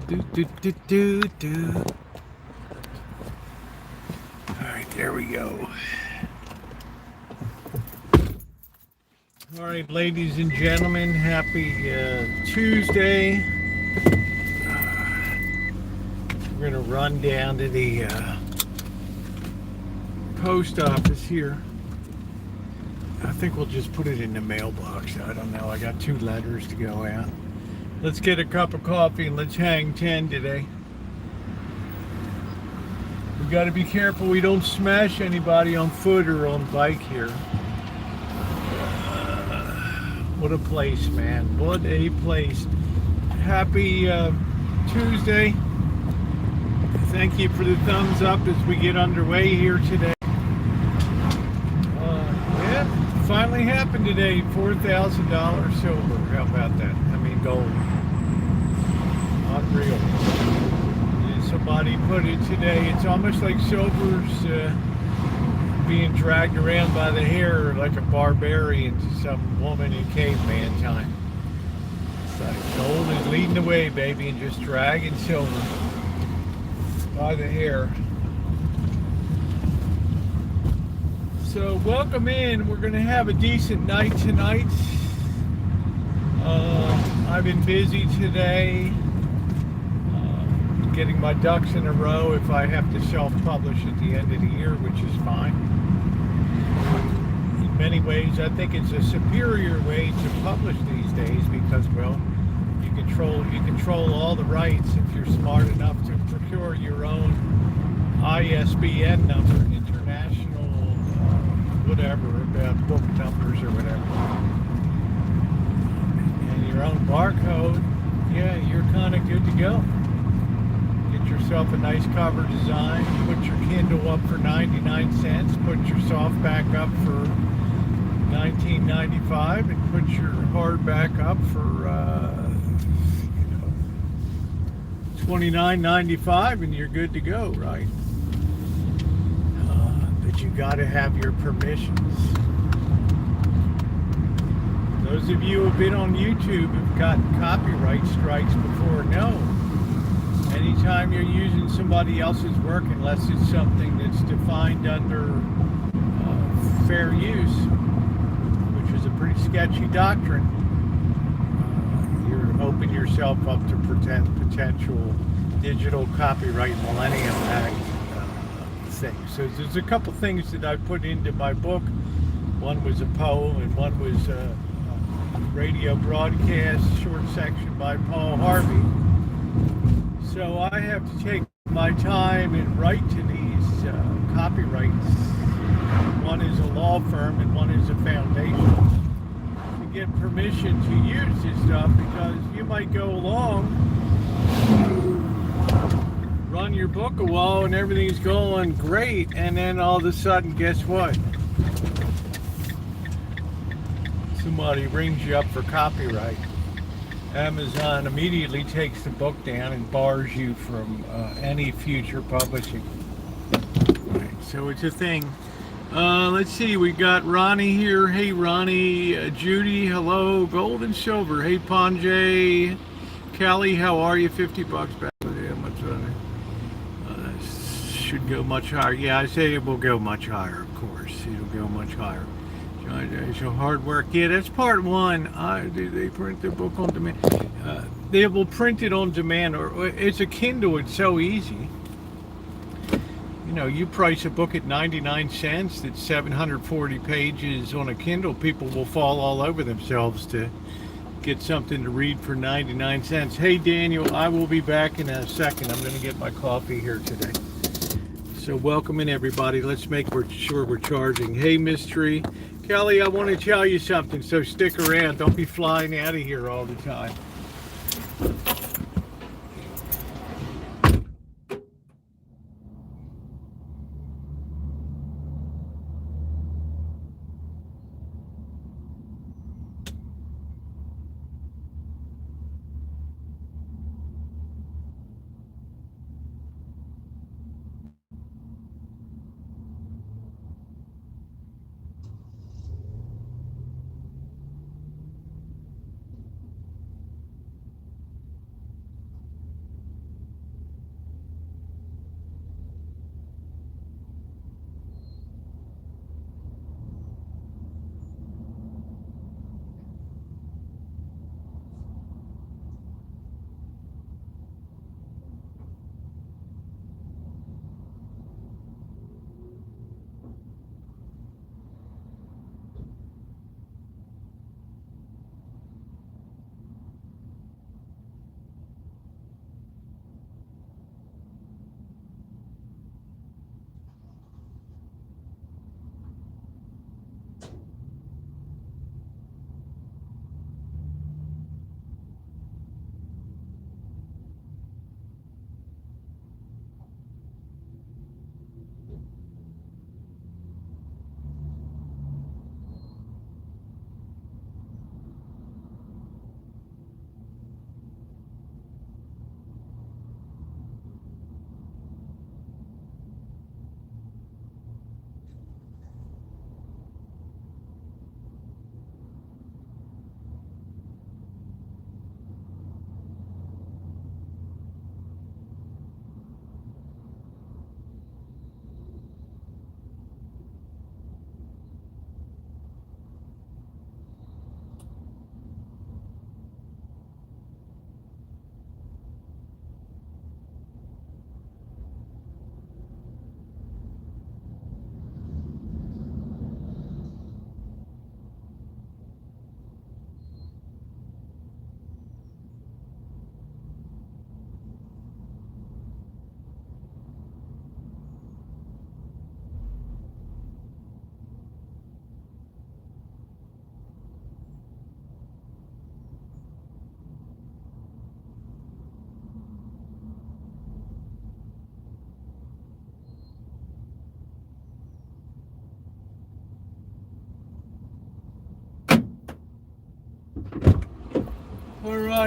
Do, do, do, do, do. All right, there we go. All right, ladies and gentlemen, happy Tuesday. We're going to run down to the post office here. I think we'll just put it in the mailbox. I don't know. I got 2 letters to go out. Let's get a cup of coffee and let's hang 10 today. We got to be careful we don't smash anybody on foot or on bike here. What a place, man. What a place. Happy Tuesday. Thank you for the thumbs up as we get underway here today. Yeah, finally happened today. $4,000 silver. How about that? I mean, gold. Unreal. And somebody put it today. It's almost like silver's being dragged around by the hair like a barbarian to some woman in caveman time. It's like gold is leading the way, baby, and just dragging silver by the hair. So welcome in. We're going to have a decent night tonight. I've been busy today getting my ducks in a row if I have to self-publish at the end of the year, which is fine. In many ways, I think it's a superior way to publish these days because, well, you control all the rights if you're smart enough to procure your own ISBN number, international whatever, about book numbers or whatever, and your own barcode. Yeah, you're kind of good to go. Get yourself a nice cover design, put your Kindle up for 99 cents, put your softback up for $19.95, and put your hardback up for $29.95, and you're good to go, right? But you got to have your permissions. Those of you who have been on YouTube have gotten copyright strikes before know. Anytime you're using somebody else's work, unless it's something that's defined under fair use, which is a pretty sketchy doctrine, you're opening yourself up to potential digital copyright Millennium Act things. So there's a couple things that I put into my book. One was a poem and one was a radio broadcast short section by Paul Harvey. So I have to take my time and write to these copyrights. One is a law firm and one is a foundation. To get permission to use this stuff, because you might go along, run your book a while and everything's going great, and then all of a sudden, guess what? Somebody rings you up for copyright. Amazon immediately takes the book down and bars you from any future publishing. Right, so it's a thing. Let's see, we got Ronnie here. Hey Ronnie, Judy, hello. Gold and silver. Hey Ponjay, Callie, how are you? $50 back. Yeah, much should go much higher. Yeah, I say it will go much higher. Of course, it'll go much higher. So hard work. Yeah, that's part one. Do they print their book on demand? They will print it on demand, or it's a Kindle. It's so easy. You know, you price a book at 99 cents. That's 740 pages on a Kindle. People will fall all over themselves to get something to read for 99 cents. Hey Daniel, I will be back in a second. I'm going to get my coffee here today. So welcome in everybody. Let's make sure we're charging. Hey Mystery. Kelly, I want to tell you something, so stick around. Don't be flying out of here all the time.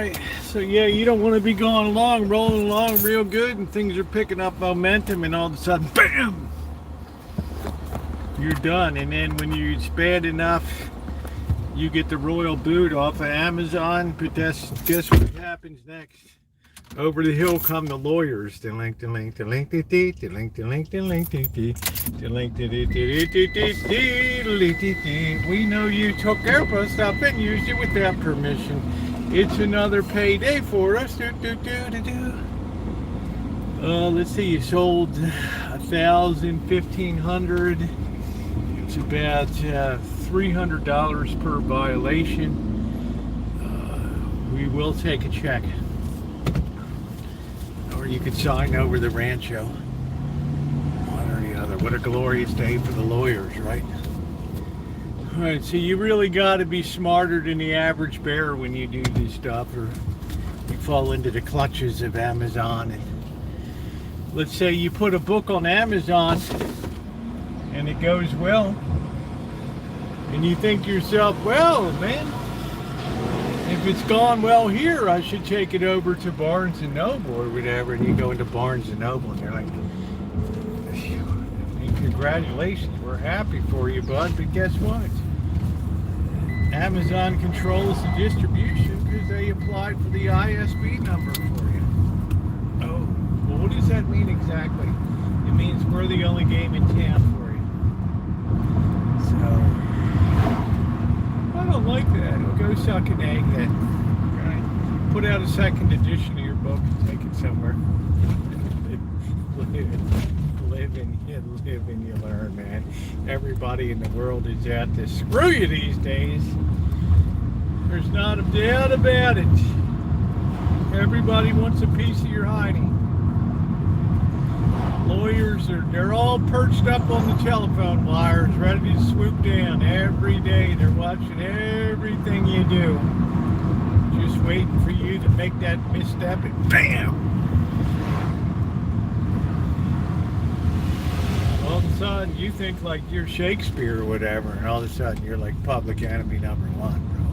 right. So yeah, you don't want to be going along, rolling along real good, and things are picking up momentum, and all of a sudden, bam, you're done. And then when you expand enough, you get the royal boot off of Amazon. But guess what happens next? Over the hill come the lawyers. We know you took our stuff and used it without permission. It's another payday for us. Let's see, you sold 1,000, 1,500. It's about $300 per violation. We will take a check. Or you could sign over the Rancho. One or the other. What a glorious day for the lawyers, right? Alright, so you really got to be smarter than the average bear when you do this stuff, or you fall into the clutches of Amazon. And let's say you put a book on Amazon and it goes well, and you think to yourself, well, man, if it's gone well here, I should take it over to Barnes and Noble or whatever. And you go into Barnes and Noble and they're like, congratulations, we're happy for you, bud, but guess what? Amazon controls the distribution because they applied for the ISB number for you. Oh, well, what does that mean exactly? It means we're the only game in town for you. So, I don't like that. Go suck an egg then. Right? Put out a second edition of your book and take it somewhere. Live and you learn, man. Everybody in the world is out to screw you these days. There's not a doubt about it. Everybody wants a piece of your hiding. Lawyers they're all perched up on the telephone wires, ready to swoop down every day. They're watching everything you do, just waiting for you to make that misstep, and bam! All of a sudden, you think like you're Shakespeare or whatever, and all of a sudden you're like public enemy number one, bro.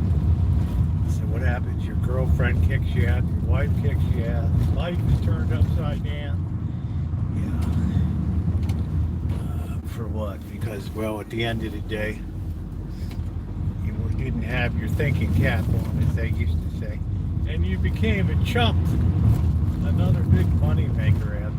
So what happens? Your girlfriend kicks you out, your wife kicks you out, life is turned upside down. For what? Because, well, at the end of the day, you didn't have your thinking cap on, as they used to say, and you became a chump. Another big money maker out there.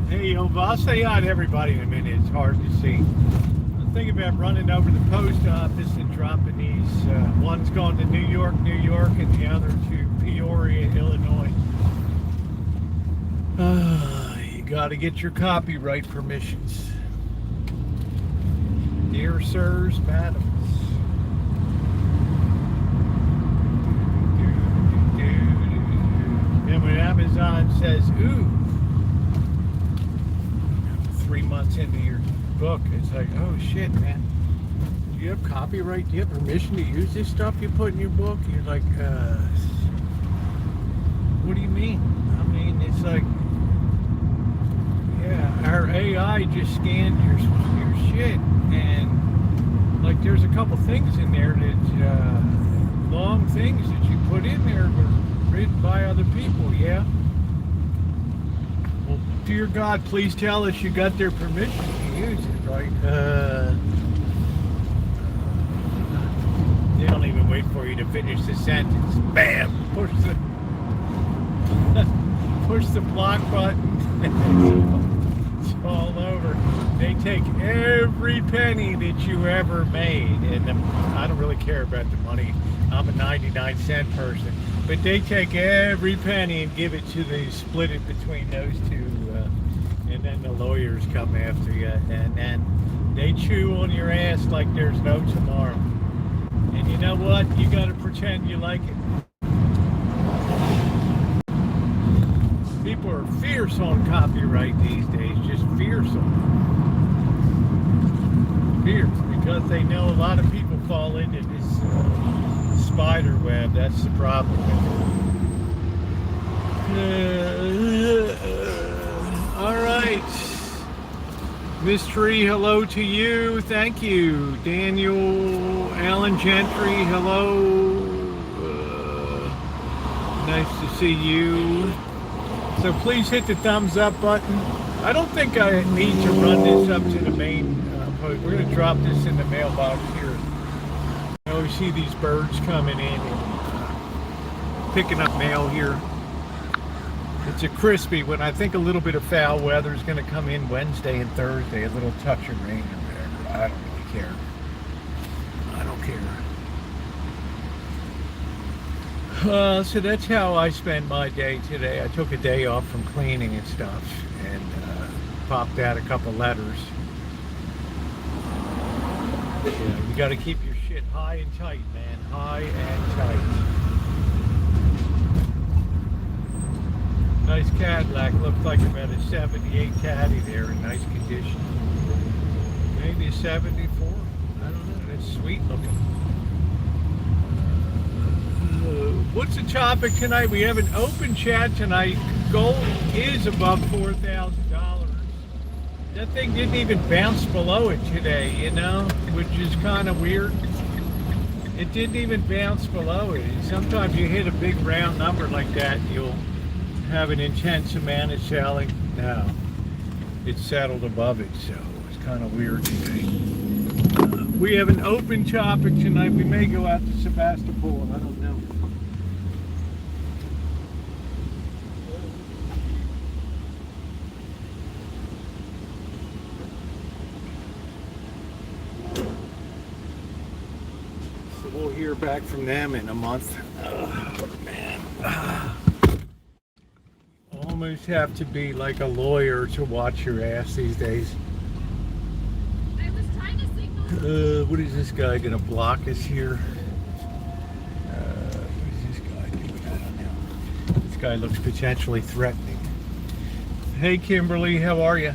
Hey, I'll say hi to everybody in a minute. It's hard to see. The thing about running over the post office and dropping these, one's going to New York, and the other to Peoria, Illinois. You got to get your copyright permissions. Dear sirs, madams. And when Amazon says, ooh, 3 months into your book, it's like, oh shit, man. Do you have copyright? Do you have permission to use this stuff you put in your book? You're like, what do you mean? I mean, it's like, yeah, our AI just scanned your shit, and like there's a couple things in there that, long things that you put in there were written by other people, yeah? Well, dear God, please tell us you got their permission to use it, right? They don't even wait for you to finish the sentence. Bam! Push the block button. It's all over. They take every penny that you ever made, and I don't really care about the money. I'm a 99-cent person, but they take every penny and give it to split it between those two, and then the lawyers come after you, and then they chew on your ass like there's no tomorrow. And you know what? You got to pretend you like it. People are fierce on copyright these days, just fierce on it. Fierce, because they know a lot of people fall into this spider web. That's the problem with it. All right. Mystery, hello to you. Thank you. Daniel, Alan Gentry, hello. Nice to see you. So please hit the thumbs up button. I don't think I need to run this up to the main post. We're going to drop this in the mailbox here. I always see these birds coming in and picking up mail here. It's a crispy one. I think a little bit of foul weather is going to come in Wednesday and Thursday. A little touch of rain or whatever. I don't really care. I don't care. So that's how I spent my day today. I took a day off from cleaning and stuff and popped out a couple letters. Yeah, you got to keep your shit high and tight, man. High and tight. Nice Cadillac, looked like about a 78 Caddy there in nice condition. Maybe a 74, I don't know, that's sweet looking. What's the topic tonight? We have an open chat tonight. Gold is above $4,000. That thing didn't even bounce below it today, you know, which is kind of weird. It didn't even bounce below it. Sometimes you hit a big round number like that, you'll have an intense amount of selling. No, it's settled above it, so it's kind of weird today. We have an open topic tonight. We may go out to Sebastopol, I don't know. So we'll hear back from them in a month. Oh, man. Almost have to be like a lawyer to watch your ass these days. I was trying to signal. What is this guy gonna block us here? What is this guy doing? I don't know. This guy looks potentially threatening. Hey Kimberly, how are you?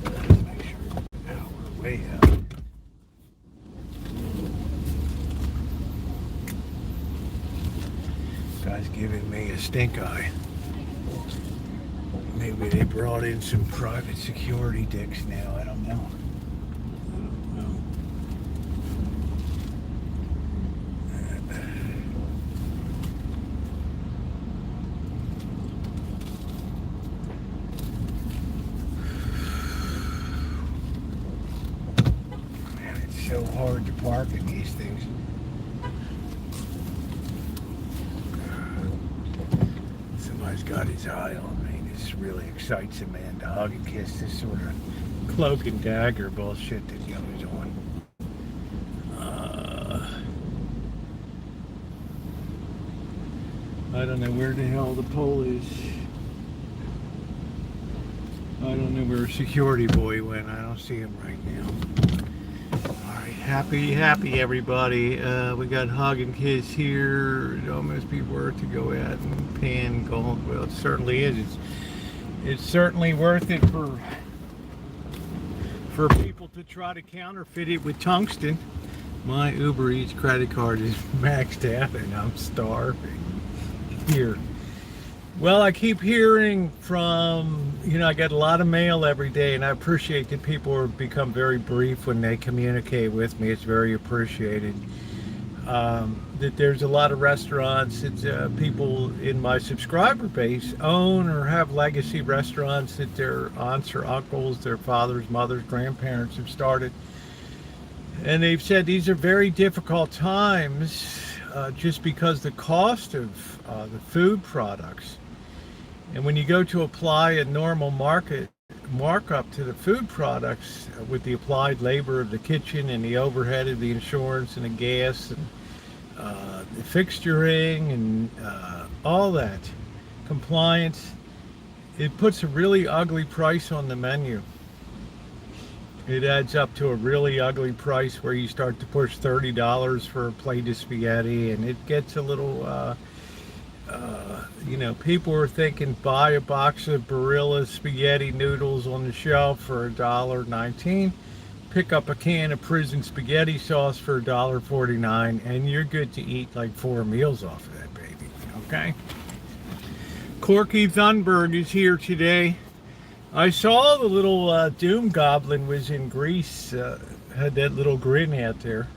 Let's make sure we're way out. Guy's giving me a stink eye. Maybe they brought in some private security dicks now. I don't know. Man, it's so hard to park in these things. Somebody's got his eye on me. This really excites a man to hug and kiss this sort of cloak and dagger bullshit that he goes on. I don't know where the hell the pole is. I don't know where security boy went. I don't see him right now. Alright, happy everybody. We got hug and kiss here. It'd almost be worth to go out and pan gold. Well, it certainly is. It's certainly worth it for people to try to counterfeit it with tungsten. My Uber Eats credit card is maxed out and I'm starving here. Well, I keep hearing from, I get a lot of mail every day, and I appreciate that people have become very brief when they communicate with me. It's very appreciated. That there's a lot of restaurants that people in my subscriber base own or have legacy restaurants that their aunts or uncles, their fathers, mothers, grandparents have started. And they've said these are very difficult times just because the cost of the food products. And when you go to apply a normal market markup to the food products with the applied labor of the kitchen and the overhead of the insurance and the gas and the fixturing and all that compliance, it puts a really ugly price on the menu. It adds up to a really ugly price where you start to push $30 for a plate of spaghetti, and it gets a little people are thinking buy a box of Barilla spaghetti noodles on the shelf for $1.19, pick up a can of prison spaghetti sauce for $1.49, and you're good to eat like 4 meals off of that baby. okay? Corky Thunberg is here today. I saw the little doom goblin was in Greece, had that little grin out there.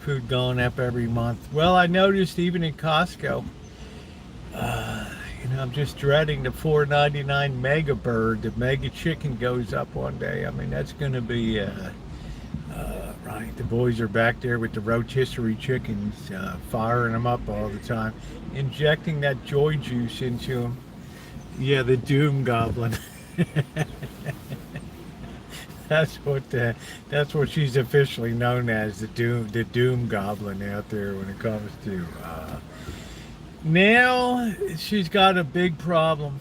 Food going up every month. Well, I noticed even in Costco, I'm just dreading the $4.99 mega bird. The mega chicken goes up one day. I mean, that's going to be, right. The boys are back there with the rotisserie chickens, firing them up all the time, injecting that joy juice into them. Yeah, the doom goblin. That's what she's officially known as, the doom goblin out there when it comes to. Now she's got a big problem.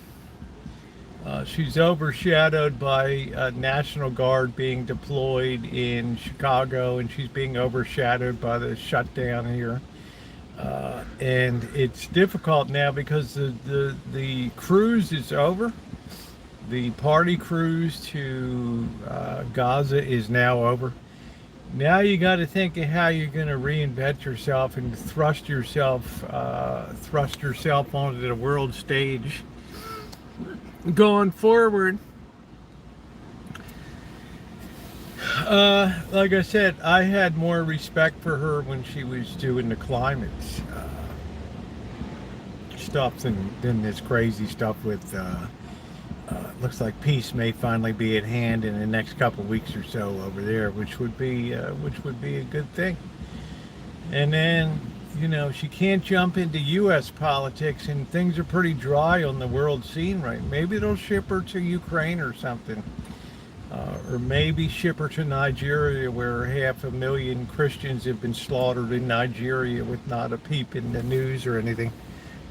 She's overshadowed by National Guard being deployed in Chicago, and she's being overshadowed by the shutdown here. And it's difficult now because the cruise is over. The party cruise to Gaza is now over. Now you got to think of how you're going to reinvent yourself and thrust yourself onto the world stage going forward. Like I said, I had more respect for her when she was doing the climate stuff than this crazy stuff with. Looks like peace may finally be at hand in the next couple weeks or so over there, which would be a good thing. And then, she can't jump into U.S. politics, and things are pretty dry on the world scene, right? Maybe they'll ship her to Ukraine or something, or maybe ship her to Nigeria, where 500,000 Christians have been slaughtered in Nigeria with not a peep in the news or anything.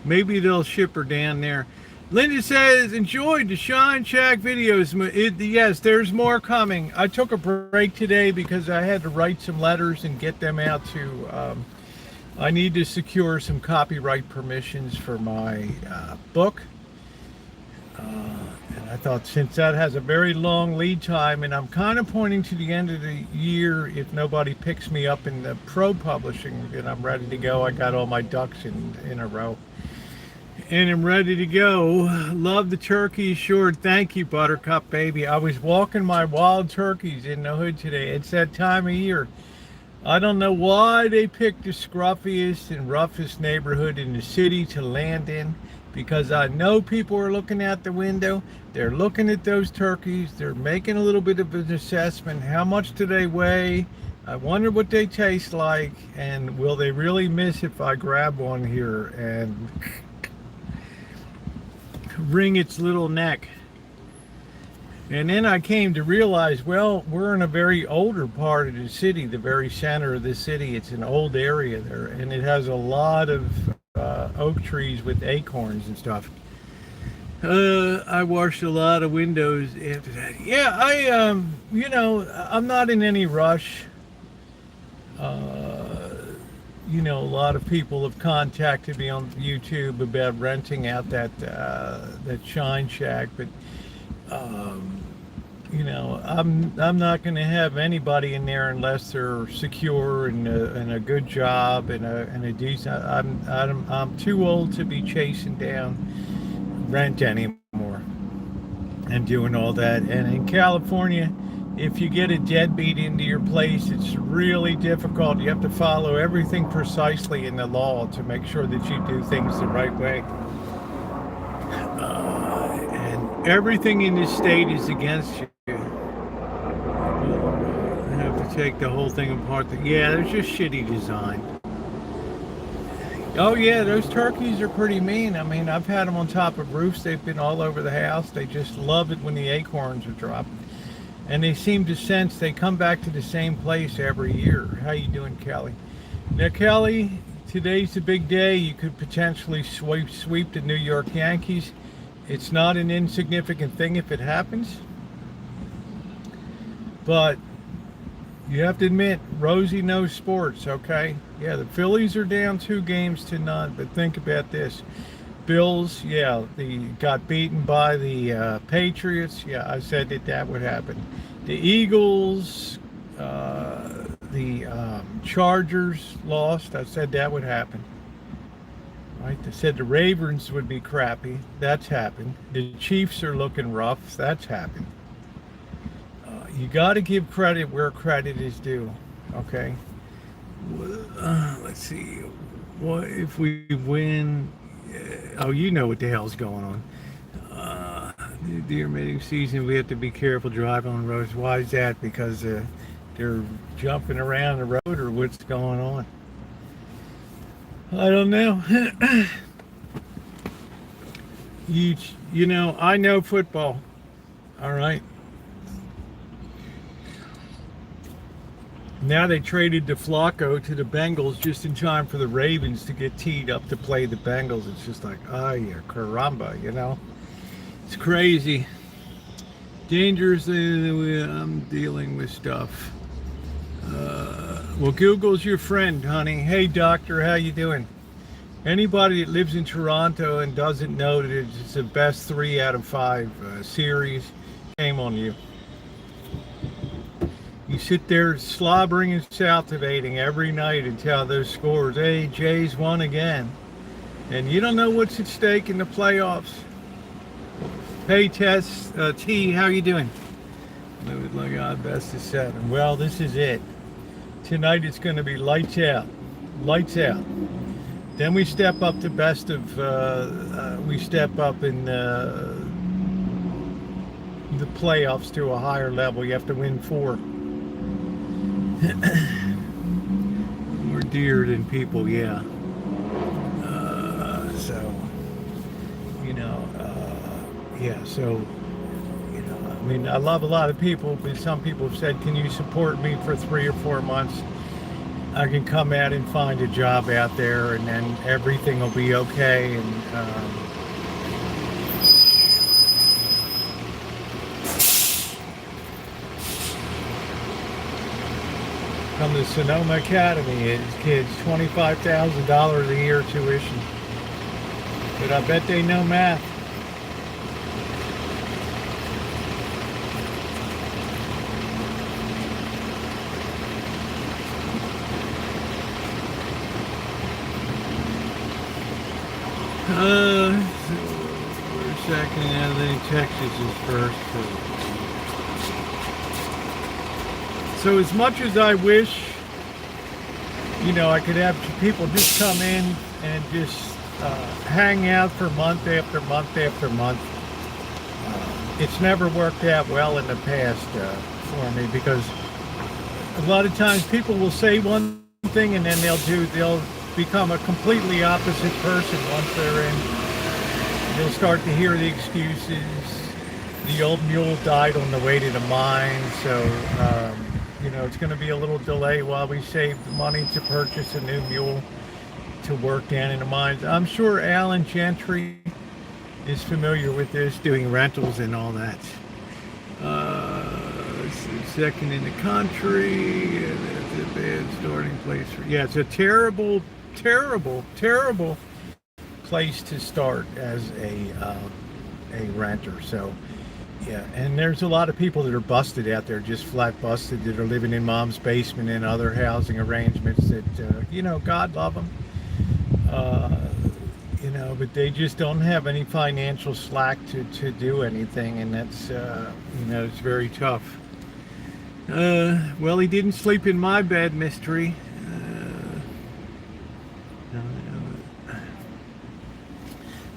Maybe they'll ship her down there. Linda says, enjoyed the Shine Shack videos. Yes, there's more coming. I took a break today because I had to write some letters and get them out to, I need to secure some copyright permissions for my book. And I thought, since that has a very long lead time, and I'm kind of pointing to the end of the year, if nobody picks me up in the pro publishing, then I'm ready to go. I got all my ducks in a row. And I'm ready to go. Love the turkeys, sure. Thank you, Buttercup baby. I was walking my wild turkeys in the hood today. It's that time of year. I don't know why they picked the scruffiest and roughest neighborhood in the city to land in, because I know people are looking out the window. They're looking at those turkeys. They're making a little bit of an assessment. How much do they weigh? I wonder what they taste like, and will they really miss if I grab one here and wring its little neck? And then I came to realize, well, we're in a very older part of the city, the very center of the city. It's an old area there, and it has a lot of oak trees with acorns and stuff. I washed a lot of windows after that. Yeah, I'm not in any rush. A lot of people have contacted me on YouTube about renting out that Shine Shack, but I'm not going to have anybody in there unless they're secure and a good job and a decent. I'm too old to be chasing down rent anymore and doing all that. And in California, if you get a deadbeat into your place, it's really difficult. You have to follow everything precisely in the law to make sure that you do things the right way. And everything in this state is against you. You have to take the whole thing apart. Yeah, there's just shitty design. Oh yeah, those turkeys are pretty mean. I mean, I've had them on top of roofs. They've been all over the house. They just love it when the acorns are dropped. And they seem to sense they come back to the same place every year. How you doing, Kelly? Now, Kelly, today's the big day. You could potentially sweep the New York Yankees. It's not an insignificant thing if it happens. But you have to admit, Rosie knows sports, okay? Yeah, the Phillies are down 2-0, but think about this. Bills, yeah, they got beaten by the Patriots. Yeah, I said that would happen. The Eagles, the Chargers lost. I said that would happen. Right? They said the Ravens would be crappy. That's happened. The Chiefs are looking rough. That's happened. You got to give credit where credit is due. Okay. Let's see. What if we win? Oh, you know what the hell's going on. The deer mating season, we have to be careful driving on roads. Why is that? Because they're jumping around the road, or what's going on? I don't know. You know, I know football. All right. Now they traded DeFlacco to the Bengals just in time for the Ravens to get teed up to play the Bengals. It's just like, oh yeah, caramba, you know. It's crazy. Dangerously, I'm dealing with stuff. Well, Google's your friend, honey. Hey, doctor, how you doing? Anybody that lives in Toronto and doesn't know that it's the best 3 out of 5 series, shame on you. You sit there slobbering and salivating every night until those scores. Hey, Jays won again. And you don't know what's at stake in the playoffs. Hey, Tess, T, how you doing? Live it like God, best of 7. Well, this is it. Tonight it's going to be lights out. Lights out. Then we step up to best of, we step up in the playoffs to a higher level. You have to win 4. More deer than people, yeah. So, you know, yeah, so, you know, I mean, I love a lot of people, but some people have said, can you support me for 3 or 4 months? I can come out and find a job out there, and then everything will be okay. And come to Sonoma Academy, it's kids $25,000 a year tuition. But I bet they know math. We're second, and then Texas is first. So as much as I wish, you know, I could have people just come in and just hang out for month after month after month, it's never worked out well in the past for me, because a lot of times people will say one thing and then they'll become a completely opposite person once they're in. They'll start to hear the excuses. The old mule died on the way to the mine, so you know, it's going to be a little delay while we save the money to purchase a new mule to work down in the mines. I'm sure Alan Gentry is familiar with this, doing rentals and all that. Second in the country, and it's a bad starting place. Yeah, it's a terrible place to start as a renter. So yeah, and there's a lot of people that are busted out there, just flat busted, that are living in mom's basement and other housing arrangements that you know, God love them, you know, but they just don't have any financial slack to do anything, and that's you know, it's very tough. Well, he didn't sleep in my bed, mystery.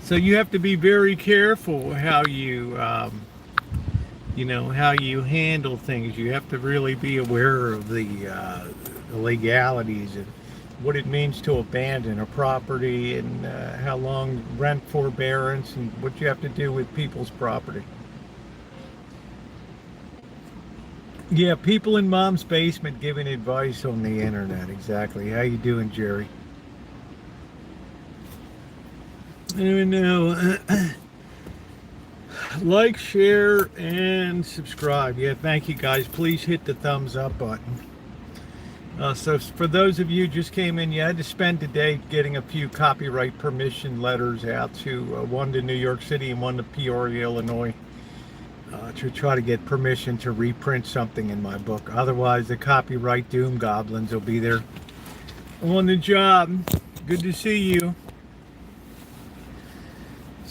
So you have to be very careful how you, you know, how you handle things. You have to really be aware of the legalities and what it means to abandon a property, and how long rent forbearance, and what you have to do with people's property. Yeah, people in mom's basement giving advice on the internet. Exactly. How you doing, Jerry? I don't know. Like, share, and subscribe. Yeah, thank you guys. Please hit the thumbs up button. So for those of you who just came in, you had to spend the day getting a few copyright permission letters out to one to New York City and one to Peoria, Illinois, to try to get permission to reprint something in my book. Otherwise, the copyright doom goblins will be there on the job. Good to see you.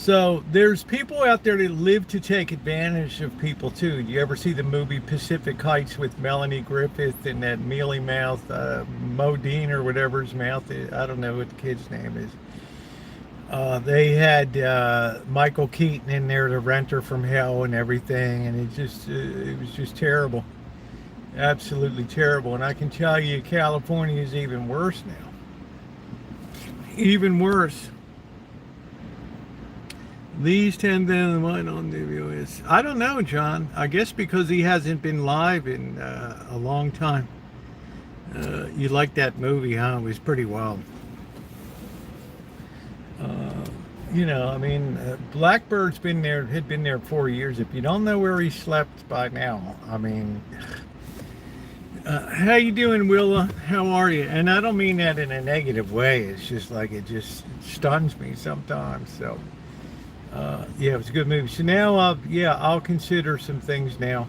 So there's people out there that live to take advantage of people too. You ever see the movie Pacific Heights with Melanie Griffith and that mealy mouth Modine or whatever his mouth is? I don't know what the kid's name is. They had Michael Keaton in there, the renter from hell and everything, and it was just terrible, absolutely terrible. And I can tell you, California is even worse now, even worse. These 10,000 might on the viewers. I don't know, John. I guess because he hasn't been live in a long time. You like that movie, huh? It was pretty wild. I mean, Blackbird's had been there 4 years. If you don't know where he slept by now, I mean, how you doing, Willa? How are you? And I don't mean that in a negative way. It's just like it just stuns me sometimes. So, yeah, it was a good movie. So now, I'll consider some things now,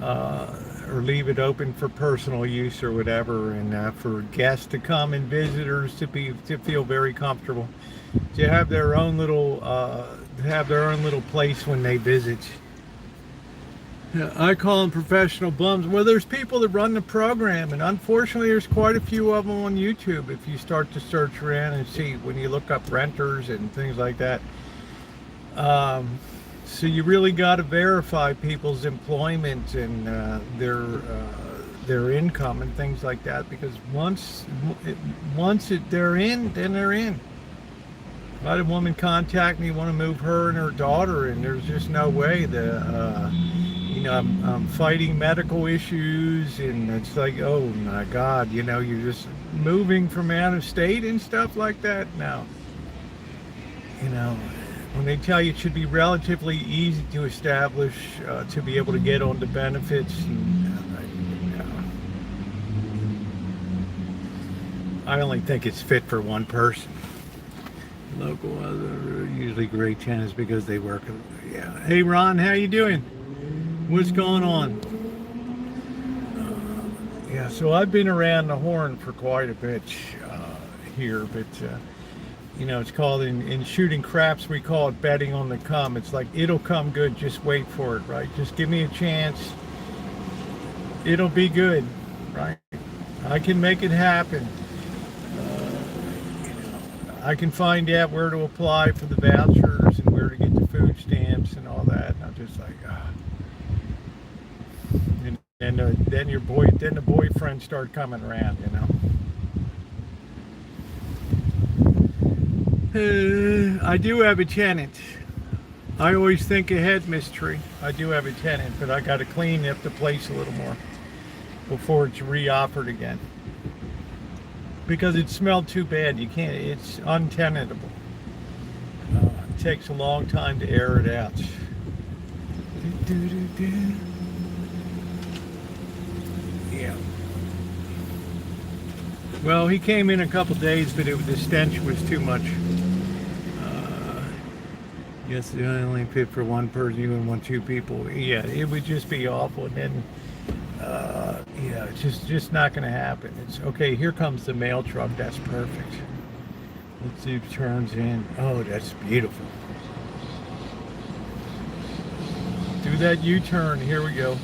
or leave it open for personal use or whatever, and for guests to come and visitors to feel very comfortable, to have their own little place when they visit. Yeah, I call them professional bums. Well, there's people that run the program, and unfortunately there's quite a few of them on YouTube. If you start to search around and see, when you look up renters and things like that, so you really got to verify people's employment and their income and things like that, because once they're in, then they're in. I had a woman contact me, want to move her and her daughter, and there's just no way. I'm fighting medical issues, and it's like, oh my God, you're just moving from out of state and stuff like that. Now, when they tell you it should be relatively easy to establish, to be able to get on the benefits, I only think it's fit for one person. Local are usually great tenants because they work. Yeah. Hey Ron, how you doing? What's going on? Yeah, so I've been around the horn for quite a bit here, but it's called in shooting craps, we call it betting on the come. It's like, it'll come good, just wait for it, right? Just give me a chance. It'll be good, right? I can make it happen. I can find out where to apply for the vouchers and where to get the food stamps and all that. And I'm just like, and then the boyfriends start coming around, I do have a tenant. I always think ahead, Miss Tree. I do have a tenant, but I got to clean up the place a little more before it's re-offered again, because it smelled too bad. You can't. It's untenantable. It takes a long time to air it out. Yeah. Well, he came in a couple days, but the stench was too much. Yes, it only fit for one person. You wouldn't want two people. Yeah, it would just be awful. And then, it's just not going to happen. It's okay. Here comes the mail truck. That's perfect. Let's see if it turns in. Oh, that's beautiful. Do that U-turn. Here we go.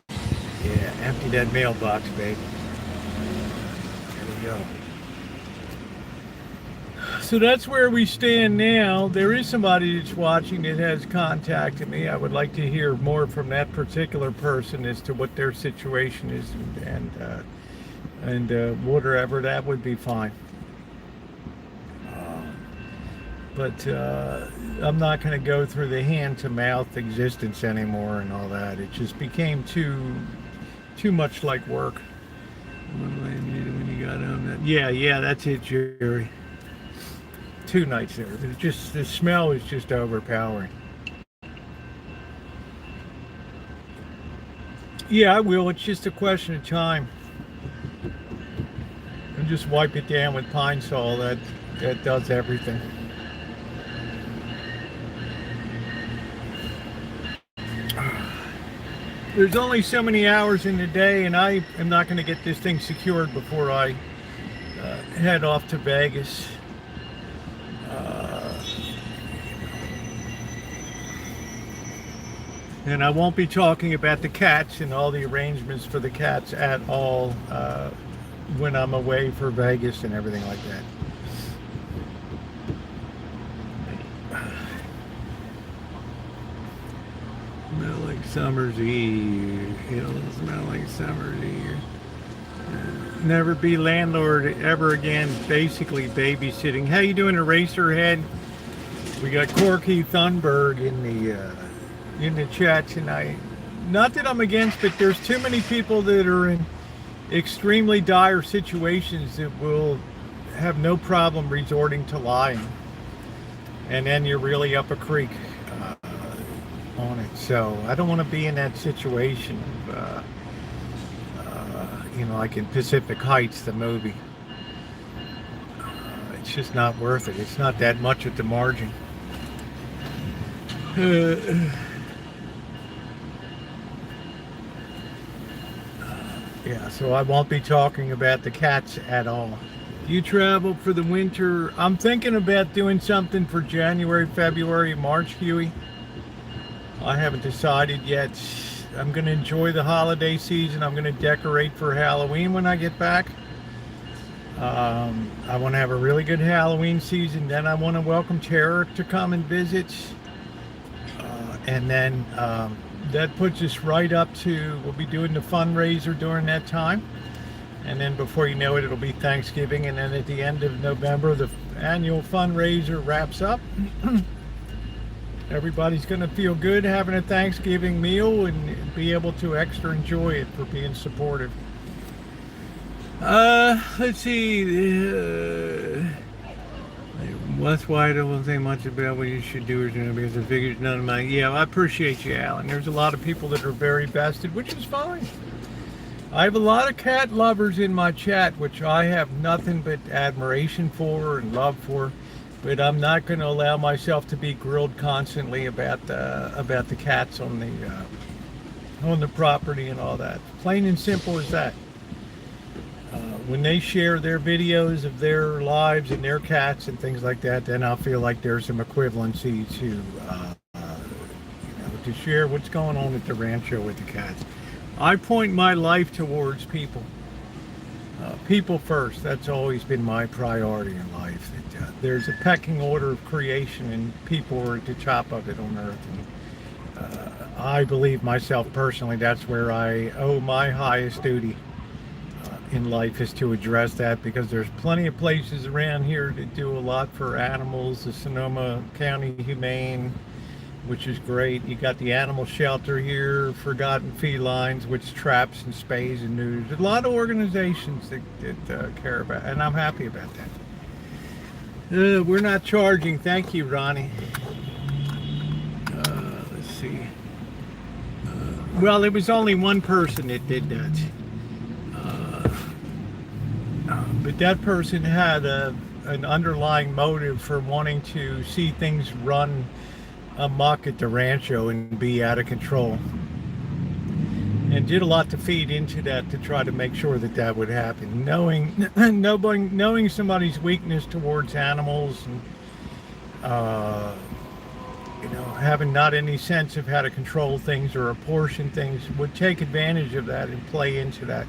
Yeah, empty that mailbox, babe. There we go. So that's where we stand now. There is somebody that's watching that has contacted me. I would like to hear more from that particular person as to what their situation is, and whatever. That would be fine. But I'm not going to go through the hand-to-mouth existence anymore and all that. It just became too much like work. When you got on that, yeah, that's it, Jerry. 2 nights there. The smell is just overpowering. Yeah, I will. It's just a question of time. And just wipe it down with Pine Sol. That does everything. There's only so many hours in the day, and I am not going to get this thing secured before I head off to Vegas. And I won't be talking about the cats and all the arrangements for the cats at all when I'm away for Vegas and everything like that. Smell like summer's eve. It'll smell like summer's eve. Never be landlord ever again. Basically babysitting. How you doing, Eraserhead? We got Corky Thunberg in the chat tonight. Not that I'm against, but there's too many people that are in extremely dire situations that will have no problem resorting to lying, and then you're really up a creek on it. So I don't want to be in that situation. Like in Pacific Heights, the movie. It's just not worth it. It's not that much at the margin. Yeah, so I won't be talking about the cats at all. You travel for the winter. I'm thinking about doing something for January, February, March, Huey. I haven't decided yet. I'm going to enjoy the holiday season. I'm going to decorate for Halloween when I get back. I want to have a really good Halloween season. Then I want to welcome Tara to come and visit. And then that puts us right up to, we'll be doing the fundraiser during that time. And then before you know it, it'll be Thanksgiving. And then at the end of November, the annual fundraiser wraps up. Everybody's going to feel good having a Thanksgiving meal and be able to extra enjoy it for being supportive. Let's see. That's why I don't think much about what you should do or do because I figured none of my. Yeah, I appreciate you, Alan. There's a lot of people that are very vested, which is fine. I have a lot of cat lovers in my chat, which I have nothing but admiration for and love for. But I'm not going to allow myself to be grilled constantly about the cats on the property and all that. Plain and simple as that. When they share their videos of their lives and their cats and things like that, then I'll feel like there's some equivalency to share what's going on at the Rancho with the cats. I point my life towards people. People first. That's always been my priority in life. There's a pecking order of creation, and people are at the top of it on earth. And, I believe myself personally, that's where I owe my highest duty in life, is to address that, because there's plenty of places around here that do a lot for animals. The Sonoma County Humane, which is great. You got the animal shelter here, Forgotten Felines, which traps and spays and neuters. A lot of organizations that care about, and I'm happy about that. We're not charging. Thank you, Ronnie. Let's see. Well, it was only one person that did that. But that person had an underlying motive for wanting to see things run amok at the Rancho and be out of control, and did a lot to feed into that to try to make sure that that would happen. Knowing somebody's weakness towards animals, and having not any sense of how to control things or apportion things, would take advantage of that and play into that.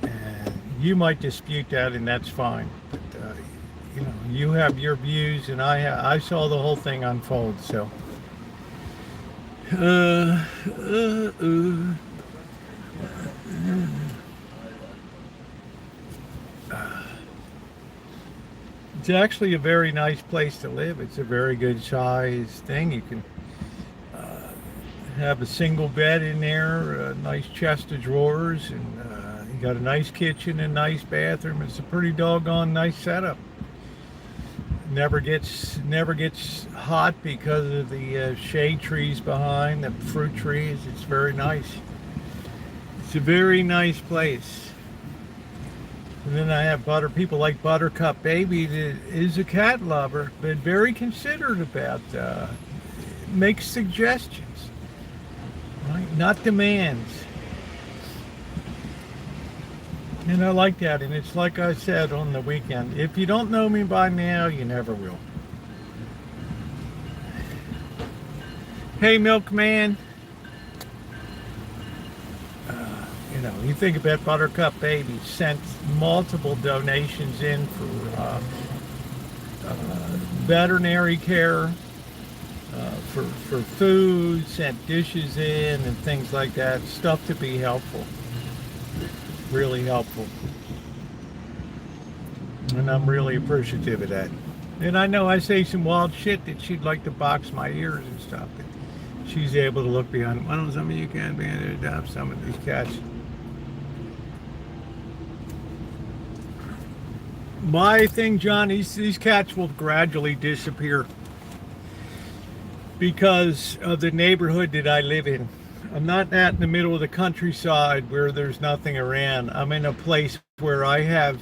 And you might dispute that, and that's fine. But you have your views, and I saw the whole thing unfold. So. It's actually a very nice place to live. It's a very good size thing. You can have a single bed in there, a nice chest of drawers, and you got a nice kitchen and nice bathroom. It's a pretty doggone nice setup. Never gets hot because of the shade trees behind, the fruit trees. It's very nice. It's a very nice place. And then I have people like Buttercup Baby that is a cat lover, but very considerate about, makes suggestions, right? Not demands. And I like that, and it's like I said on the weekend, if you don't know me by now, you never will. Hey, Milkman. You know, you think about Buttercup Baby sent multiple donations in for veterinary care, for food, sent dishes in and things like that. Stuff to be helpful. Really helpful. And I'm really appreciative of that. And I know I say some wild shit that she'd like to box my ears and stuff. But she's able to look beyond. Why don't some of you can be able to adopt some of these cats? My thing, John, these cats will gradually disappear because of the neighborhood that I live in. I'm not out in the middle of the countryside where there's nothing around. I'm in a place where I have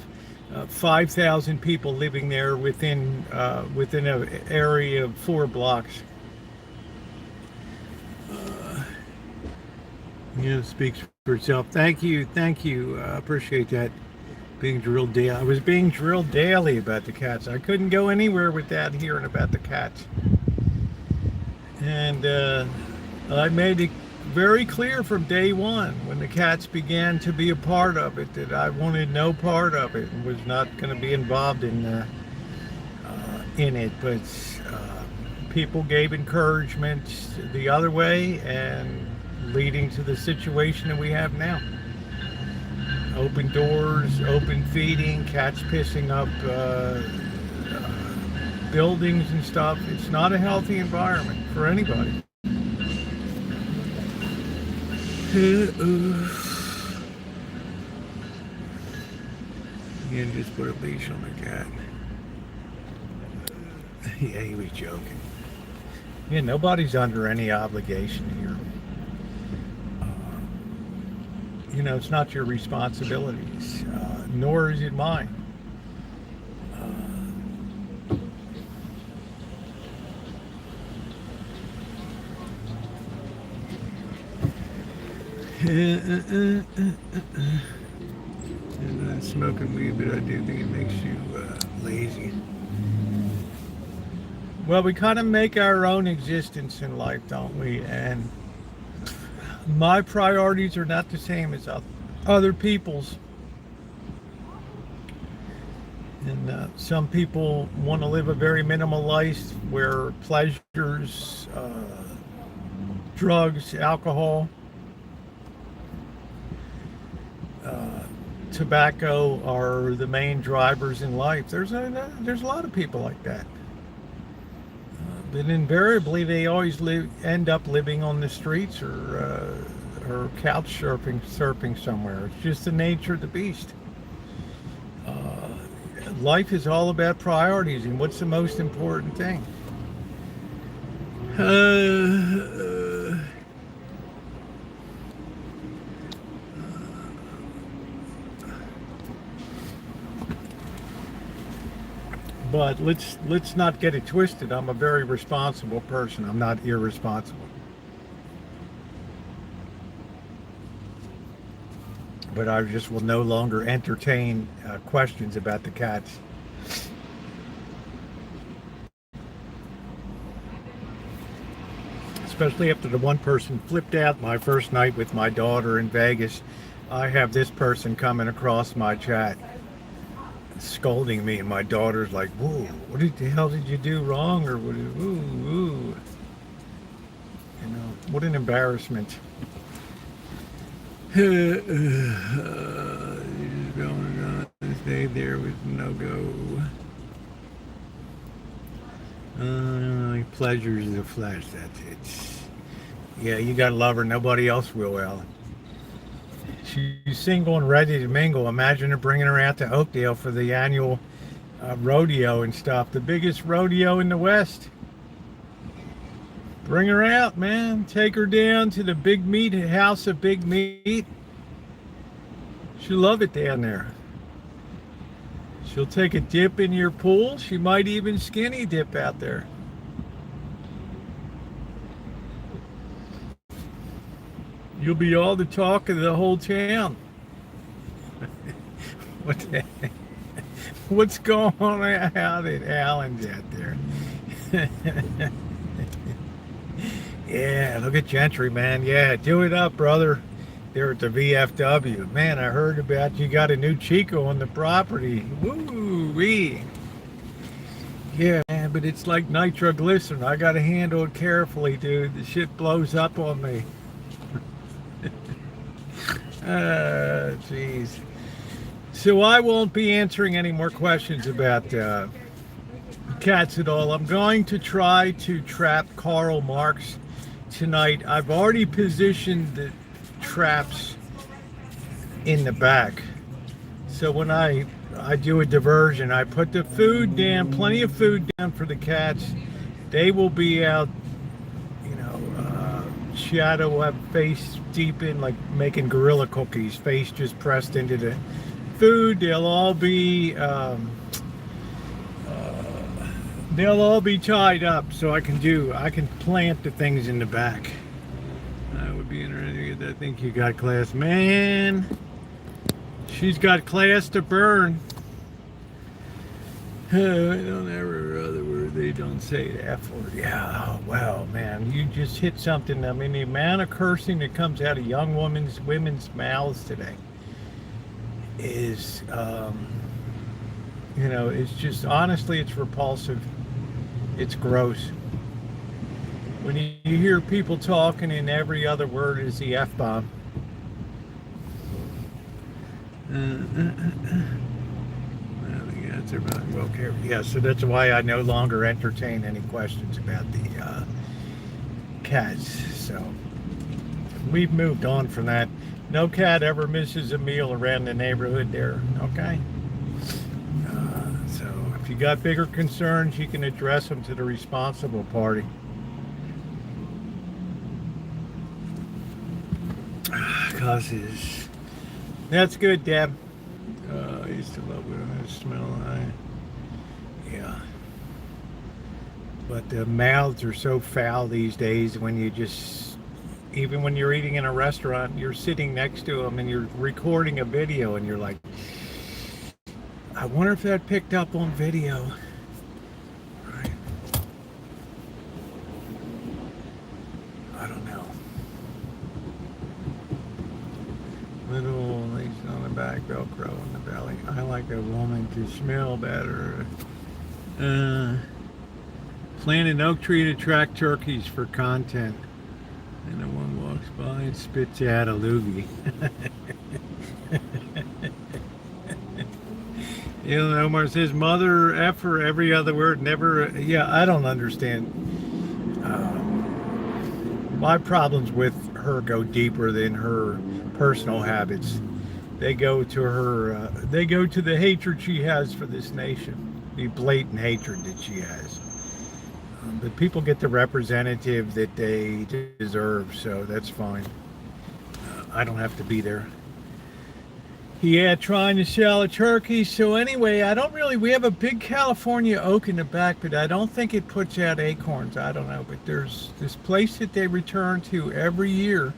5,000 people living there within an area of 4 blocks. It speaks for itself. Thank you. Appreciate that. Being drilled daily. I was being drilled daily about the cats. I couldn't go anywhere without hearing about the cats. And I made it very clear from day one when the cats began to be a part of it that I wanted no part of it and was not going to be involved in it. But people gave encouragement the other way, and leading to the situation that we have now. Open doors, open feeding, cats pissing up buildings and stuff. It's not a healthy environment for anybody. You can just put a leash on the cat. Yeah, he was joking. Yeah, nobody's under any obligation here. You know, it's not your responsibilities, nor is it mine. I'm not smoking weed, but I do think it makes you lazy. Well, we kind of make our own existence in life, don't we? And my priorities are not the same as other people's. And some people want to live a very minimal life where pleasures, drugs, alcohol, tobacco are the main drivers in life. There's a lot of people like that. But invariably, they always end up living on the streets or couch surfing somewhere. It's just the nature of the beast. Life is all about priorities and what's the most important thing. But let's not get it twisted. I'm a very responsible person. I'm not irresponsible. But I just will no longer entertain questions about the cats. Especially after the one person flipped out my first night with my daughter in Vegas. I have this person coming across my chat scolding me, and my daughter's like, "Whoa, what the hell did you do wrong?" Or what? Ooh. You know, what an embarrassment. You're just going to stay there with no go. Pleasures of the flesh, that's it. Yeah, you gotta love her, nobody else will, Alan. She's single and ready to mingle. Imagine her bringing her out to Oakdale for the annual rodeo and stuff. The biggest rodeo in the West. Bring her out, man. Take her down to the Big Meat House of Big Meat. She'll love it down there. She'll take a dip in your pool. She might even skinny dip out there. You'll be all the talk of the whole town. What the heck? What's going on out at Allen's out there? Yeah, Yeah, look at Gentry, man. Yeah, do it up, brother. There at the VFW. Man, I heard about you got a new Chico on the property. Woo-wee. Yeah, man, but it's like nitroglycerin. I got to handle it carefully, dude. The shit blows up on me. Jeez. So I won't be answering any more questions about cats at all. I'm going to try to trap Karl Marx tonight. I've already positioned the traps in the back. So when I do a diversion, I put the food down, plenty of food down for the cats. They will be out, shadow up, face deep in, like making gorilla cookies, face just pressed into the food. They'll all be tied up, so I can plant the things in the back. I would be interested. I think you got class, man. She's got class to burn. I don't ever other word. They don't say the F word. Yeah. Oh, well, man, you just hit something. I mean, the amount of cursing that comes out of young women's mouths today is, it's just, honestly, it's repulsive. It's gross. When you hear people talking and every other word is the F-bomb. Okay. Yeah, so that's why I no longer entertain any questions about the cats. So we've moved on from that. No cat ever misses a meal around the neighborhood there. Okay. So if you got bigger concerns, you can address them to the responsible party. Causes. That's good, Deb. I used to love when it smelled. Yeah. But the mouths are so foul these days. When you just, even when you're eating in a restaurant, you're sitting next to them and you're recording a video, and you're like, I wonder if that picked up on video. Right. I don't know. Little lace on the back, Velcro on the belly. I like a woman to smell better. Plant an oak tree to attract turkeys for content. And the one walks by and spits out a loogie. Omar says, mother effer every other word, never. Yeah, I don't understand. My problems with her go deeper than her personal habits. They go to her. They go to the hatred she has for this nation, the blatant hatred that she has. But people get the representative that they deserve, so that's fine. I don't have to be there. Yeah, trying to sell a turkey. So anyway, we have a big California oak in the back, but I don't think it puts out acorns. I don't know, but there's this place that they return to every year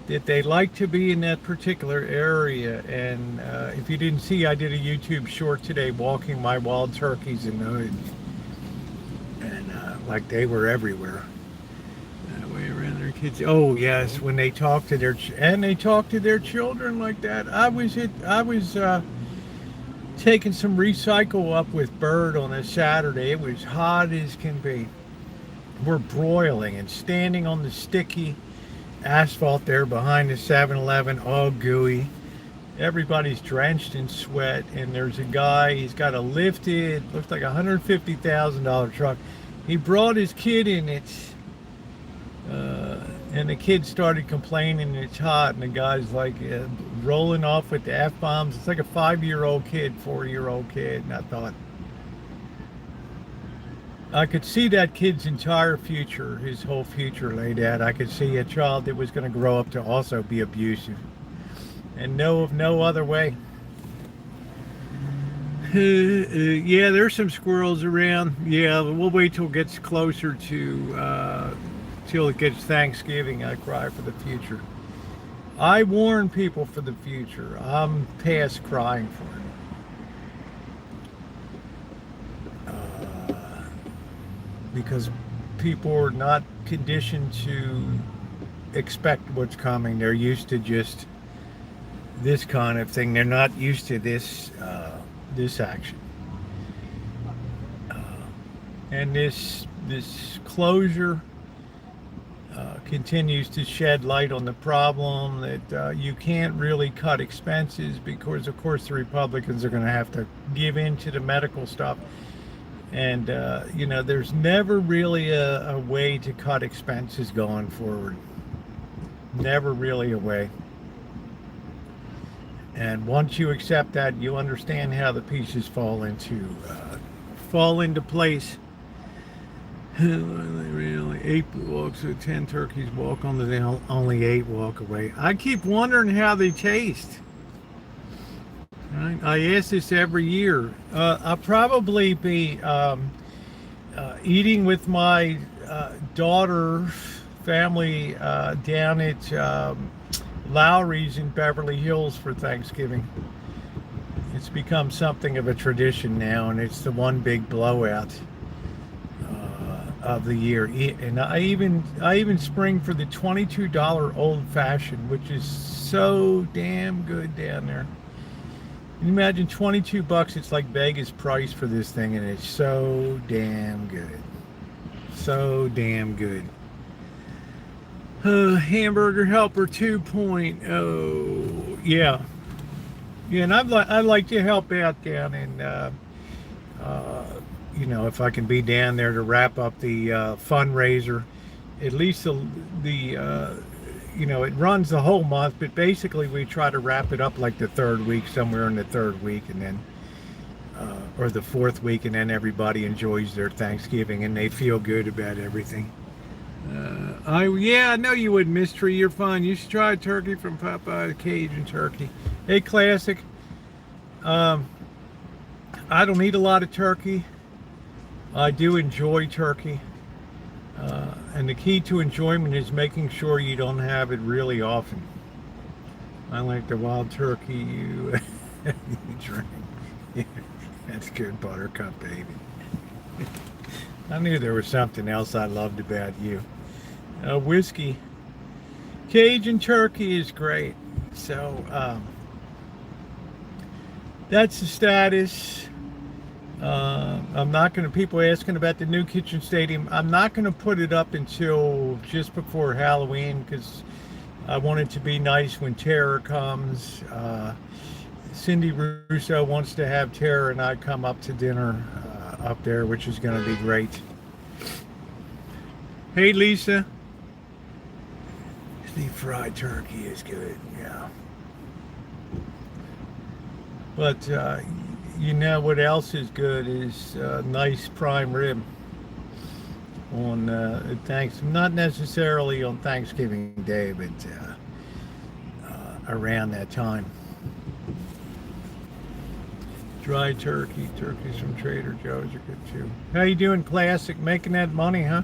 that they like to be in that particular area. And if you didn't see, I did a YouTube short today walking my wild turkeys in the hood. And like they were everywhere. Way around their kids. Oh yes, when they talk to their children like that. I was taking some recycle up with Bird on a Saturday. It was hot as can be. We're broiling and standing on the sticky asphalt there behind the 7-Eleven, all gooey. Everybody's drenched in sweat, and there's a guy, he's got a lifted, looks like $150,000 truck. He brought his kid in it, and the kid started complaining it's hot, and the guy's like rolling off with the F-bombs. It's like a 5-year-old kid, 4-year-old kid, and I thought, I could see that kid's entire future, his whole future laid out. I could see a child that was going to grow up to also be abusive, and know of no other way. Yeah, there's some squirrels around. Yeah, we'll wait till it gets closer to till it gets Thanksgiving. I cry for the future. I warn people for the future. I'm past crying for it. Because people are not conditioned to expect what's coming. They're used to just this kind of thing. They're not used to this action. And this closure continues to shed light on the problem that you can't really cut expenses because, of course, the Republicans are going to have to give in to the medical stuff. And, there's never really a way to cut expenses going forward. Never really a way. And once you accept that, you understand how the pieces fall into place. Really, 8 walks with 10 turkeys walk on the hill, only 8 walk away. I keep wondering how they taste. Right? I ask this every year. I'll probably be eating with my daughter's family down at Lowry's in Beverly Hills for Thanksgiving. It's become something of a tradition now, and it's the one big blowout of the year. And I even spring for the $22 Old Fashioned, which is so damn good down there. Can you imagine $22? It's like Vegas price for this thing, and it's so damn good. So damn good. Hamburger Helper 2.0. Yeah, and I'd like to help out down in if I can be down there to wrap up the fundraiser. At least it runs the whole month, but basically we try to wrap it up like the third week, somewhere in the third week, and then or the fourth week, and then everybody enjoys their Thanksgiving and they feel good about everything. I know you would, Mystery. You're fine. You should try turkey from Popeye, Cajun turkey. Hey, classic. I don't eat a lot of turkey. I do enjoy turkey. And the key to enjoyment is making sure you don't have it really often. I like the wild turkey you drink. Yeah, that's good, Buttercup, baby. I knew there was something else I loved about you. Whiskey. Cajun turkey is great. So, that's the status. I'm not going to, people asking about the new kitchen stadium. I'm not going to put it up until just before Halloween because I want it to be nice when Tara comes. Cindy Russo wants to have Tara and I come up to dinner up there, which is going to be great. Hey, Lisa. The fried turkey is good, yeah. But, what else is good is nice prime rib on not necessarily on Thanksgiving Day, but around that time. Dried turkeys from Trader Joe's are good too. How you doing, Classic? Making that money, huh?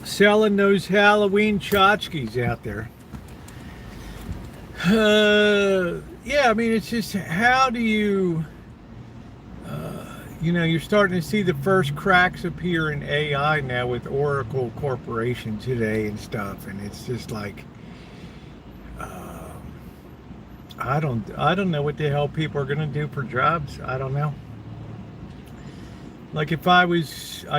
Selling those Halloween tchotchkes out there. Yeah, I mean, it's just, how do you, you're starting to see the first cracks appear in AI now with Oracle Corporation today and stuff, and it's just like, I don't know what the hell people are going to do for jobs. I don't know. Like if I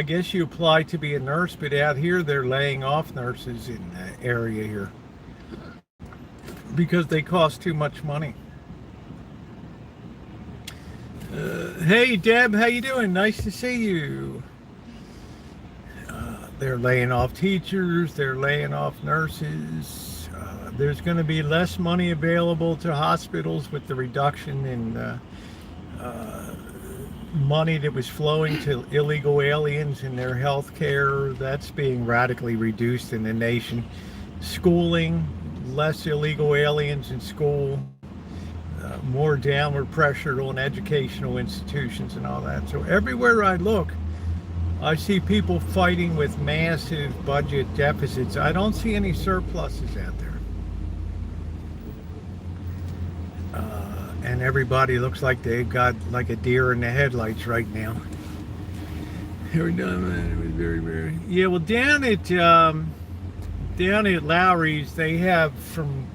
guess you apply to be a nurse, but out here they're laying off nurses in the area here because they cost too much money. Hey Deb, how you doing? Nice to see you. They're laying off teachers, they're laying off nurses. There's going to be less money available to hospitals with the reduction in money that was flowing to illegal aliens in their health care. That's being radically reduced in the nation. Schooling, less illegal aliens in school, more downward pressure on educational institutions and all that. So everywhere I look, I see people fighting with massive budget deficits. I don't see any surpluses out there. And everybody looks like they've got like a deer in the headlights right now. Every time it was very, very. Yeah, well, down at Lowry's, they have from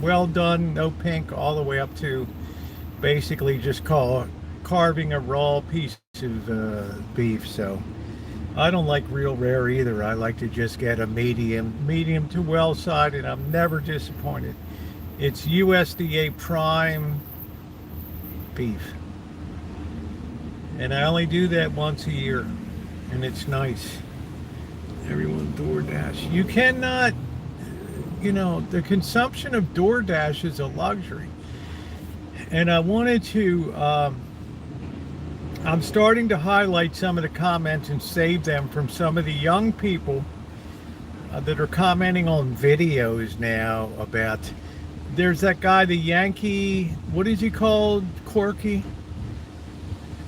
well done, no pink, all the way up to basically just carving a raw piece of beef. So I don't like real rare either. I like to just get a medium to well side, and I'm never disappointed. It's USDA prime beef, and I only do that once a year, and it's nice. Everyone DoorDash. You cannot, the consumption of DoorDash is a luxury. And I wanted to, I'm starting to highlight some of the comments and save them from some of the young people that are commenting on videos now about, there's that guy, the Yankee, what is he called? Corky?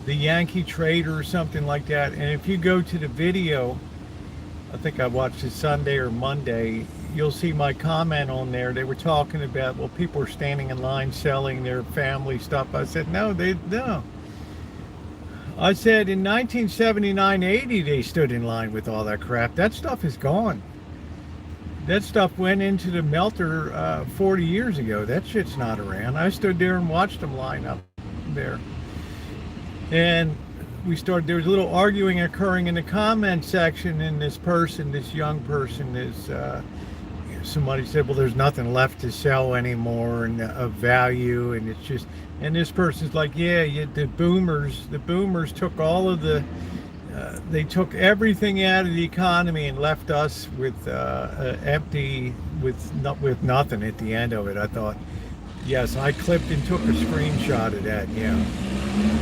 The Yankee Trader or something like that. And if you go to the video, I think I watched it Sunday or Monday, you'll see my comment on there. They were talking about, well, people are standing in line selling their family stuff. I said, no. I said in 1979-80, they stood in line with all that crap. That stuff is gone. That stuff went into the melter 40 years ago. That shit's not around. I stood there and watched them line up there. And there was a little arguing occurring in the comment section, and this young person somebody said, well, there's nothing left to sell anymore and of value, and it's just, and this person's like, the boomers took all of they took everything out of the economy and left us with empty, with nothing at the end of it. I thought, yes, I clipped and took a screenshot of that. Yeah.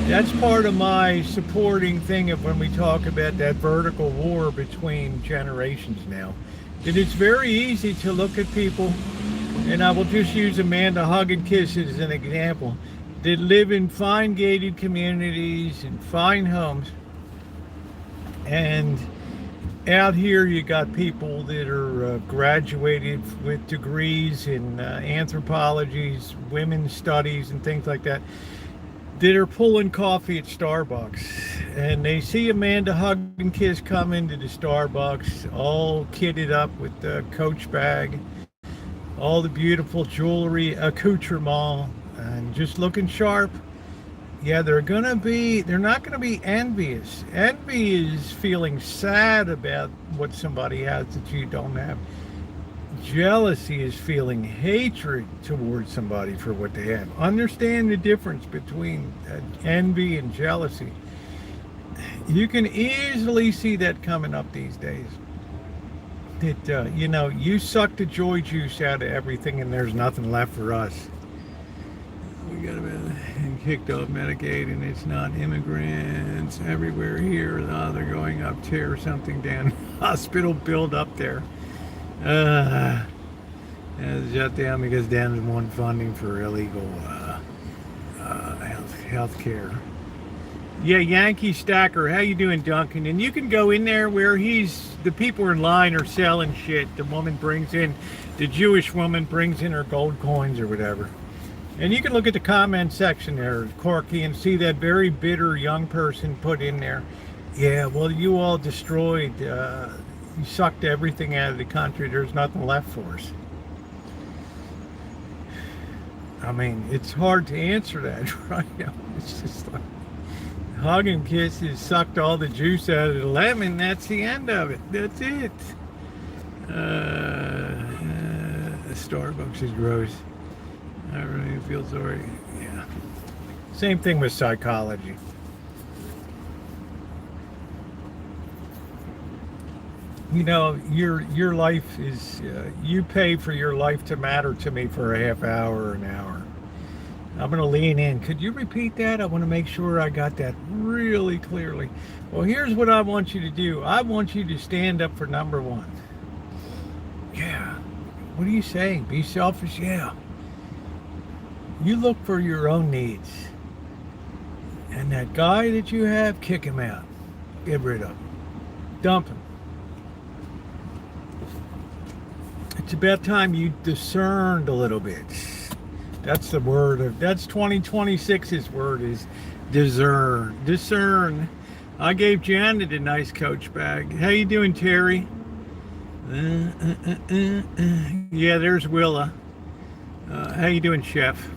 That's part of my supporting thing of when we talk about that vertical war between generations now. It is very easy to look at people, and I will just use Amanda Hug and Kiss as an example, that live in fine gated communities and fine homes. And out here you got people that are graduated with degrees in anthropologies, women's studies, and things like that, that are pulling coffee at Starbucks, and they see Amanda Hug and Kiss come into the Starbucks all kitted up with the Coach bag, all the beautiful jewelry, accoutrement, and just looking sharp. Yeah, they're not gonna be envious. Envy is feeling sad about what somebody has that you don't have. Jealousy is feeling hatred towards somebody for what they have. Understand the difference between envy and jealousy. You can easily see that coming up these days. That you suck the joy juice out of everything, and there's nothing left for us. We got kicked off Medicaid, and it's not immigrants everywhere here. They're going up to or something down. Hospital build up there. Shut down because Dan won funding for illegal health care. Yeah, Yankee Stacker, how you doing, Duncan? And you can go in there where the people in line are selling shit. The Jewish woman brings in her gold coins or whatever. And you can look at the comment section there, Corky, and see that very bitter young person put in there. Yeah, well, you all destroyed, you sucked everything out of the country. There's nothing left for us. I mean, it's hard to answer that right now. It's just like, Hug and Kiss has sucked all the juice out of the lemon. That's the end of it. That's it. Starbucks is gross. I really feel sorry. Yeah. Same thing with psychology. Your life is, you pay for your life to matter to me for a half hour or an hour. I'm going to lean in. Could you repeat that? I want to make sure I got that really clearly. Well, here's what I want you to do. I want you to stand up for number one. Yeah. What are you saying? Be selfish? Yeah. You look for your own needs. And that guy that you have, kick him out. Get rid of him. Dump him. It's about time you discerned a little bit. That's the word that's 2026's word is discern. Discern. I gave Janet a nice Coach bag. How you doing, Terry? Yeah, there's Willa. How you doing, Chef?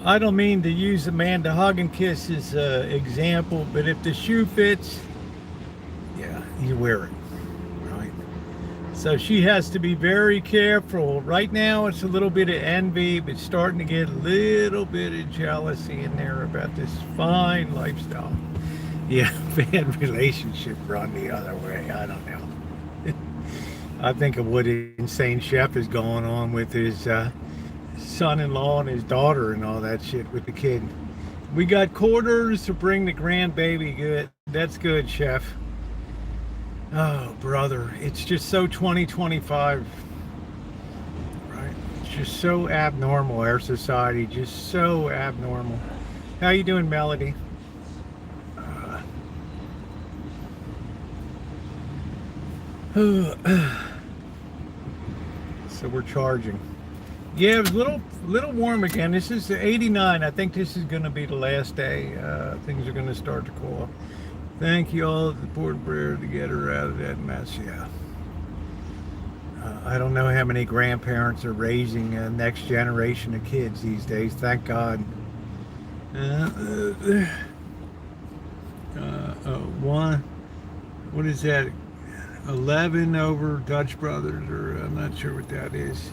I don't mean to use Amanda Hug and Kiss as an example, but if the shoe fits, yeah, you wear it, right? So she has to be very careful. Right now, it's a little bit of envy, but starting to get a little bit of jealousy in there about this fine lifestyle. Yeah, bad relationship run the other way. I don't know. I think of what Insane Chef is going on with his son-in-law and his daughter and all that shit with the kid. We got quarters to bring the grandbaby. Good. That's good, Chef. Oh, brother. It's just so 2025. Right? It's just so abnormal, our society. Just so abnormal. How you doing, Melody? So we're charging. Yeah, it was a little warm again. This is 89. I think this is going to be the last day. Things are going to start to cool off. Thank you all at the Port Prayer to get her out of that mess. Yeah. I don't know how many grandparents are raising a next generation of kids these days. Thank God. What is that? 11 over Dutch Brothers, or I'm not sure what that is.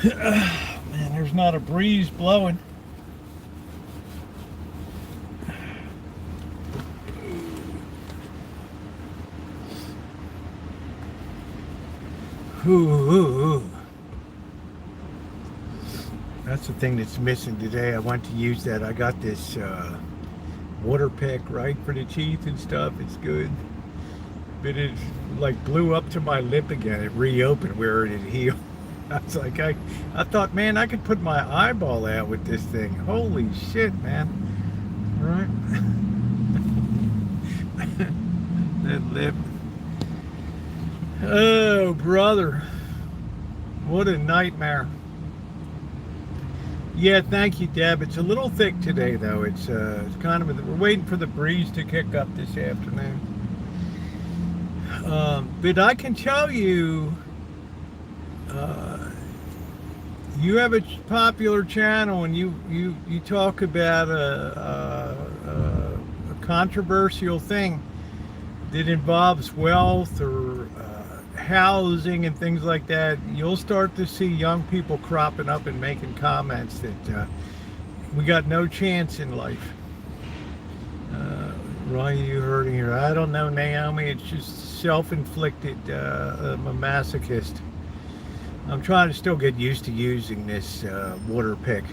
Man, there's not a breeze blowing. Ooh. That's the thing that's missing today. I went to use that. I got this water pick, right, for the teeth and stuff. It's good. But it like blew up to my lip again. It reopened where it had healed. I was like, I thought, man, I could put my eyeball out with this thing. Holy shit, man. Right? That lip. Oh, brother. What a nightmare. Yeah, thank you, Deb. It's a little thick today, though. It's kind of, we're waiting for the breeze to kick up this afternoon. But I can tell you, you have a popular channel, and you talk about a controversial thing that involves wealth or housing and things like that. You'll start to see young people cropping up and making comments that we got no chance in life. Why are you hurting her? I don't know, Naomi. It's just self-inflicted. I'm a masochist. I'm trying to still get used to using this water pick.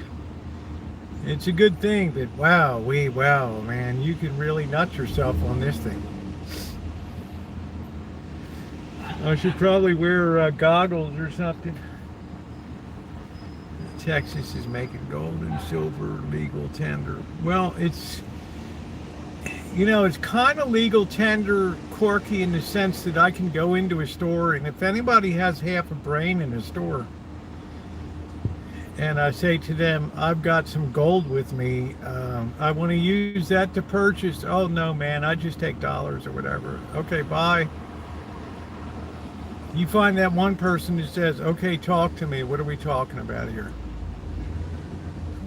It's a good thing, but wow, man, you can really nut yourself on this thing. I should probably wear goggles or something. Texas is making gold and silver legal tender. Well, it's, you know, it's kind of legal tender, quirky in the sense that I can go into a store, and if anybody has half a brain in a store, and I say to them, I've got some gold with me, I want to use that to purchase. Oh no, man, I just take dollars or whatever. Okay, bye. You find that one person that says, okay, talk to me. What are we talking about here?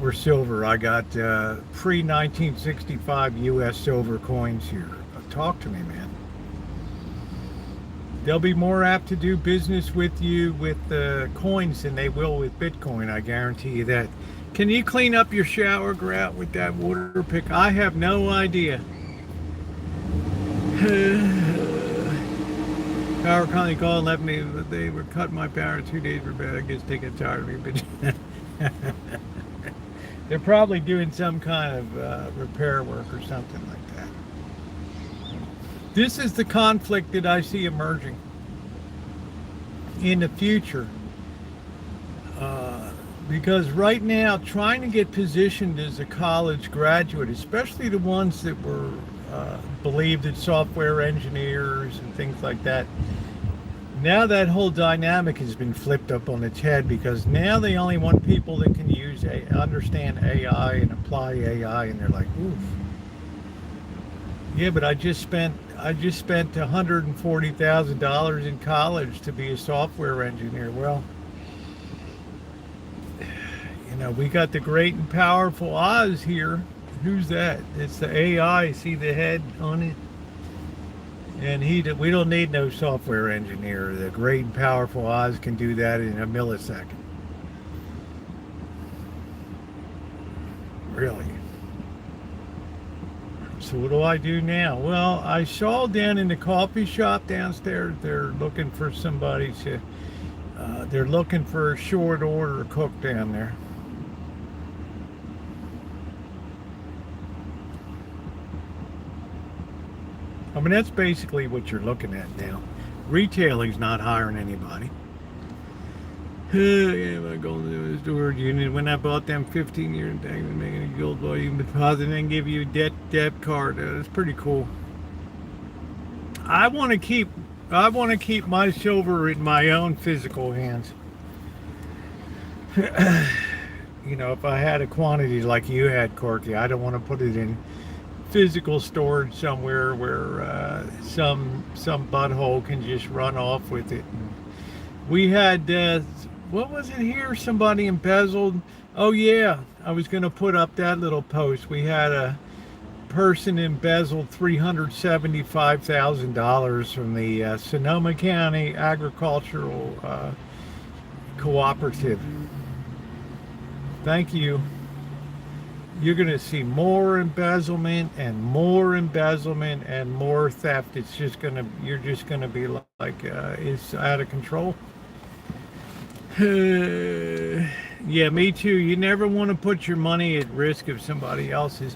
Or silver. I got pre-1965 U.S. silver coins here. Talk to me, man. They'll be more apt to do business with you with coins than they will with Bitcoin. I guarantee you that. Can you clean up your shower grout with that water pick? I have no idea. Power company called and left me, but they were cutting my power 2 days for bed. I guess they get tired of me, but they're probably doing some kind of repair work or something like that. This is the conflict that I see emerging in the future. Because right now, trying to get positioned as a college graduate, especially the ones that were believed that software engineers and things like that, now that whole dynamic has been flipped up on its head, because now they only want people that can use understand AI and apply AI, and they're like, oof. Yeah, but I just spent $140,000 in college to be a software engineer. Well, we got the great and powerful Oz here. Who's that? It's the AI. See the head on it? And we don't need no software engineer. The great and powerful Oz can do that in a millisecond. Really. So what do I do now? Well, I saw down in the coffee shop downstairs, they're looking for somebody to, they're looking for a short order cook down there. I mean, that's basically what you're looking at now. Retailing's not hiring anybody. Yeah, my golden storage unit. When I bought them 15-year things, making a gold volume deposit and give you a debt card. That's pretty cool. I want to keep my silver in my own physical hands. If I had a quantity like you had, Corky, I don't want to put it in physical storage somewhere where some butthole can just run off with it. We had what was it here? Somebody embezzled. Oh yeah, I was going to put up that little post. We had a person embezzled $375,000 from the Sonoma County Agricultural Cooperative. Thank you. You're going to see more embezzlement and more embezzlement and more theft. You're just going to be like, it's out of control. Yeah, me too. You never want to put your money at risk of somebody else's.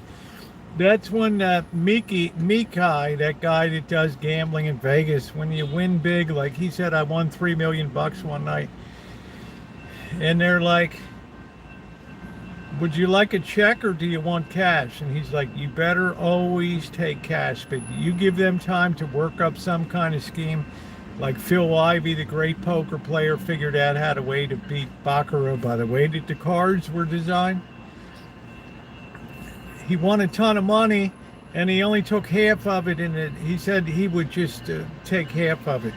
That's when Mikai, that guy that does gambling in Vegas, when you win big, like he said, I won $3 million one night. And they're like, would you like a check or do you want cash? And he's like, you better always take cash, but you give them time to work up some kind of scheme. Like Phil Ivey, the great poker player, figured out how to way to beat Baccarat by the way that the cards were designed. He won a ton of money and he only took half of it, and he said he would just take half of it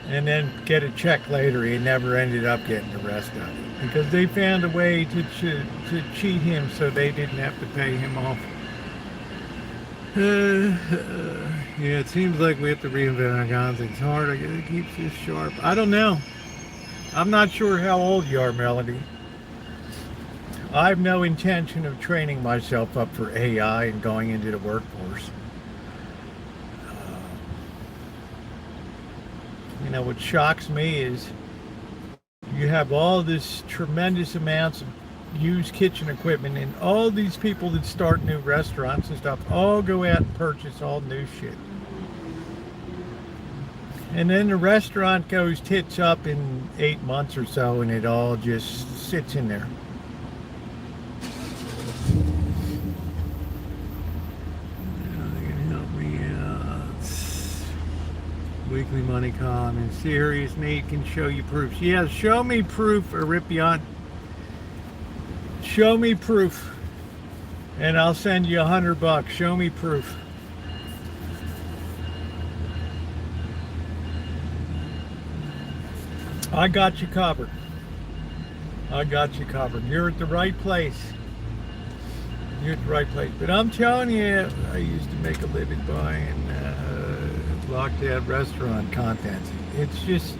and then get a check later. He never ended up getting the rest of it because they found a way to cheat him so they didn't have to pay him off. Yeah, it seems like we have to reinvent our guns. It's hard. I gotta keep this sharp. I don't know. I'm not sure how old you are, Melody. I have no intention of training myself up for AI and going into the workforce. What shocks me is you have all this tremendous amounts of used kitchen equipment, and all these people that start new restaurants and stuff all go out and purchase all new shit. And then the restaurant goes tits up in 8 months or so, and it all just sits in there. Weekly money con and serious need can show you proofs. Yeah, show me proof, Aripion. Show me proof, and I'll send you $100. Show me proof. I got you covered. I got you covered. You're at the right place. You're at the right place. But I'm telling you, I used to make a living buying locked out restaurant content. It's just,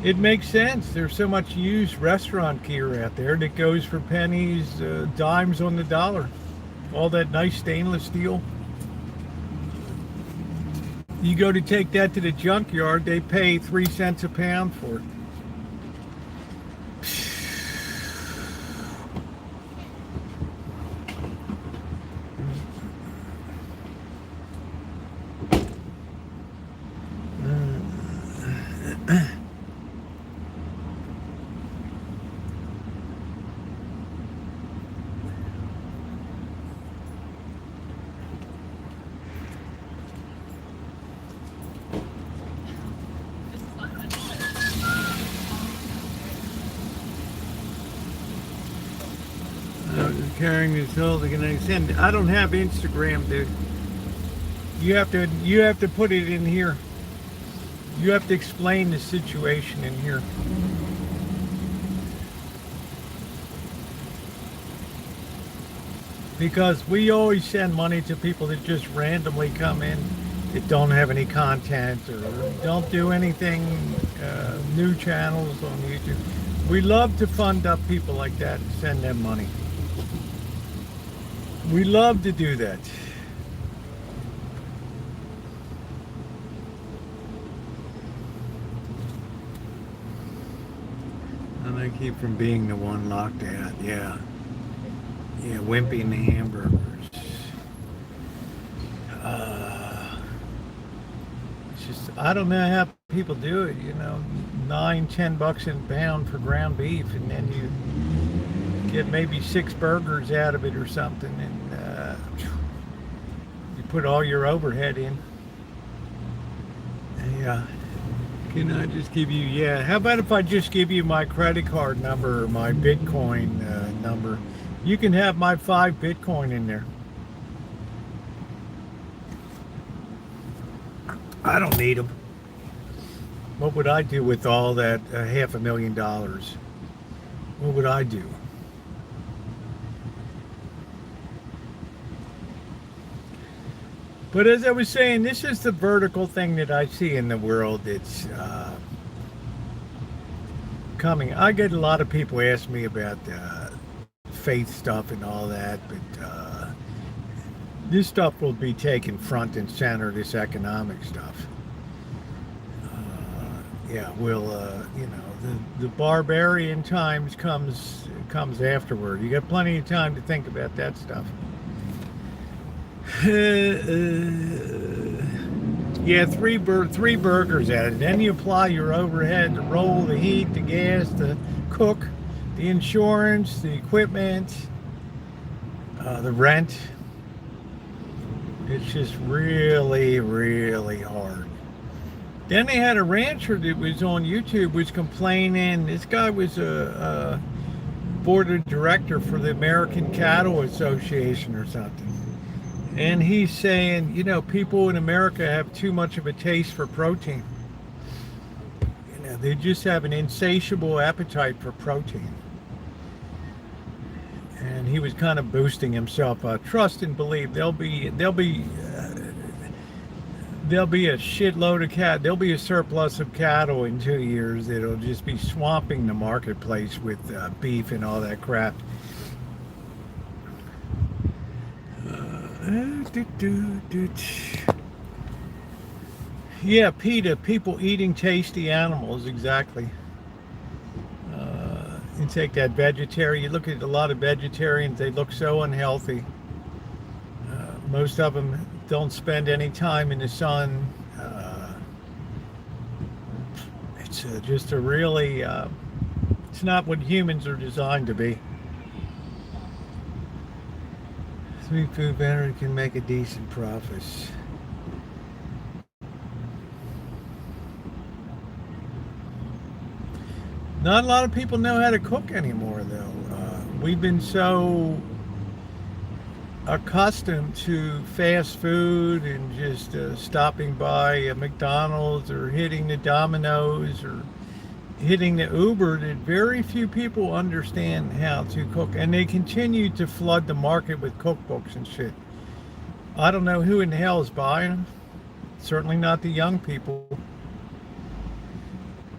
it makes sense. There's so much used restaurant gear out there that goes for pennies, dimes on the dollar. All that nice stainless steel. You go to take that to the junkyard, they pay 3 cents a pound for it. carrying this whole thing, and I send. I don't have Instagram, dude. You have to put it in here. You have to explain the situation in here. Because we always send money to people that just randomly come in, that don't have any content or don't do anything, new channels on YouTube. We love to fund up people like that and send them money. We love to do that. And I keep from being the one locked out, yeah. Yeah, Wimpy and the hamburgers. It's just, I don't know how people do it, you know, $9-10 a pound for ground beef, and then you get maybe 6 burgers out of it or something, and you put all your overhead in. Yeah. Can I just give you, yeah, how about if I just give you my credit card number or my Bitcoin number? You can have my 5 Bitcoin in there. I don't need them. What would I do with all that $500,000? What would I do? But as I was saying, this is the vertical thing that I see in the world. It's coming. I get a lot of people ask me about faith stuff and all that, but this stuff will be taken front and center, this economic stuff. Yeah, we'll, you know, the barbarian times comes afterward. You got plenty of time to think about that stuff. Yeah, three burgers at it. Then you apply your overhead, the roll, the heat, the gas, the cook, the insurance, the equipment, the rent. It's just really, really hard. Then they had a rancher that was on YouTube was complaining. This guy was a board of director for the American Cattle Association or something. And he's saying, you know, people in America have too much of a taste for protein. You know, they just have an insatiable appetite for protein. And he was kind of boosting himself. Trust and believe. There'll be a shitload of cattle. There'll be a surplus of cattle in 2 years. It'll just be swamping the marketplace with beef and all that crap. Yeah, PETA, people eating tasty animals, exactly. You take that vegetarian, you look at a lot of vegetarians, they look so unhealthy. Most of them don't spend any time in the sun. It's just a really, it's not what humans are designed to be. Sweet food vendor can make a decent profit. Not a lot of people know how to cook anymore, though. We've been so accustomed to fast food and just stopping by a McDonald's or hitting the Domino's or hitting the Uber that very few people understand how to cook, and they continue to flood the market with cookbooks and shit. I don't know who in the hell is buying them. Certainly not the young people.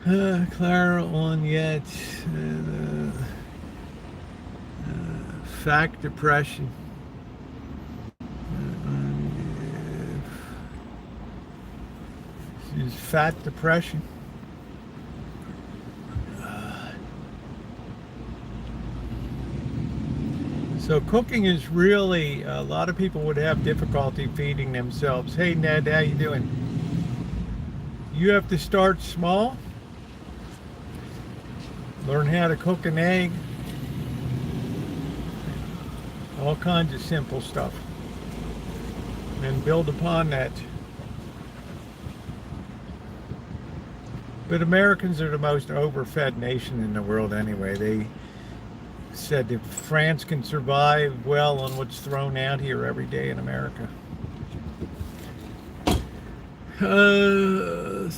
Clara on yet. Fact depression. This is fat depression. So cooking is really, a lot of people would have difficulty feeding themselves. Hey Ned, how you doing? You have to start small. Learn how to cook an egg. All kinds of simple stuff. And build upon that. But Americans are the most overfed nation in the world anyway. said that France can survive well on what's thrown out here every day in America. So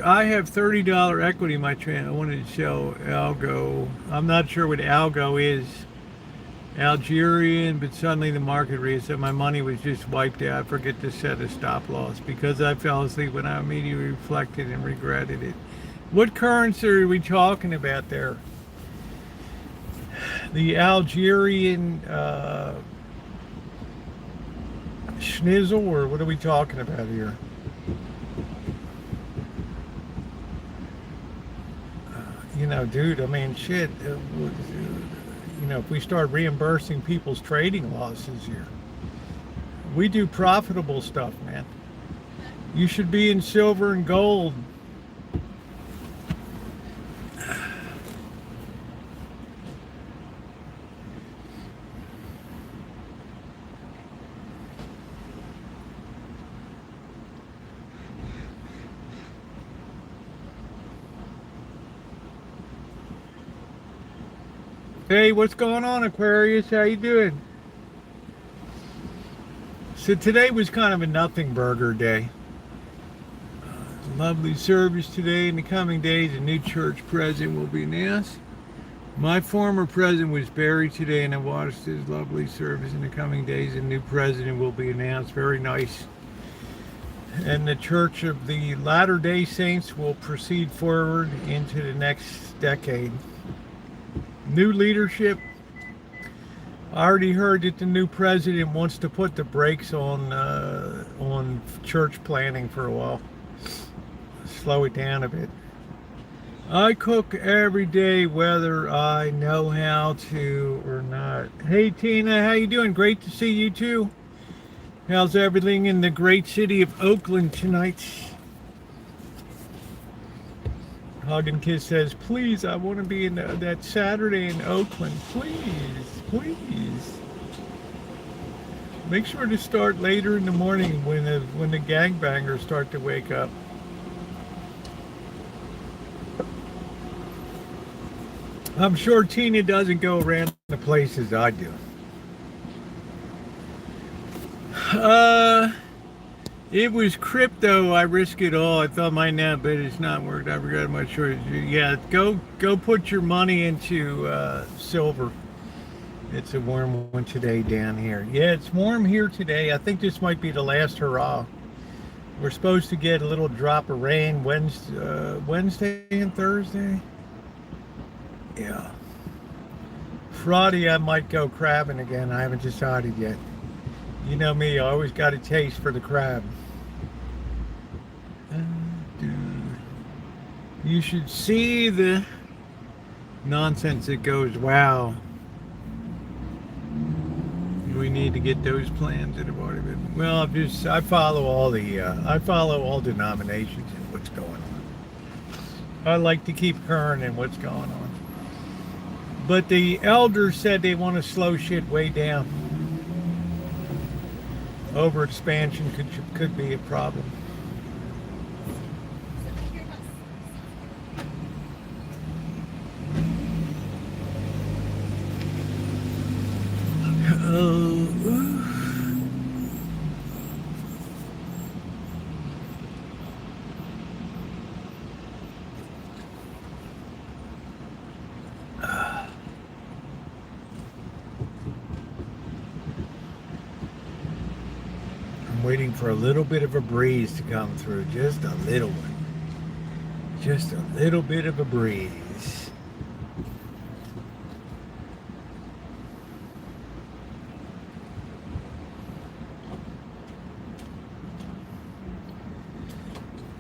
I have $30 equity in my channel. I wanted to show Algo. I'm not sure what Algo is. Algerian, but suddenly the market reset. My money was just wiped out. I forget to set a stop loss because I fell asleep when I immediately reflected and regretted it. What currency are we talking about there? The Algerian schnizzle, or what are we talking about here? Dude, I mean, shit. If we start reimbursing people's trading losses here, we do profitable stuff, man. You should be in silver and gold. Hey, what's going on, Aquarius? How you doing? So today was kind of a nothing burger day. Lovely service today. In the coming days, a new church president will be announced. My former president was buried today, and I watched his lovely service. In the coming days, a new president will be announced. Very nice. And the Church of the Latter-day Saints will proceed forward into the next decade. New leadership. I already heard that the new president wants to put the brakes on church planning for a while. Slow it down a bit. I cook every day whether I know how to or not. Hey Tina, how you doing? Great to see you too. How's everything in the great city of Oakland tonight? Hug and Kiss says, please, I want to be in that Saturday in Oakland. Please, please. Make sure to start later in the morning when the gangbangers start to wake up. I'm sure Tina doesn't go around the places I do. It was crypto. I risk it all. I thought mine now, but it's not worked. I regret my choice. Yeah, go put your money into silver. It's a warm one today down here. Yeah, it's warm here today. I think this might be the last hurrah. We're supposed to get a little drop of rain Wednesday and Thursday. Yeah. Friday I might go crabbing again. I haven't decided yet. You know me, I always got a taste for the crab. You should see the nonsense that goes, wow. We need to get those plans that have already been. Well, I follow all denominations and what's going on. I like to keep current in what's going on. But the elders said they want to slow shit way down. Overexpansion could be a problem. Waiting for a little bit of a breeze to come through, just a little one, just a little bit of a breeze.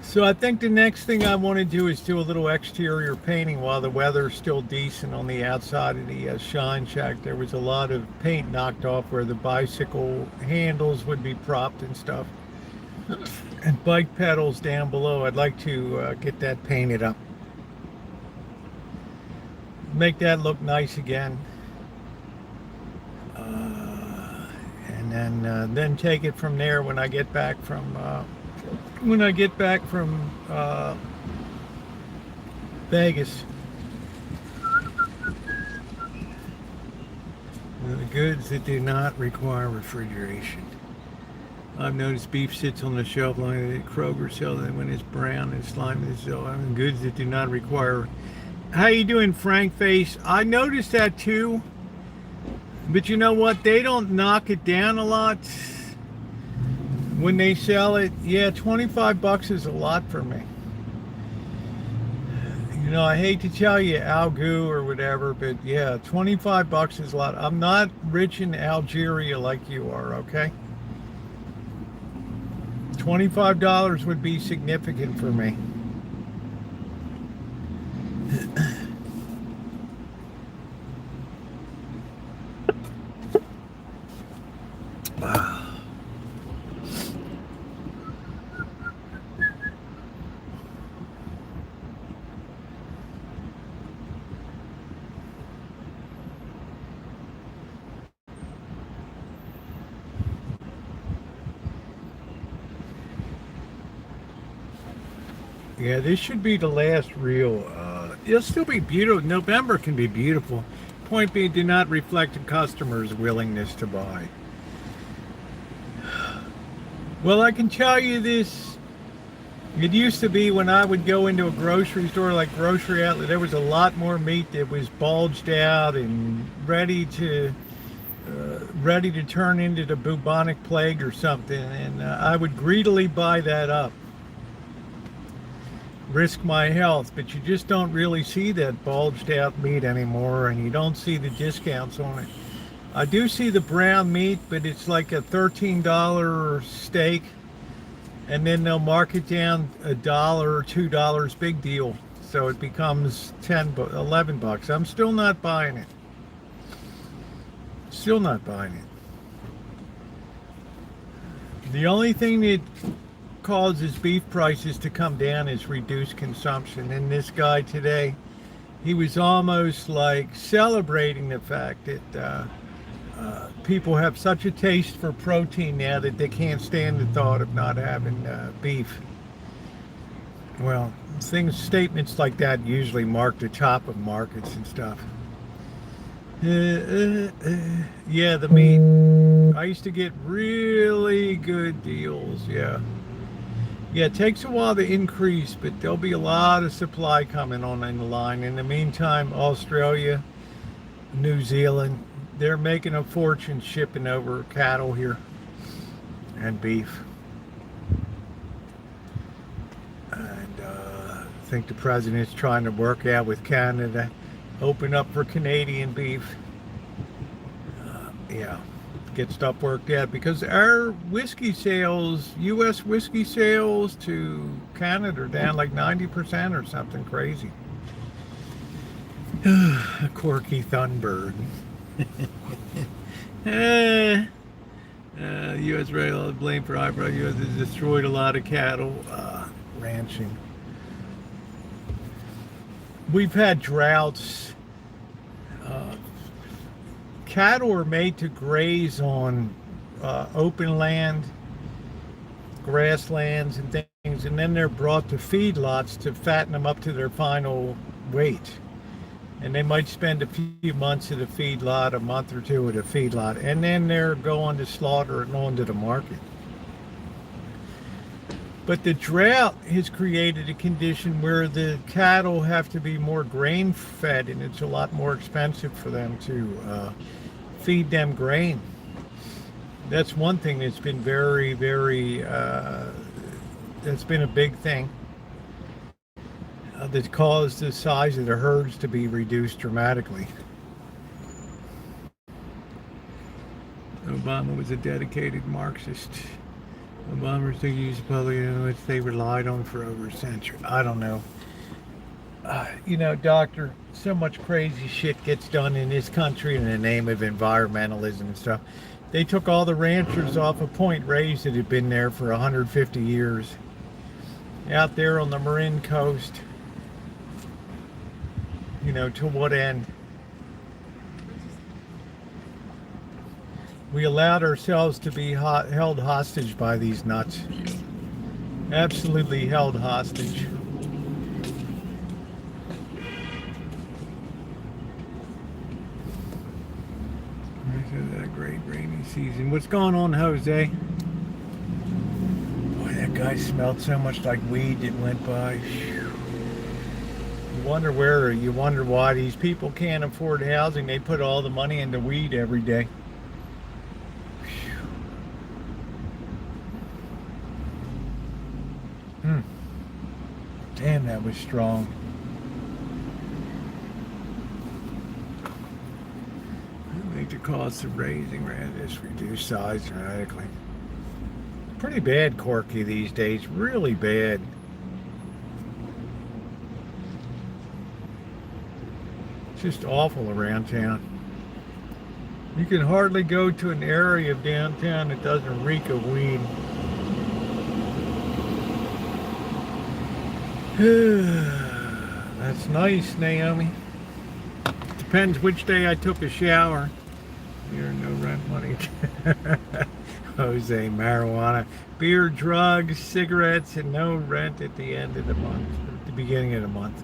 So I think the next thing I want to do is do a little exterior painting while the weather's still decent on the outside of the Shine Shack. There was a lot of paint knocked off where the bicycle handles would be propped and stuff. And bike pedals down below. I'd like to get that painted up. Make that look nice again. And then take it from there when I get back from Vegas. The goods that do not require refrigeration. I've noticed beef sits on the shelf longer than Kroger sells it when it's brown and slimy. So goods that do not require. How you doing, Frank Face? I noticed that too. But you know what? They don't knock it down a lot when they sell it. Yeah, $25 is a lot for me. You know, I hate to tell you Algoo or whatever, but yeah, $25 is a lot. I'm not rich in Algeria like you are, okay? $25 would be significant for me. Yeah, this should be the last reel. It'll still be beautiful. November can be beautiful. Point being, do not reflect the customer's willingness to buy. Well, I can tell you this. It used to be when I would go into a grocery store like Grocery Outlet, there was a lot more meat that was bulged out and ready to turn into the bubonic plague or something, and I would greedily buy that up. Risk my health, but you just don't really see that bulged out meat anymore, and you don't see the discounts on it. I do see the brown meat, but it's like a $13 steak, and then they'll mark it down $1 or $2, big deal, so it becomes $11. I'm still not buying it. Still not buying it. The only thing that causes beef prices to come down is reduced consumption. And this guy today, he was almost like celebrating the fact that people have such a taste for protein now that they can't stand the thought of not having beef. Well, statements like that usually mark the top of markets and stuff. Yeah, the meat. I used to get really good deals, yeah. Yeah, it takes a while to increase, but there'll be a lot of supply coming on in the line. In the meantime, Australia, New Zealand, they're making a fortune shipping over cattle here and beef. And I think the president's trying to work out with Canada, open up for Canadian beef. Yeah. Get stuff worked out, because our whiskey sales, U.S. whiskey sales to Canada are down like 90% or something crazy. Corky Thunberg. U.S. rail blame for eyebrow. U.S. has destroyed a lot of cattle ranching. We've had droughts. Cattle are made to graze on open land, grasslands and things, and then they're brought to feedlots to fatten them up to their final weight. And they might spend a few months at a feedlot, a month or two at a feedlot, and then they're going to slaughter and on to the market. But the drought has created a condition where the cattle have to be more grain fed, and it's a lot more expensive for them to feed them grain. That's one thing that's been very, very, that's been a big thing that caused the size of the herds to be reduced dramatically. Obama was a dedicated Marxist. Obama was to use public in which they relied on for over a century. I don't know. You know, doctor, so much crazy shit gets done in this country in the name of environmentalism and stuff. They took all the ranchers off of Point Reyes that had been there for 150 years. Out there on the Marin Coast. You know, to what end? We allowed ourselves to be held hostage by these nuts. Absolutely held hostage. a great rainy season. What's going on, Jose? Boy, that guy smelled so much like weed that went by. Phew. You wonder why these people can't afford housing. They put all the money into weed every day. Damn, that was strong. Make the cost of raising radish reduce size dramatically. Pretty bad Corky these days, really bad. It's just awful around town. You can hardly go to an area of downtown that doesn't reek of weed. That's nice, Naomi. Depends which day I took a shower. You're no rent money. Jose, marijuana, beer, drugs, cigarettes, and no rent at the end of the month, at the beginning of the month.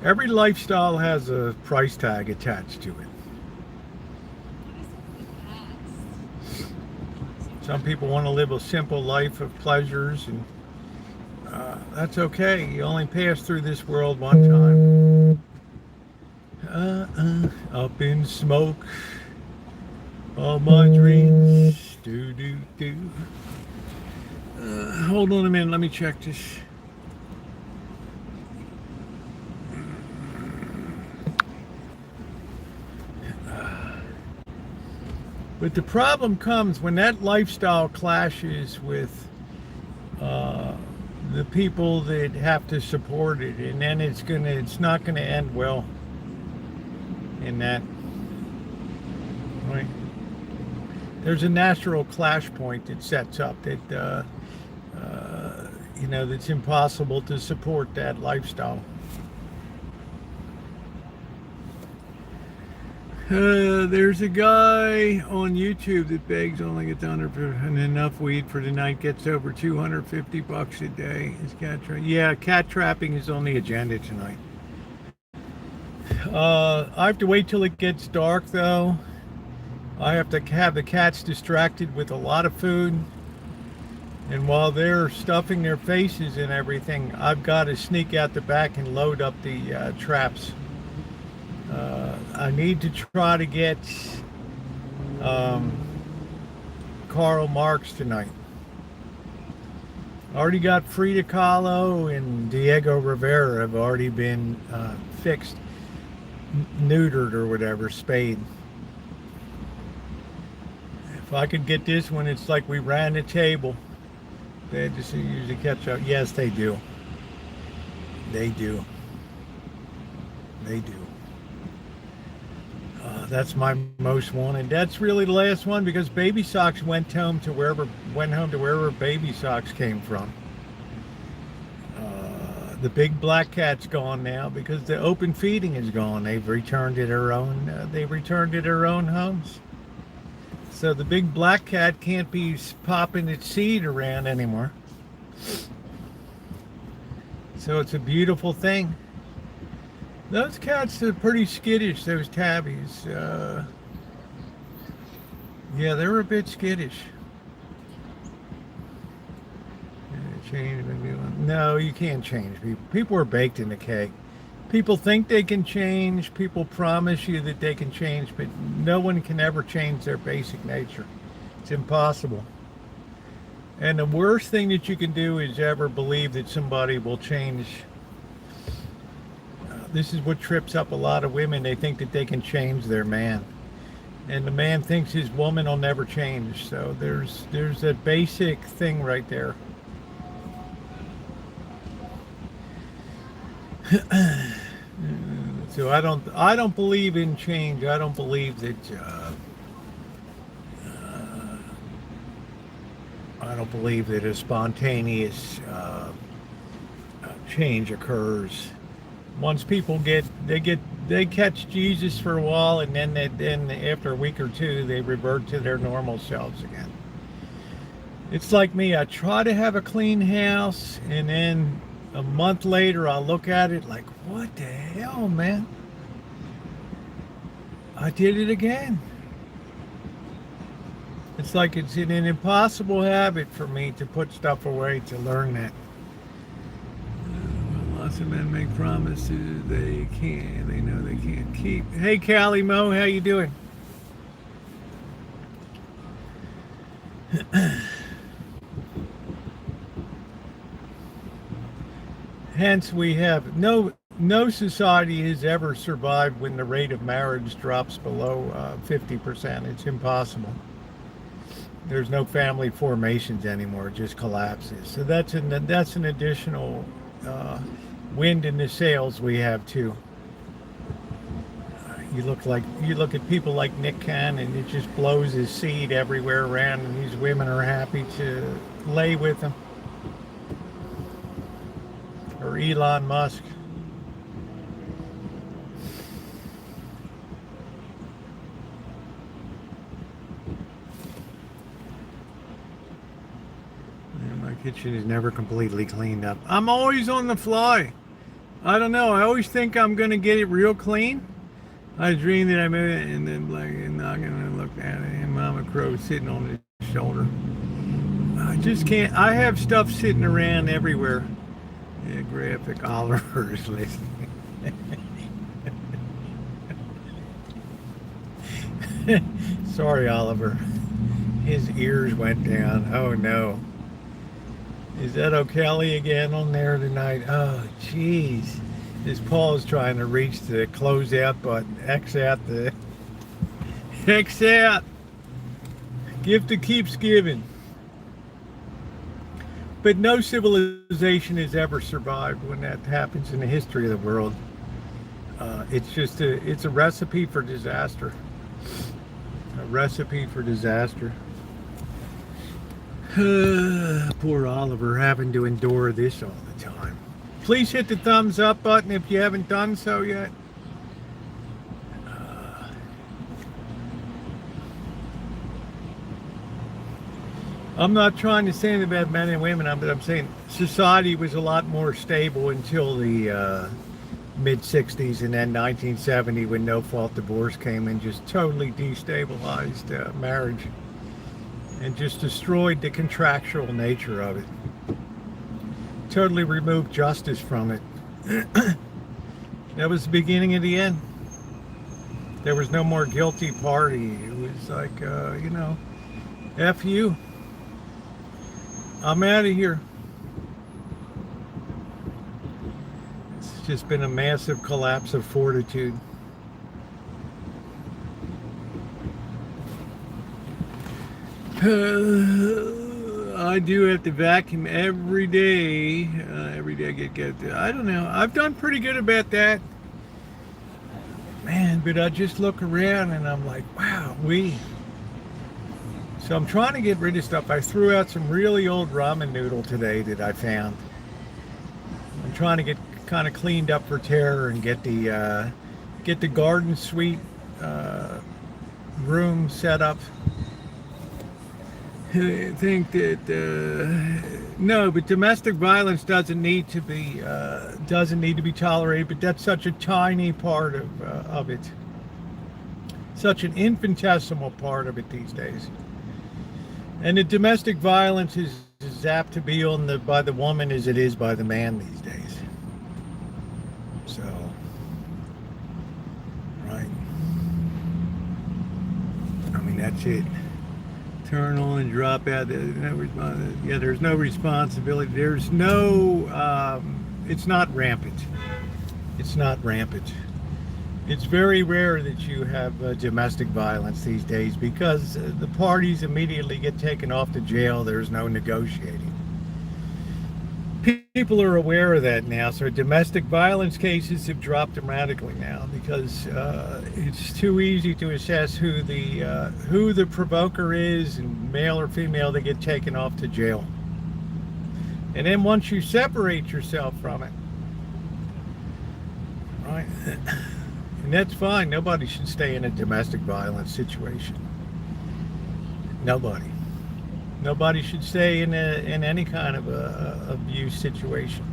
Every lifestyle has a price tag attached to it. Some people want to live a simple life of pleasures, and that's okay. You only pass through this world one time. Up in smoke, all my dreams. Do. Hold on a minute. Let me check this. But the problem comes when that lifestyle clashes with the people that have to support it, and then it's not gonna end well in that. Right? There's a natural clash point that sets up that that's impossible to support that lifestyle. There's a guy on YouTube that begs only gets under enough weed for the night, gets over $250 a day. Is cat trapping is on the agenda tonight. I have to wait till it gets dark though. I have to have the cats distracted with a lot of food, and while they're stuffing their faces and everything, I've got to sneak out the back and load up the traps. I need to try to get Karl Marx tonight. I already got Frida Kahlo and Diego Rivera have already been fixed, neutered or whatever, spayed. If I could get this one, it's like we ran the table. They just usually catch up. Yes, they do. They do. That's my most wanted. That's really the last one because Baby Socks went home to wherever Baby Socks came from. The big black cat's gone now because the open feeding is gone. They've returned to their own. Homes. So the big black cat can't be popping its seed around anymore. So it's a beautiful thing. Those cats are pretty skittish, those tabbies. Yeah, they're a bit skittish. No, you can't change people. People are baked in the cake. People think they can change. People promise you that they can change, but no one can ever change their basic nature. It's impossible. And the worst thing that you can do is ever believe that somebody will change. This is what trips up a lot of women. They think that they can change their man, and the man thinks his woman will never change. So there's a basic thing right there. So I don't believe in change. I don't believe that a spontaneous change occurs. Once people they catch Jesus for a while, and then after a week or two they revert to their normal selves again. It's like me. I try to have a clean house, and then A month later, I'll look at it like, what the hell, man? I did it again. It's like it's an impossible habit for me to put stuff away to learn that. Lots of men make promises they can't. They know they can't keep. Hey, Callie Mo, how you doing? Hence, we have no society has ever survived when the rate of marriage drops below 50%. It's impossible. There's no family formations anymore; it just collapses. So that's an additional wind in the sails we have too. You look at people like Nick Cannon, and it just blows his seed everywhere around, and these women are happy to lay with him. Or Elon Musk. And my kitchen is never completely cleaned up. I'm always on the fly. I don't know. I always think I'm going to get it real clean. I dream that I'm in it, and then like not going to look at it, and Mama Crow sitting on his shoulder. I just can't. I have stuff sitting around everywhere. Yeah, graphic Oliver is listening. Sorry, Oliver. His ears went down. Oh no. Is that O'Kelly again on there tonight? Oh, jeez. His Paul's trying to reach the close out button. X out the. X out. Gift that keeps giving. But no civilization has ever survived when that happens in the history of the world. It's a recipe for disaster. A recipe for disaster. Poor Oliver having to endure this all the time. Please hit the thumbs up button if you haven't done so yet. I'm not trying to say anything about men and women, but I'm saying society was a lot more stable until the mid-60s, and then 1970 when no-fault divorce came and just totally destabilized marriage and just destroyed the contractual nature of it. Totally removed justice from it. That was the beginning of the end. There was no more guilty party. It was like, F you. I'm out of here. It's just been a massive collapse of fortitude. I do have to vacuum every day. Every day I get. I don't know. I've done pretty good about that. Man, but I just look around and I'm like, wow, So I'm trying to get rid of stuff. I threw out some really old ramen noodle today that I found. I'm trying to get kind of cleaned up for terror and get the garden suite room set up. I think that no, but domestic violence doesn't need to be tolerated. But that's such a tiny part of it, such an infinitesimal part of it these days. And the domestic violence is as apt to be by the woman as it is by the man these days. So, right. I mean, that's it. Turn on and drop out. There's no responsibility. There's no, it's not rampant. It's not rampant. It's very rare that you have domestic violence these days because the parties immediately get taken off to jail. There's no negotiating. People are aware of that now, so domestic violence cases have dropped dramatically now because it's too easy to assess who the provoker is, and male or female, they get taken off to jail. And then once you separate yourself from it, right? And that's fine. Nobody should stay in a domestic violence situation. Nobody. Nobody should stay in any kind of a abuse situation.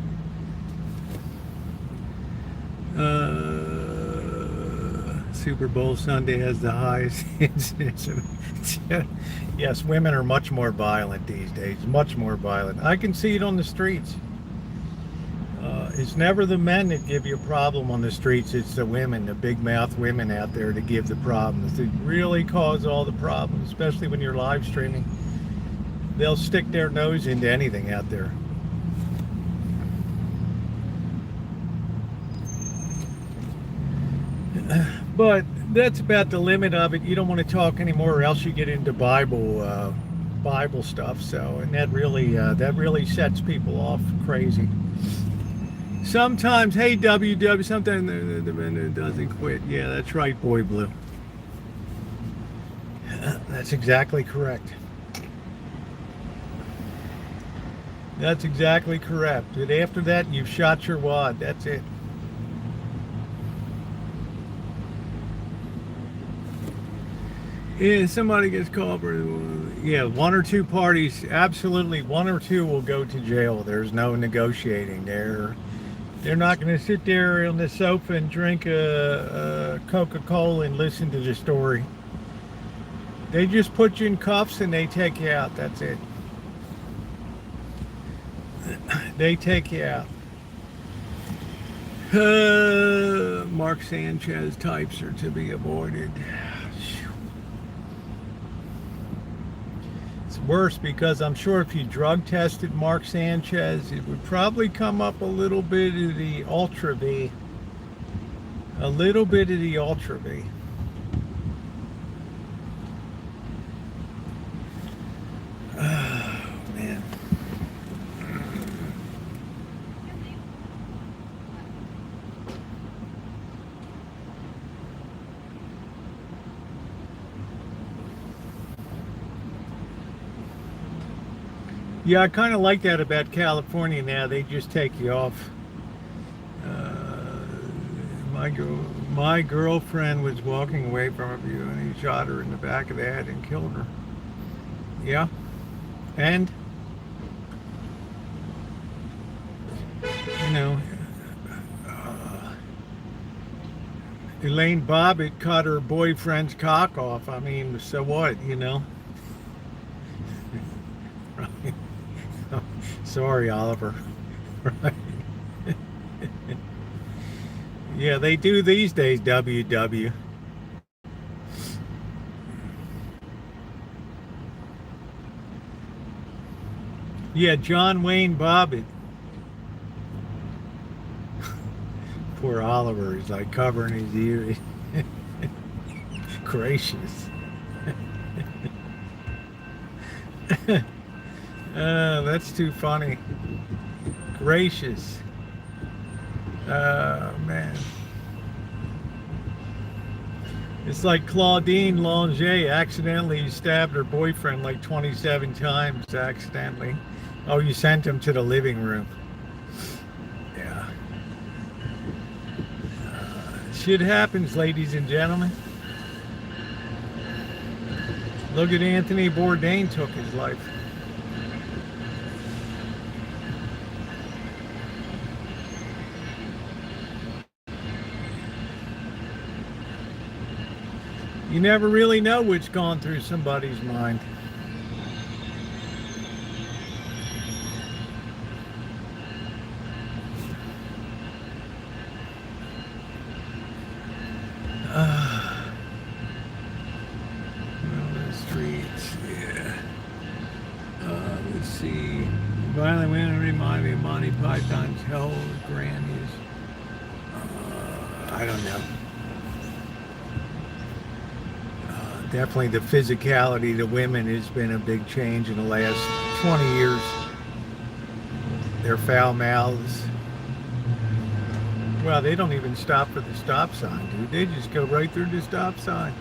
Super Bowl Sunday has the highest incidence of yes, women are much more violent these days, much more violent. I can see it on the streets. It's never the men that give you a problem on the streets, it's the women, the big mouth women out there that give the problems. They really cause all the problems, especially when you're live streaming. They'll stick their nose into anything out there. But that's about the limit of it. You don't want to talk anymore, or else you get into Bible stuff. So, and that really sets people off crazy. Sometimes, hey WW, sometimes the man doesn't quit. Yeah, that's right, Boy Blue. That's exactly correct. That's exactly correct. But after that, you've shot your wad. That's it. Yeah, somebody gets called for, yeah, one or two parties, absolutely, one or two will go to jail. There's no negotiating. They're not going to sit there on the sofa and drink a Coca-Cola and listen to the story. They just put you in cuffs and they take you out. That's it. They take you out. Mark Sanchez types are to be avoided. It's worse because I'm sure if you drug tested Mark Sanchez, it would probably come up a little bit of the Ultra V. A little bit of the Ultra V. Oh, man. Yeah, I kind of like that about California now. They just take you off. My girlfriend was walking away from you and he shot her in the back of the head and killed her. Yeah. And, you know, Elaine Bobbitt cut her boyfriend's cock off. I mean, so what, you know? Right. Sorry, Oliver. Right. Yeah, they do these days, WW. Yeah, John Wayne Bobbitt. Poor Oliver is like covering his ears. Gracious. That's too funny. Gracious. Man. It's like Claudine Longet accidentally stabbed her boyfriend like 27 times accidentally. Oh, you sent him to the living room. Yeah. Shit happens, ladies and gentlemen. Look at Anthony Bourdain took his life. You never really know what's gone through somebody's mind. The streets, yeah. Let's see. Violent women remind me of Monty Python's Hell Grannies. I don't know. Definitely the physicality of the women has been a big change in the last 20 years. Their foul mouths. Well, they don't even stop for the stop sign, dude. They just go right through the stop sign.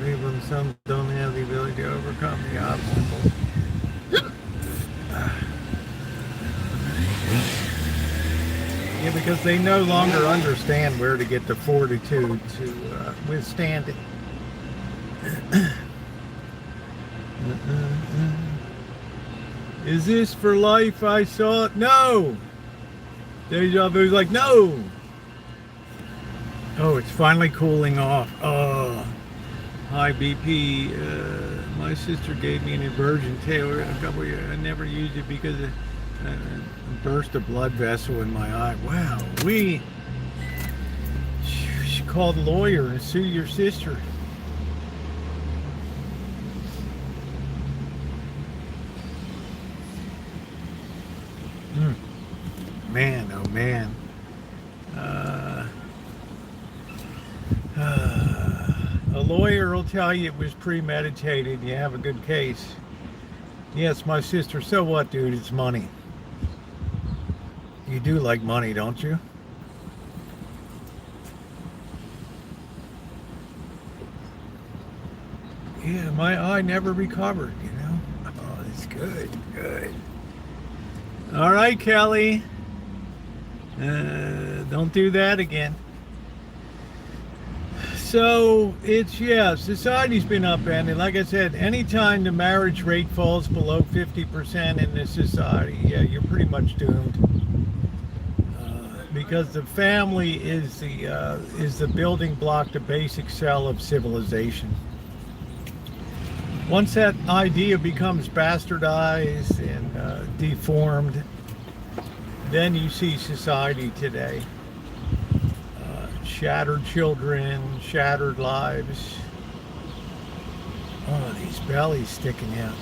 People and some don't have the ability to overcome the obstacle. Yeah, because they no longer understand where to get the fortitude to withstand it. Is this for life? I saw it. No. Deja vu's like, no. Oh, it's finally cooling off. Oh, high BP. My sister gave me an inversion tail a couple years. I never used it because it burst a blood vessel in my eye. Wow, we should call the lawyer and sue your sister. Man, oh man. A lawyer will tell you it was premeditated. You have a good case. Yes, my sister. So what, dude? It's money. You do like money, don't you? Yeah, my eye never recovered, you know? Oh, that's good, good. All right, Kelly. Don't do that again. So it's, yeah, society's been upended. Like I said, anytime the marriage rate falls below 50% in this society, yeah, you're pretty much doomed. Because the family is the building block, the basic cell of civilization. Once that idea becomes bastardized and deformed, then you see society today. Shattered children, shattered lives. Oh, these bellies sticking out.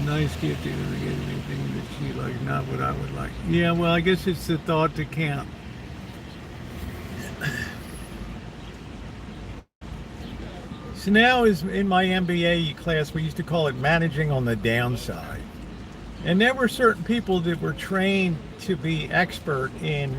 Nice gift, you never get anything that she likes, not what I would like. Yeah, well, I guess it's the thought that counts. So now is in my MBA class, we used to call it managing on the downside. And there were certain people that were trained to be expert in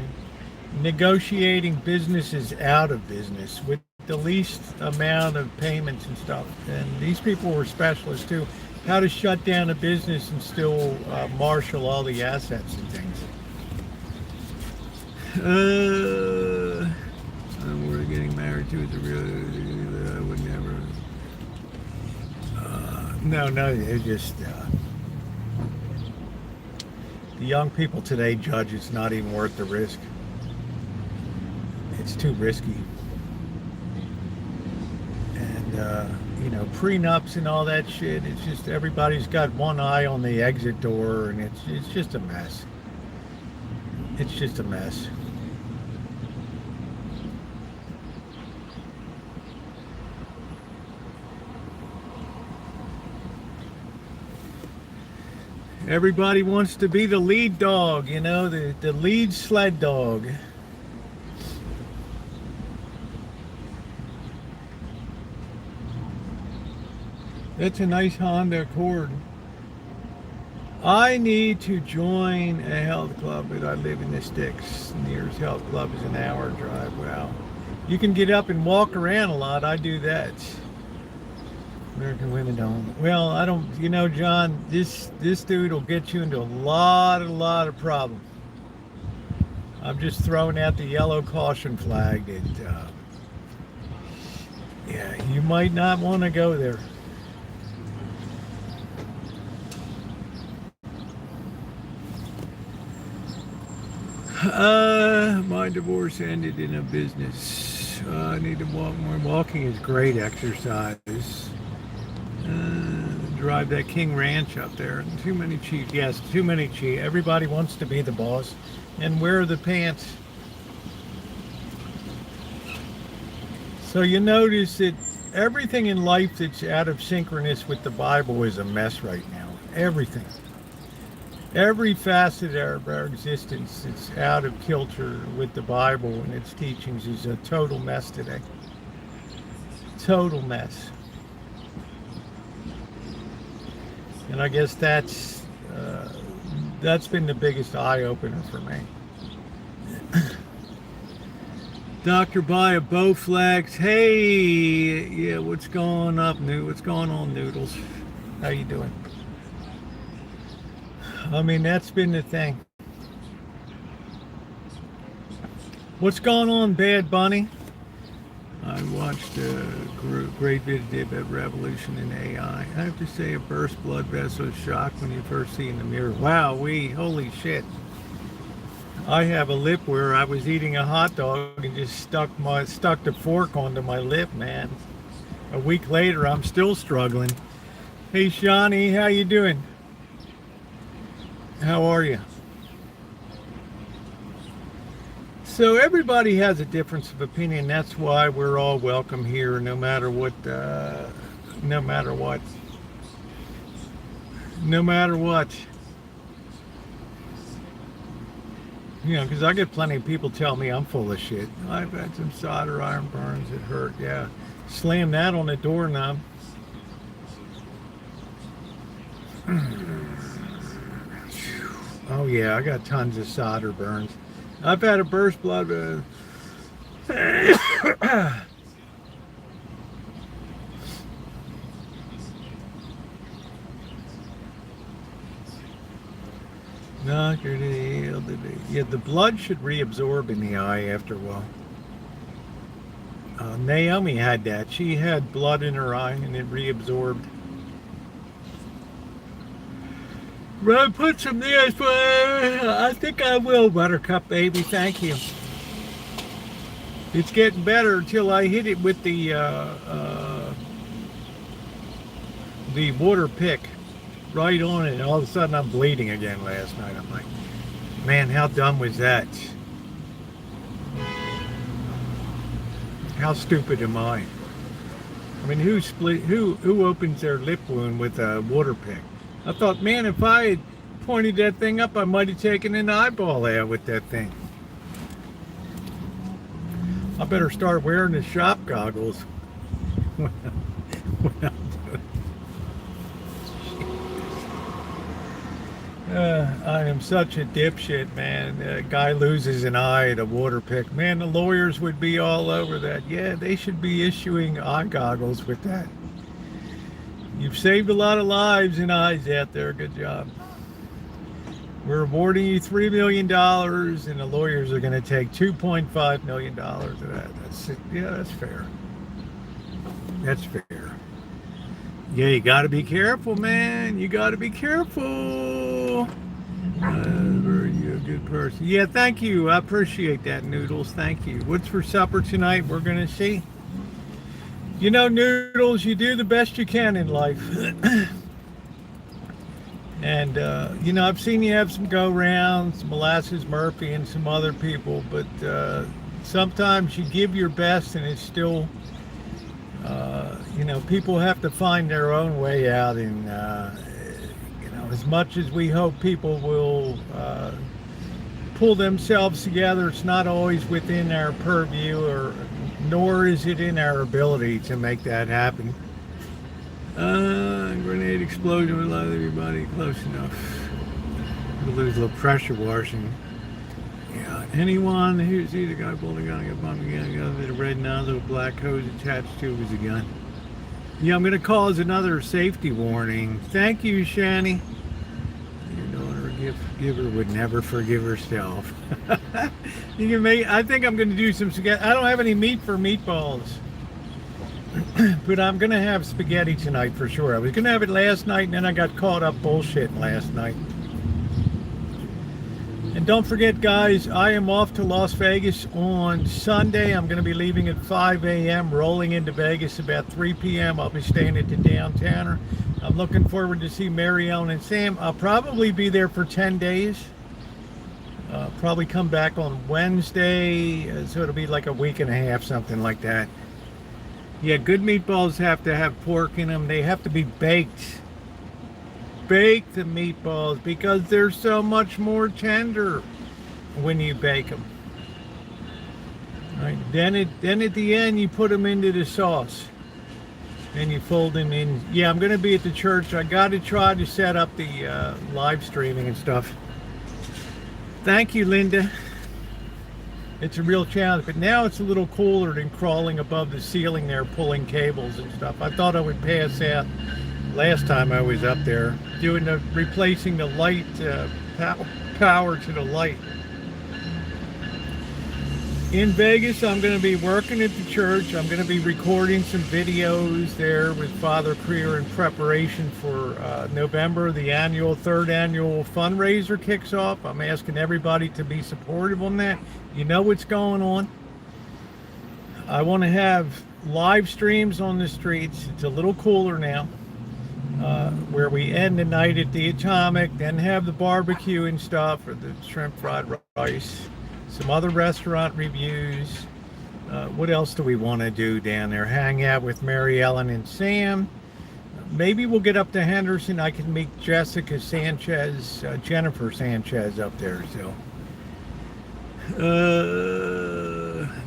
negotiating businesses out of business with the least amount of payments and stuff. And these people were specialists too. How to shut down a business and still marshal all the assets and things. We're getting married to is a real. I would never. No, it's just. The young people today judge it's not even worth the risk. It's too risky. And, you know, prenups and all that shit, it's just everybody's got one eye on the exit door, and it's just a mess. It's just a mess. Everybody wants to be the lead dog, you know, the lead sled dog. That's a nice Honda Accord. I need to join a health club, but I live in the sticks. Nearest health club is an hour drive. Wow. You can get up and walk around a lot. I do that. American women don't. Well, I don't, you know, John, this dude will get you into a lot of problems. I'm just throwing out the yellow caution flag that, yeah, you might not want to go there. My divorce ended in a business. I need to walk more. Walking is great exercise. Drive that King Ranch up there. Too many chiefs. Yes, too many chiefs. Everybody wants to be the boss and wear the pants. So you notice that everything in life that's out of synchronous with the Bible is a mess right now. Everything. Every facet of our existence that's out of kilter with the Bible and its teachings is a total mess today. Total mess. And I guess that's been the biggest eye-opener for me. Dr. Buy Bowflex, hey, yeah, what's going up, what's going on, Noodles? How you doing? I mean, that's been the thing. What's going on, Bad Bunny? I watched a great video about revolution in AI. I have to say, a burst blood vessel shock when you first see in the mirror. Wow, holy shit. I have a lip where I was eating a hot dog and just stuck the fork onto my lip, man. A week later, I'm still struggling. Hey, Shawnee, how you doing? How are you? So everybody has a difference of opinion. That's why we're all welcome here, no matter what. No matter what. No matter what. You know, because I get plenty of people tell me I'm full of shit. I've had some solder iron burns that hurt. Yeah, slam that on the doorknob. Oh yeah, I got tons of solder burns. I've had a burst blood. Yeah, the blood should reabsorb in the eye after a while. Naomi had that. She had blood in her eye and it reabsorbed. Run, put some there. I think I will, Buttercup baby. Thank you. It's getting better until I hit it with the water pick right on it. And all of a sudden I'm bleeding again last night. I'm like, man, how dumb was that? How stupid am I? I mean, who opens their lip wound with a water pick? I thought, man, if I had pointed that thing up, I might have taken an eyeball out with that thing. I better start wearing the shop goggles. I am such a dipshit, man. A guy loses an eye at a water pick. Man, the lawyers would be all over that. Yeah, they should be issuing eye goggles with that. You've saved a lot of lives and eyes out there. Good job. We're awarding you $3 million, and the lawyers are going to take $2.5 million of that. That's fair. That's fair. Yeah, you got to be careful, man. You got to be careful. You're a good person. Yeah, thank you. I appreciate that, Noodles. Thank you. What's for supper tonight? We're going to see. You know, Noodles, you do the best you can in life. And, you know, I've seen you have some go-rounds, Molasses Murphy and some other people, but sometimes you give your best and it's still, you know, people have to find their own way out. And, you know, as much as we hope people will pull themselves together, it's not always within our purview, nor is it in our ability to make that happen. Grenade explosion would allow everybody close enough. We'll lose a little pressure washing. Yeah, anyone who's either got a bullet gun, got a bomb gun, got a red nozzle, black hose attached to it was a gun. Yeah, I'm going to cause another safety warning. Thank you, Shani. Your daughter, giver would never forgive herself. You can make. I think I'm going to do some spaghetti. I don't have any meat for meatballs. But I'm going to have spaghetti tonight for sure. I was going to have it last night, and then I got caught up bullshitting last night. And don't forget, guys, I am off to Las Vegas on Sunday. I'm going to be leaving at 5 a.m., rolling into Vegas about 3 p.m. I'll be staying at the Downtowner. I'm looking forward to see Mary Ellen and Sam. I'll probably be there for 10 days. Probably come back on Wednesday, so it'll be like a week and a half, something like that. Yeah, good meatballs have to have pork in them. They have to be baked. Bake the meatballs because they're so much more tender when you bake them. All right, then at the end you put them into the sauce. Then you fold them in. Yeah, I'm going to be at the church. I got to try to set up the live streaming and stuff. Thank you, Linda. It's a real challenge, but now it's a little cooler than crawling above the ceiling there pulling cables and stuff. I thought I would pass out last time I was up there doing replacing the light, power to the light. in Vegas, I'm going to be working at the church. I'm going to be recording some videos there with Father Creer in preparation for November. The third annual fundraiser kicks off. I'm asking everybody to be supportive on that. You know what's going on. I want to have live streams on the streets. It's a little cooler now, where we end the night at the Atomic, then have the barbecue and stuff, or the shrimp fried rice, some other restaurant reviews. What else do we want to do down there? Hang out with Mary Ellen and Sam. Maybe we'll get up to Henderson. I can meet Jennifer Sanchez up there. So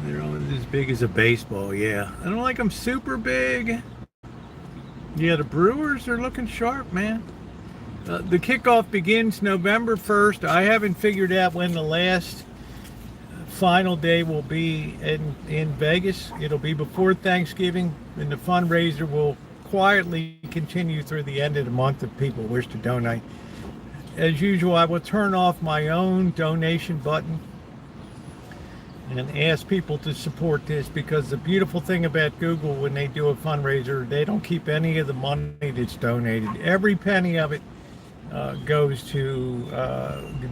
they're almost as big as a baseball. Yeah, I don't like them super big. Yeah, the Brewers are looking sharp, man. The kickoff begins November 1st. I haven't figured out when the last final day will be in Vegas. It'll be before Thanksgiving, and the fundraiser will quietly continue through the end of the month if people wish to donate. As usual, I will turn off my own donation button and ask people to support this, because the beautiful thing about Google, when they do a fundraiser, they don't keep any of the money that's donated. Every penny of it goes to,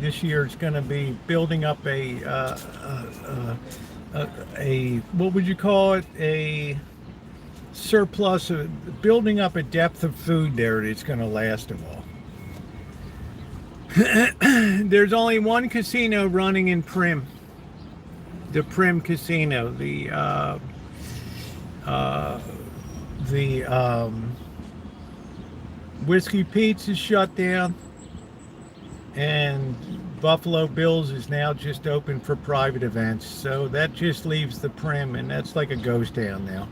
this year it's going to be building up a what would you call it, a surplus, building up a depth of food there that's going to last a while. There's only one casino running in Prim. The Prim Casino, the Whiskey Pete's is shut down, and Buffalo Bill's is now just open for private events. So that just leaves the Prim, and that's like a ghost town now.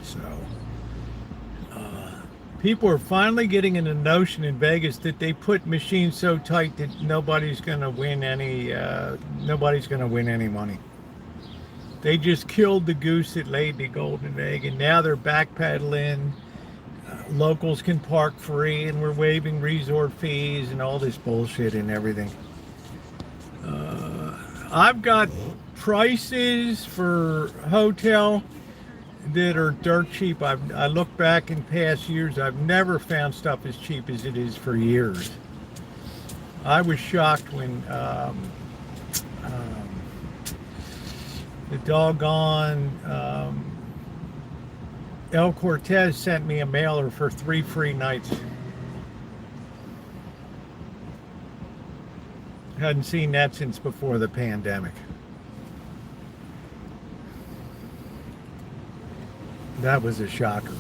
So people are finally getting in the notion in Vegas that they put machines so tight that nobody's going to win any money. They just killed the goose that laid the golden egg, and now they're backpedaling. Locals can park free, and we're waiving resort fees and all this bullshit and everything. I've got prices for hotel that are dirt cheap. I look back in past years, I've never found stuff as cheap as it is for years. I was shocked when the doggone El Cortez sent me a mailer for 3 free nights. Hadn't seen that since before the pandemic. That was a shocker.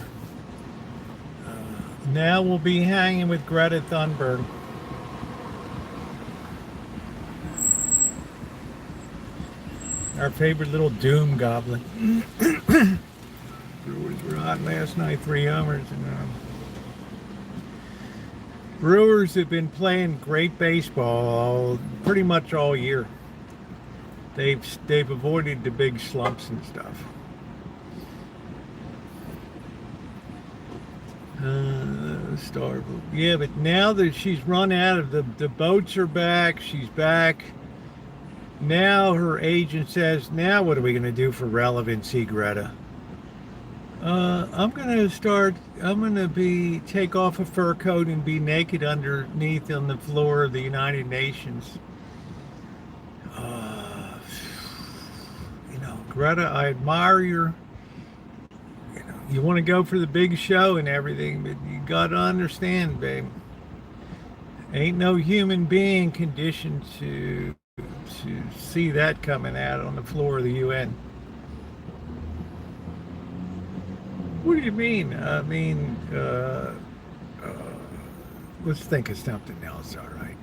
Now we'll be hanging with Greta Thunberg. Our favorite little doom goblin. Brewers were hot last night, 3 homers. And Brewers have been playing great baseball pretty much all year. They've avoided the big slumps and stuff. Yeah, but now that she's run out of the boats are back, she's back. Now her agent says, now what are we going to do for relevancy, Greta? I'm going to take off a fur coat and be naked underneath on the floor of the United Nations. Greta, I admire your, you want to go for the big show and everything, but you got to understand, babe, ain't no human being conditioned to see that coming out on the floor of the UN. What do you mean? I mean, let's think of something else, all right?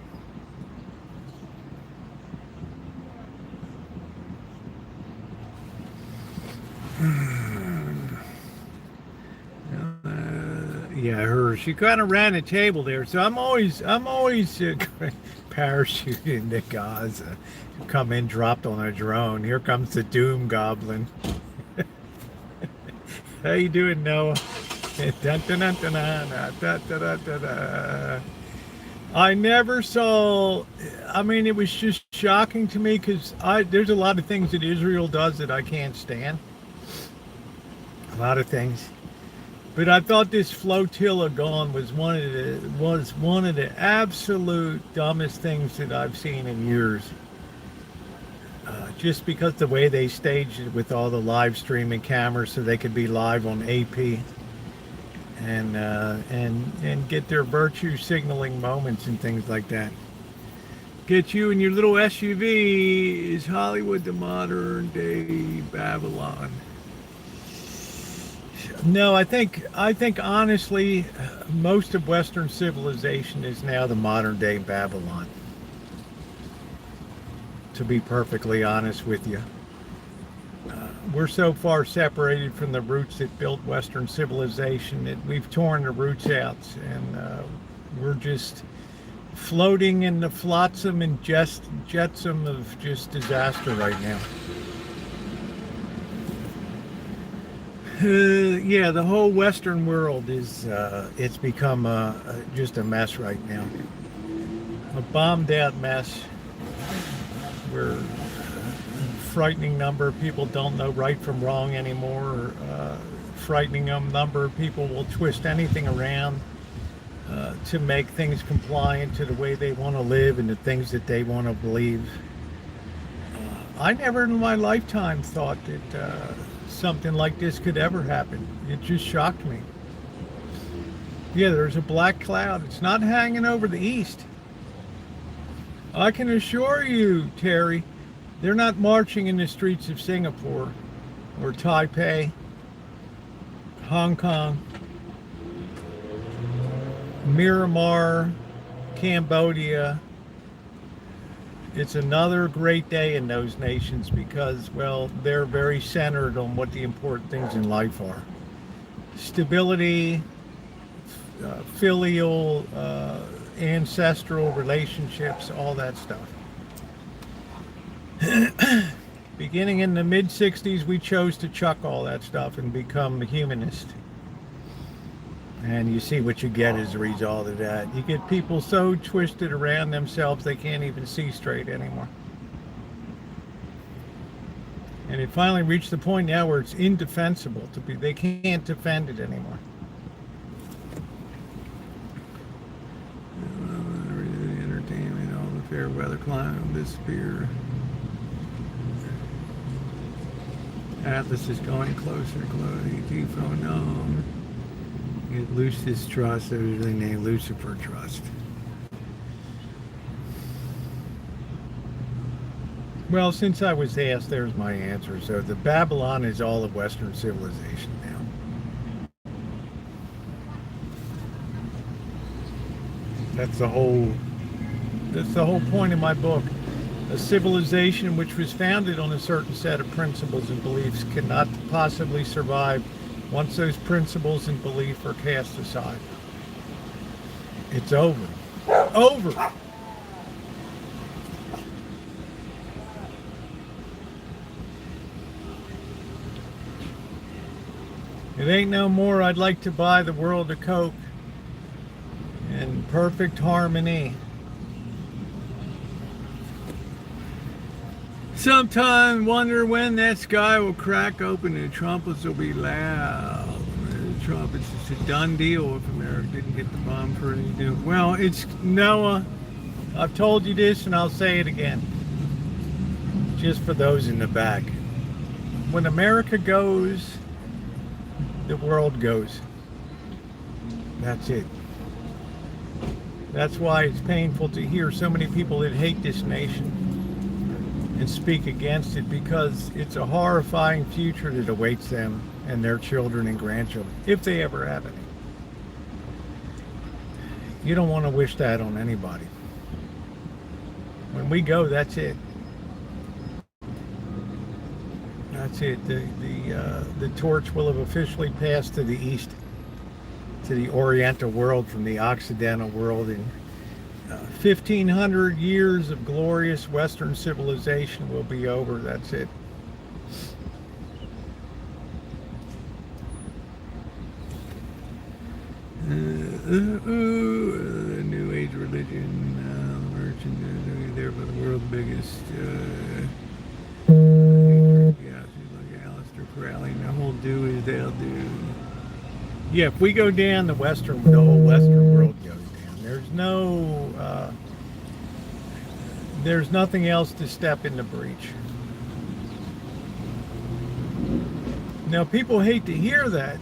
Yeah, she kind of ran a table there, so I'm always parachuting into Gaza. Come in, dropped on a drone. Here comes the Doom Goblin. How you doing, Noah? Dun, dun, dun, dun, dun, dun, dun, dun, dun. I never saw. I mean, it was just shocking to me because there's a lot of things that Israel does that I can't stand. A lot of things, but I thought this flotilla gone was one of the absolute dumbest things that I've seen in years. Just because the way they staged it with all the live streaming cameras, so they could be live on AP. And get their virtue signaling moments and things like that. Get you in your little SUV. Is Hollywood the modern day Babylon? No, I think honestly, most of Western civilization is now the modern day Babylon. To be perfectly honest with you. We're so far separated from the roots that built Western civilization that we've torn the roots out, and we're just floating in the flotsam and jetsam of just disaster right now. Yeah, the whole Western world is it's become just a mess right now, a bombed out mess. We're frightening number of people don't know right from wrong anymore. Frightening number of people will twist anything around to make things compliant to the way they want to live and the things that they want to believe. I never in my lifetime thought that something like this could ever happen. It just shocked me. Yeah, there's a black cloud. It's not hanging over the east. I can assure you, Terry, they're not marching in the streets of Singapore or Taipei, Hong Kong, Myanmar, Cambodia. It's another great day in those nations because, well, they're very centered on what the important things in life are. Stability, filial, ancestral relationships, all that stuff. Beginning in the mid-60s, we chose to chuck all that stuff and become a humanist. And you see what you get as a result of that. You get people so twisted around themselves they can't even see straight anymore. And it finally reached the point now where it's indefensible to be. They can't defend it anymore. Entertainment, all the fair weather, climate, disappear. Atlas is going closer, closer. Phone known. Get Lucis Trust, originally named Lucifer Trust. Well, since I was asked, there's my answer. So the Babylon is all of Western civilization now. That's the whole point of my book. A civilization which was founded on a certain set of principles and beliefs cannot possibly survive once those principles and beliefs are cast aside. It's over. Over! It ain't no more. I'd like to buy the world a Coke in perfect harmony. Sometime wonder when that sky will crack open and the trumpets will be loud. The trumpets, it's a done deal if America didn't get the bomb for any do. Well, it's Noah. I've told you this and I'll say it again. Just for those in the back. When America goes, the world goes. That's it. That's why it's painful to hear so many people that hate this nation and speak against it, because it's a horrifying future that awaits them and their children and grandchildren, if they ever have any. You don't want to wish that on anybody. When we go, that's it. That's it. The torch will have officially passed to the east, to the Oriental world from the Occidental world, and 1,500 years of glorious Western civilization will be over. That's it. The New Age religion. Just, yeah, like Alistair Crowley, and the whole do is they'll do. Yeah, if we go down, the whole Western world goes down. There's nothing else to step in the breach. Now, people hate to hear that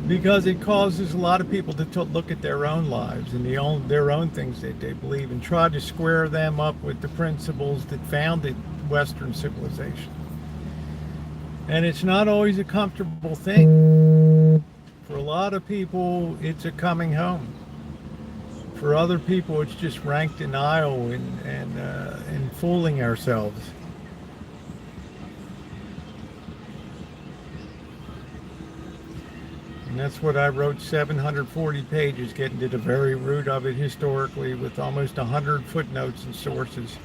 because it causes a lot of people to look at their own lives and their own things that they believe and try to square them up with the principles that founded Western civilization. And it's not always a comfortable thing. For a lot of people, it's a coming home. For other people, it's just rank denial and fooling ourselves. And that's what I wrote 740 pages, getting to the very root of it historically with almost 100 footnotes and sources.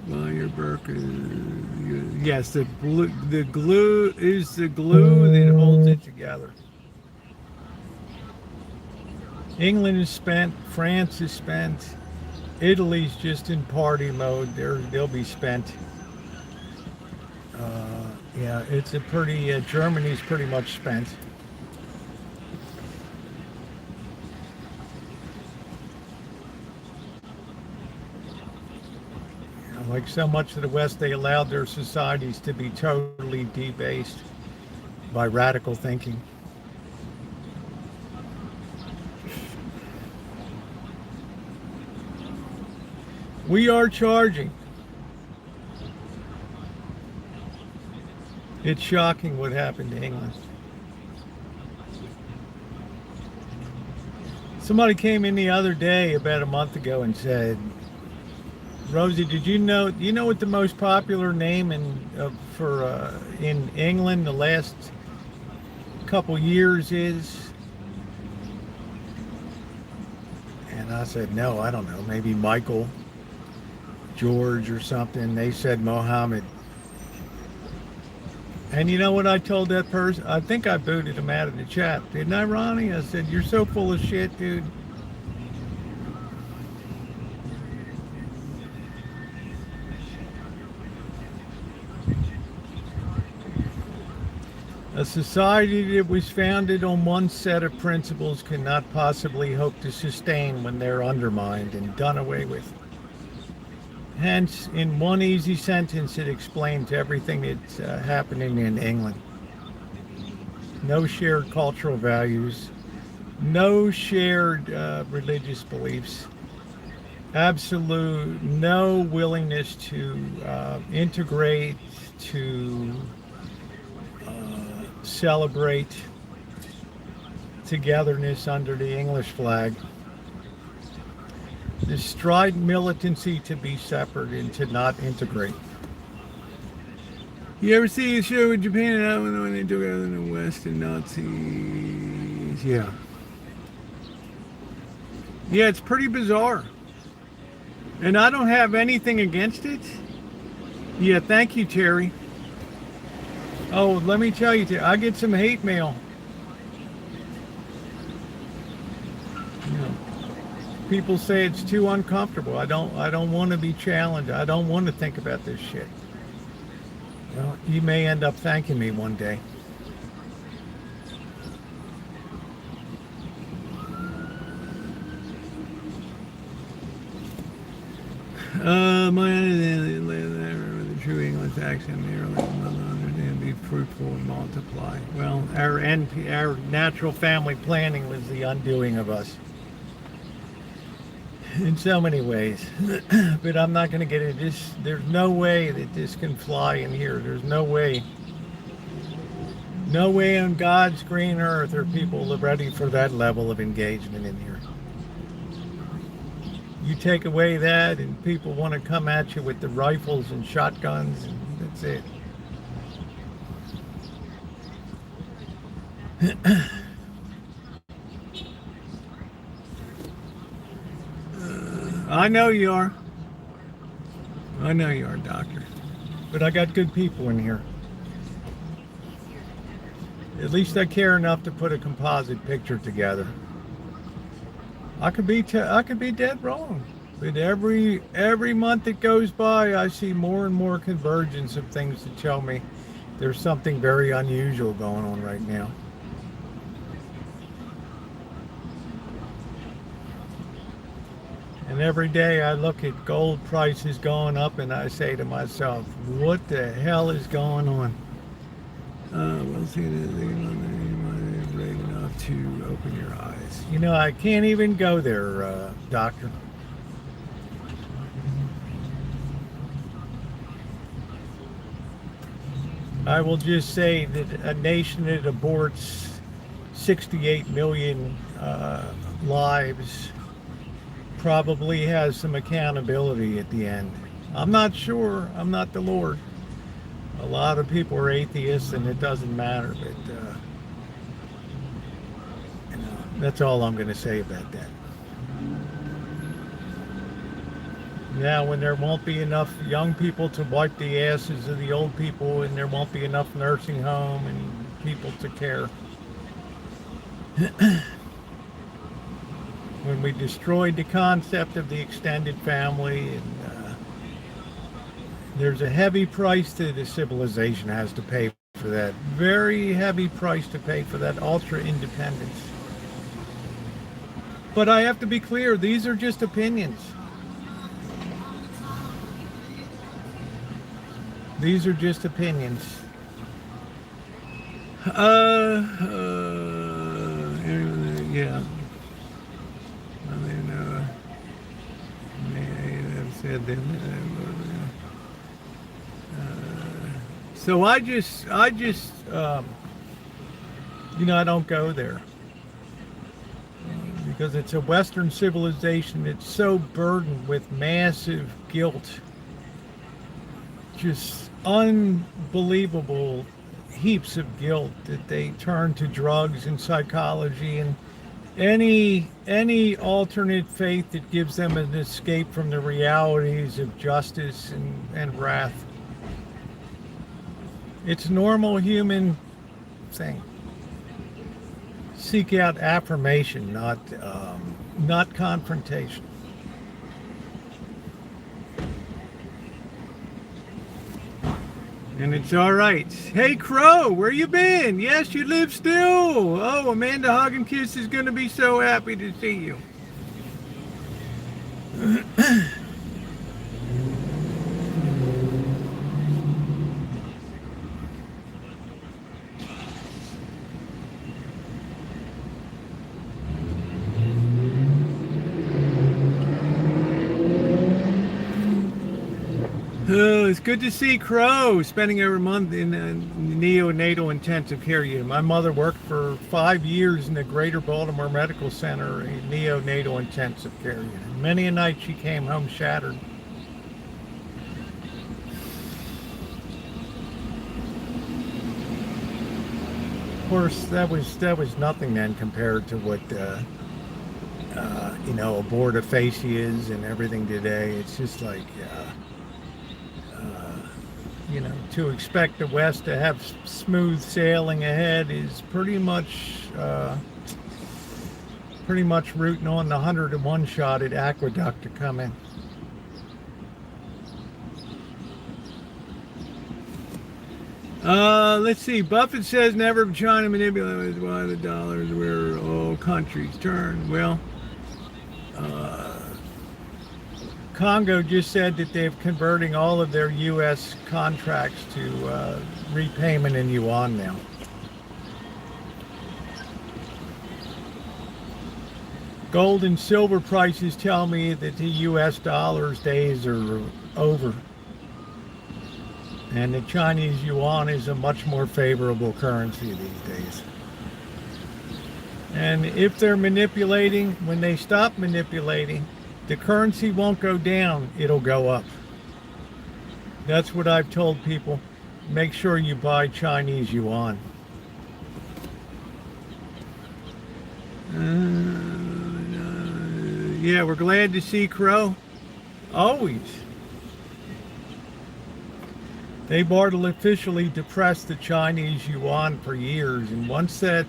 Well, your Burke is, yes, the glue is the glue that holds it together. England is spent, France is spent, Italy's just in party mode. They'll be spent. Yeah, it's a pretty, Germany's pretty much spent. Like so much of the West, they allowed their societies to be totally debased by radical thinking. We are charging. It's shocking what happened to England. Somebody came in the other day, about a month ago, and said, Rosie, did you know what the most popular name in England the last couple years is? And I said, no, I don't know, maybe Michael, George or something. They said Mohammed. And you know what I told that person? I think I booted him out of the chat. Didn't I, Ronnie? I said, you're so full of shit, dude. A society that was founded on one set of principles cannot possibly hope to sustain when they're undermined and done away with. Hence, in one easy sentence, it explains everything that's happening in England. No shared cultural values, no shared religious beliefs, absolute no willingness to integrate, to celebrate togetherness under the English flag. The strident militancy to be separate and to not integrate. You ever see a show in Japan when they took out the West and Nazis? Yeah. Yeah, it's pretty bizarre. And I don't have anything against it. Yeah, thank you, Terry. Oh, let me tell you, I get some hate mail. People say it's too uncomfortable. I don't want to be challenged. I don't want to think about this shit. Well, you may end up thanking me one day. The true English accent and be fruitful and multiply. Well, our natural family planning was the undoing of us. In so many ways. But I'm not going to get into this. There's no way that this can fly in here. There's no way. No way on God's green earth are people ready for that level of engagement in here. You take away that and people want to come at you with the rifles and shotguns and that's it. I know you are. I know you are, Doctor. But I got good people in here. At least I care enough to put a composite picture together. I could be dead wrong. But every month that goes by, I see more and more convergence of things that tell me there's something very unusual going on right now. And every day I look at gold prices going up and I say to myself, what the hell is going on? We'll see brave enough to open your eyes. You know, I can't even go there, doctor. I will just say that a nation that aborts 68 million lives probably has some accountability at the end. I'm not sure. I'm not the Lord. A lot of people are atheists and it doesn't matter, but you know, that's all I'm going to say about that. Now, when there won't be enough young people to wipe the asses of the old people, and there won't be enough nursing home and people to care. When we destroyed the concept of the extended family, and there's a heavy price that the civilization has to pay for that. Very heavy price to pay for that ultra independence. But I have to be clear, these are just opinions. These are just opinions. Yeah. I mean, I've said that. So I just, you know, I don't go there because it's a Western civilization that's so burdened with massive guilt. Just unbelievable heaps of guilt that they turn to drugs and psychology and any alternate faith that gives them an escape from the realities of justice and wrath. It's a normal human thing. Seek out affirmation, not confrontation. And it's all right. Hey, Crow, where you been? Yes, you live still. Oh, Amanda Hug and Kiss is going to be so happy to see you. Oh, it's good to see Crow spending every month in neonatal intensive care unit. My mother worked for 5 years in the Greater Baltimore Medical Center, a neonatal intensive care unit. Many a night she came home shattered. Of course, that was nothing then compared to what you know, abortifacia is and everything today. It's just like. You know, to expect the West to have smooth sailing ahead is pretty much rooting on the 101 shot at aqueduct to come in. Let's see. Buffett says never China manipulated why the dollar is where all countries turn. Well, Congo just said that they're converting all of their U.S. contracts to repayment in yuan now. Gold and silver prices tell me that the U.S. dollar's days are over. And the Chinese yuan is a much more favorable currency these days. And if they're manipulating, when they stop manipulating, the currency won't go down, it'll go up. That's what I've told people. Make sure you buy Chinese yuan. Yeah, we're glad to see Crow. Always. They've artificially depressed the Chinese yuan for years, and once that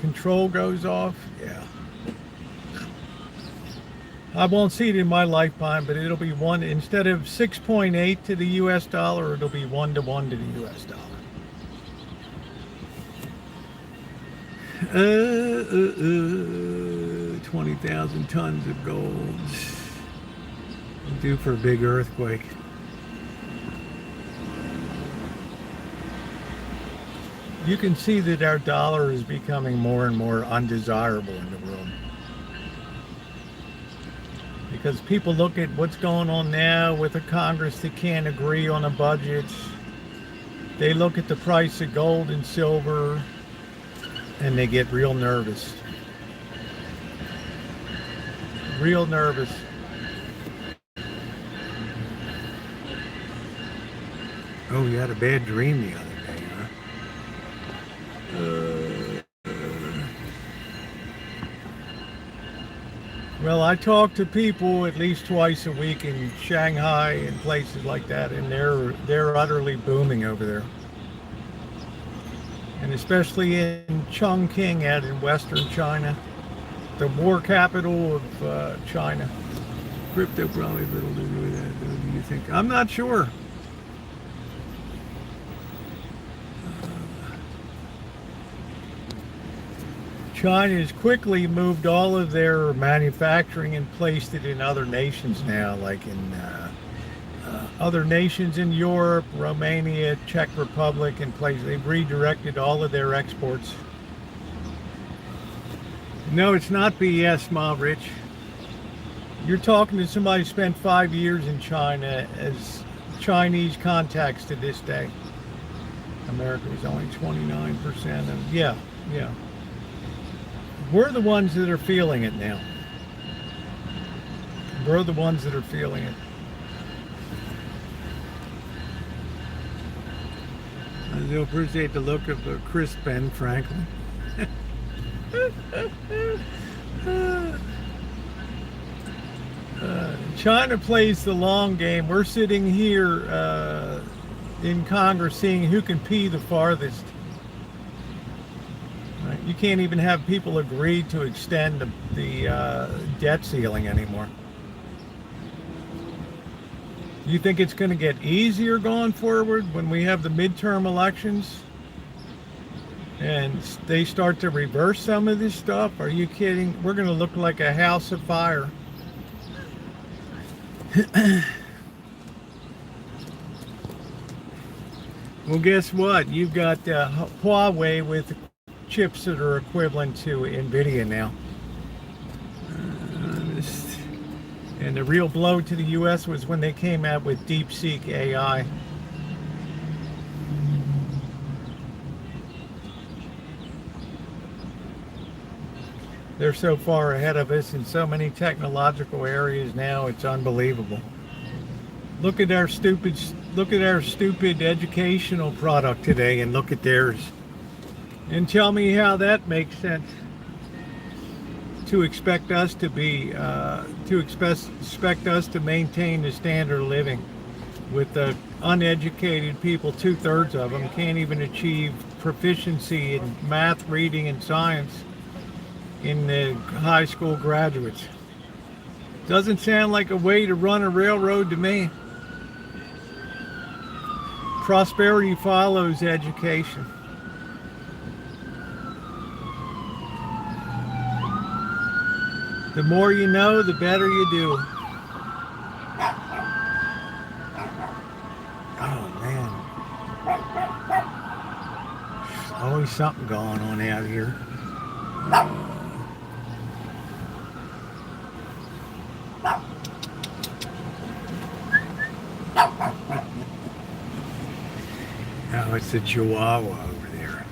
control goes off, yeah. I won't see it in my lifetime, but it'll be one, instead of 6.8 to the US dollar, it'll be 1 to 1 to the US dollar. 20,000 tons of gold. Due for a big earthquake. You can see that our dollar is becoming more and more undesirable in the world. Because people look at what's going on now with a Congress that can't agree on a budget. They look at the price of gold and silver and they get real nervous. Real nervous. Oh, you had a bad dream the other day, huh? Well, I talk to people at least twice a week in Shanghai and places like that, and they're utterly booming over there. And especially in Chongqing out in western China, the war capital of China. Crypto probably little to do with that, though, do you think? I'm not sure. China has quickly moved all of their manufacturing and placed it in other nations now, like in other nations in Europe, Romania, Czech Republic, and places. They've redirected all of their exports. No, it's not BS, Ma Rich. You're talking to somebody who spent 5 years in China as Chinese contacts to this day. America was only 29%. And yeah. We're the ones that are feeling it now. We're the ones that are feeling it. I do appreciate the look of Chris Ben Franklin. China plays the long game. We're sitting here in Congress seeing who can pee the farthest. Right? You can't even have people agree to extend the debt ceiling anymore. You think it's going to get easier going forward when we have the midterm elections and they start to reverse some of this stuff? Are you kidding? We're going to look like a house of fire. Well, guess what? You've got Huawei with chips that are equivalent to NVIDIA now. And the real blow to the U.S. was when they came out with DeepSeek AI. They're so far ahead of us in so many technological areas now, it's unbelievable. Look at our stupid educational product today and look at theirs. And tell me how that makes sense. To expect us to be, expect us to maintain the standard of living with the uneducated people, 2/3 of them can't even achieve proficiency in math, reading, and science in the high school graduates. Doesn't sound like a way to run a railroad to me. Prosperity follows education. The more you know, the better you do. Oh, man. There's always something going on out here. Oh, it's a Chihuahua over there.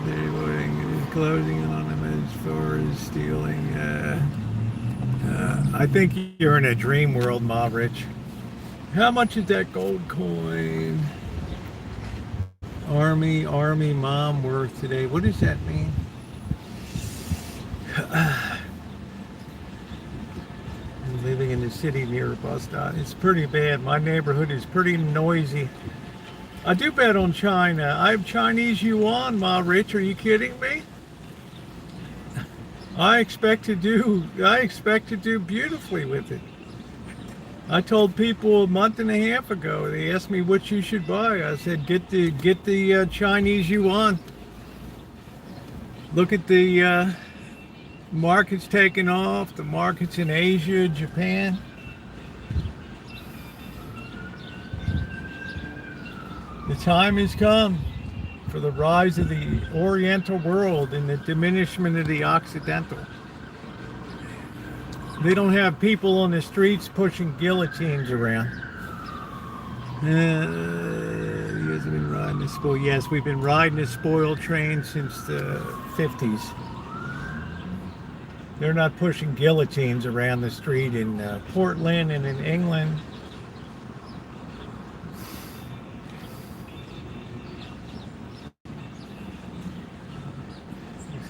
They're closing on them as far as stealing. I think you're in a dream world, Ma Rich. How much is that gold coin? Army mom worth today. What does that mean? Living in the city near a bus stop. It's pretty bad. My neighborhood is pretty noisy. I do bet on China. I have Chinese yuan, Ma Rich. Are you kidding me? I expect to do beautifully with it. I told people a month and a half ago. They asked me what you should buy. I said, get the Chinese yuan. Look at the markets taking off. The markets in Asia, Japan. The time has come for the rise of the Oriental world and the diminishment of the Occidental. They don't have people on the streets pushing guillotines around. You guys have been riding the spoil. Yes, we've been riding the spoil train since the 50s. They're not pushing guillotines around the street in Portland and in England.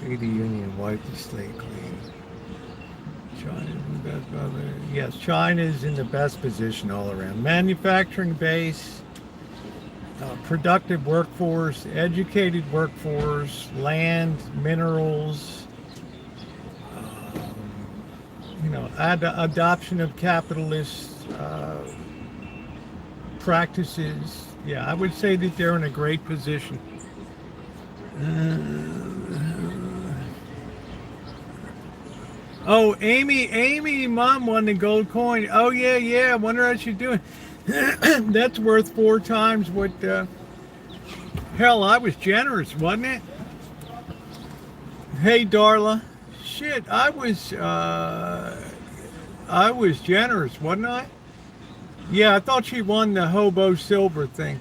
The Union wiped the slate clean. China's in the best position. Yes, China's in the best position all around. Manufacturing base, productive workforce, educated workforce, land, minerals, adoption of capitalist practices. Yeah, I would say that they're in a great position. Oh, Amy, Mom won the gold coin. Oh, yeah. I wonder how she's doing. That's worth 4 times what, hell, I was generous, wasn't it? Hey, Darla. Shit, I was generous, wasn't I? Yeah, I thought she won the hobo silver thing.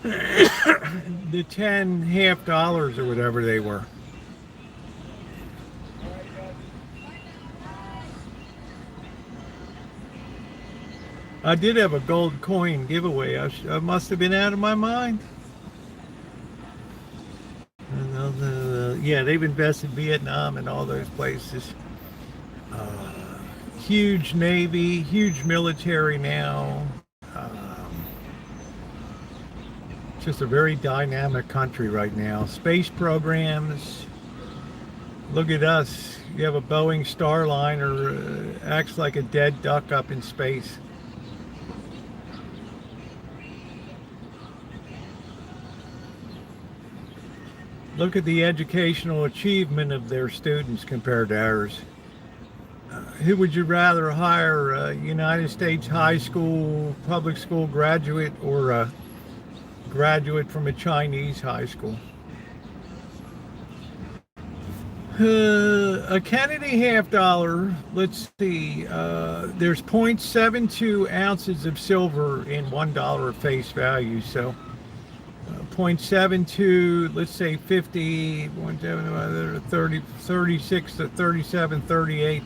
The 10 half dollars or whatever they were. I did have a gold coin giveaway. I must have been out of my mind. Yeah, they've invested in Vietnam and all those places. Huge Navy, huge military now. Just a very dynamic country right now. Space programs. Look at us. You have a Boeing Starliner, acts like a dead duck up in space. Look at the educational achievement of their students compared to ours. Who would you rather hire, a United States high school, public school graduate, or a graduate from a Chinese high school? A Kennedy half dollar, let's see, there's 0.72 ounces of silver in $1 face value, so 0.72, let's say 50, 30, 36 to 37, 38.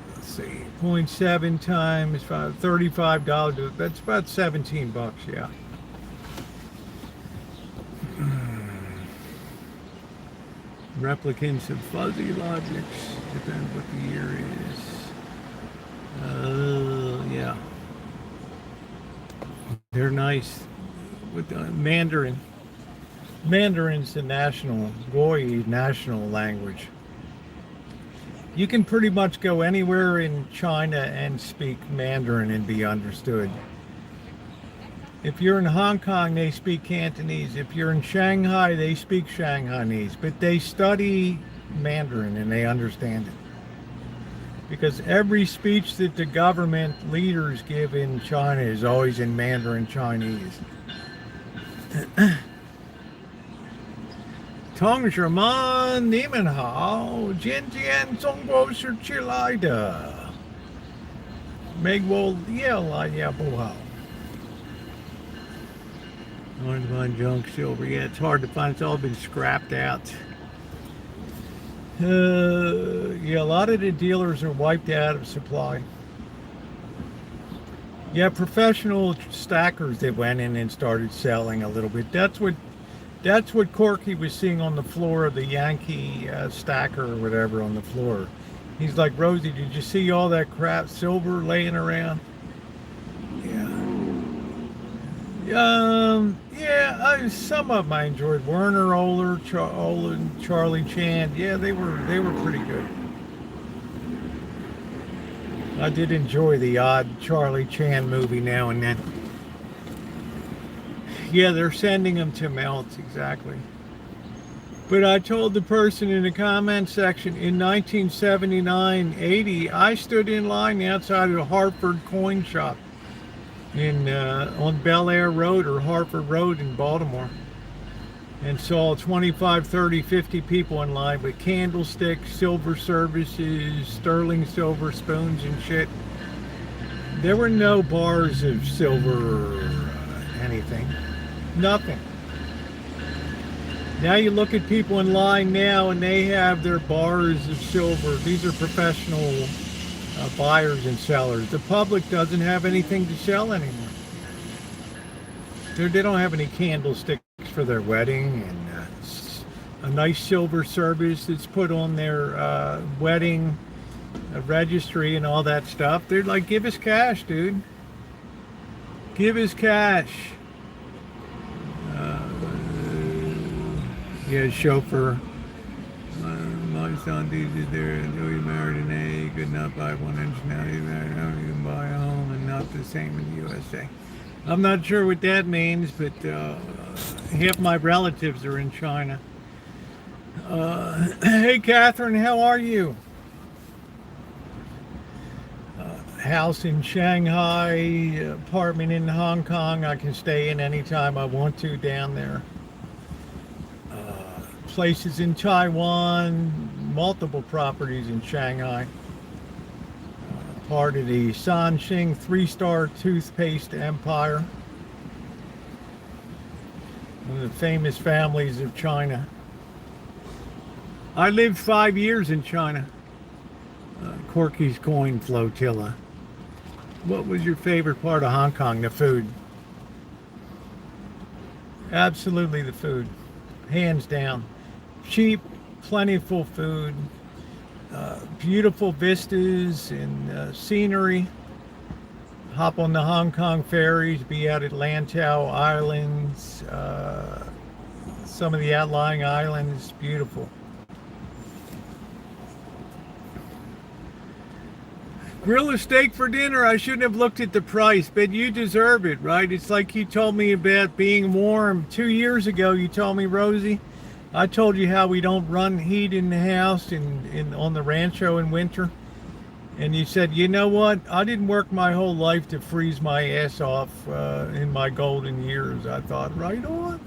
Let's see, 0.7 times $35. That's about 17 bucks, yeah. Replicants of fuzzy logics, depends what the year is. Yeah. They're nice with the Mandarin. Mandarin's the national language. You can pretty much go anywhere in China and speak Mandarin and be understood. If you're in Hong Kong, they speak Cantonese. If you're in Shanghai, they speak Shanghainese. But they study Mandarin and they understand it. Because every speech that the government leaders give in China is always in Mandarin Chinese. Tong Sherman, Nimen Hao, Jian Jian, Zhongguo Shi Qi Lai De. Meg Wo Ye Lai Ya Bu Hao. Hard to find junk silver. Yeah, it's hard to find. It's all been scrapped out. Yeah, a lot of the dealers are wiped out of supply. Yeah, professional stackers that went in and started selling a little bit. That's what Corky was seeing on the floor of the Yankee stacker or whatever on the floor. He's like, Rosie, did you see all that crap silver laying around? Yeah. Yeah, some of them I enjoyed. Werner Oler and Charlie Chan. Yeah, they were pretty good. I did enjoy the odd Charlie Chan movie now and then. Yeah, they're sending them to melt, exactly. But I told the person in the comment section in 1979-80, I stood in line outside of the Hartford coin shop in on Bel Air Road or Hartford Road in Baltimore, and saw 25, 30, 50 people in line with candlesticks, silver services, sterling silver spoons and shit. There were no bars of silver or anything. Nothing. Now you look at people in line now and they have their bars of silver. These are professional buyers and sellers. The public doesn't have anything to sell anymore. They don't have any candlesticks for their wedding, and a nice silver service that's put on their wedding registry and all that stuff. They're like, give us cash, dude. Give us cash. Yeah, chauffeur. My son is there until he married an A. He could not buy 1 inch now. He can buy a home, and not the same in the USA. I'm not sure what that means, but half my relatives are in China. Hey, Catherine, how are you? House in Shanghai, apartment in Hong Kong. I can stay in anytime I want to down there. Places in Taiwan, multiple properties in Shanghai. Part of the Sanxing 3-star toothpaste empire. One of the famous families of China. I lived 5 years in China. Corky's coin flotilla. What was your favorite part of Hong Kong? The food. Absolutely the food. Hands down. Cheap, plentiful food. Beautiful vistas and scenery. Hop on the Hong Kong ferries, be out at Lantau Islands, some of the outlying islands, beautiful. Grill a steak for dinner. I shouldn't have looked at the price, but you deserve it, right? It's like you told me about being warm 2 years ago. You told me, Rosie, I told you how we don't run heat in the house on the Rancho in winter. And you said, you know what? I didn't work my whole life to freeze my ass off in my golden years. I thought, right on.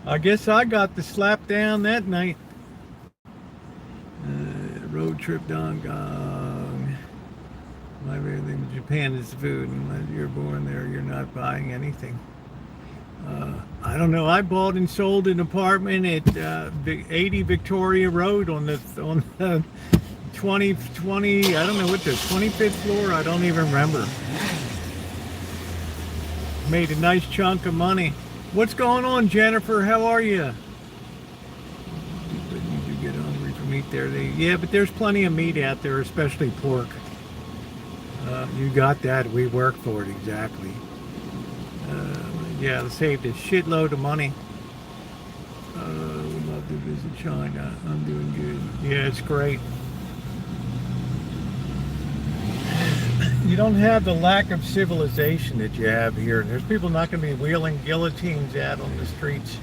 I guess I got the slap down that night. Road trip to Hong Kong. My favorite thing in Japan is food. Unless you're born there, you're not buying anything. I don't know. I bought and sold an apartment at 80 Victoria Road on the 20, I don't know what the 25th floor. I don't even remember. Made a nice chunk of money. What's going on, Jennifer? How are you? You get hungry for meat there. Yeah, but there's plenty of meat out there, especially pork. You got that. We work for it, exactly. Yeah, saved a shitload of money. Would love to visit China. I'm doing good. Yeah, it's great. You don't have the lack of civilization that you have here. There's people not going to be wheeling guillotines out on the streets.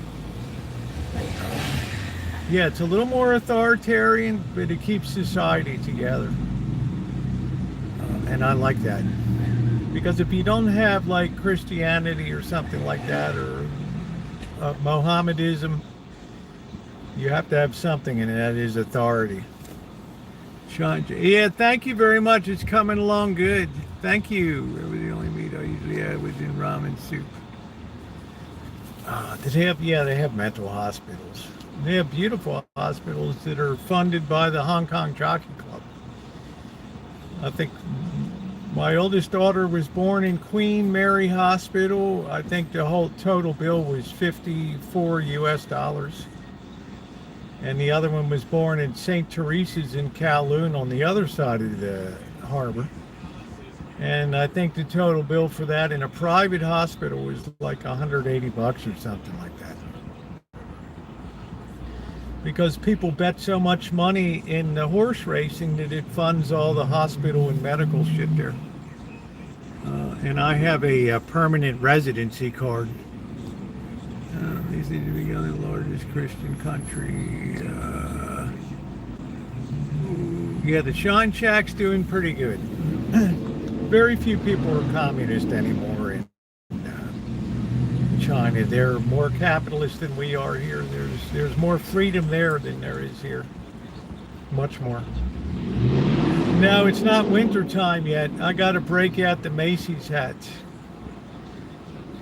Yeah, it's a little more authoritarian, but it keeps society together. And I like that. Because if you don't have like Christianity or something like that, or Mohammedism, you have to have something, and that is authority. Yeah, thank you very much. It's coming along good. Thank you. It was the only meat I usually had was in ramen soup. They have mental hospitals. They have beautiful hospitals that are funded by the Hong Kong Jockey Club. I think my oldest daughter was born in Queen Mary Hospital. I think the whole total bill was $54 US. And the other one was born in St. Teresa's in Kowloon on the other side of the harbor. And I think the total bill for that in a private hospital was like $180 or something like that. Because people bet so much money in the horse racing that it funds all the hospital and medical shit there. And I have a permanent residency card. These need to be the largest Christian country. Yeah, the Shine Shack's doing pretty good. Very few people are communist anymore in China. They're more capitalist than we are here. There's more freedom there than there is here. Much more. No, it's not winter time yet. I got to break out the Macy's hats.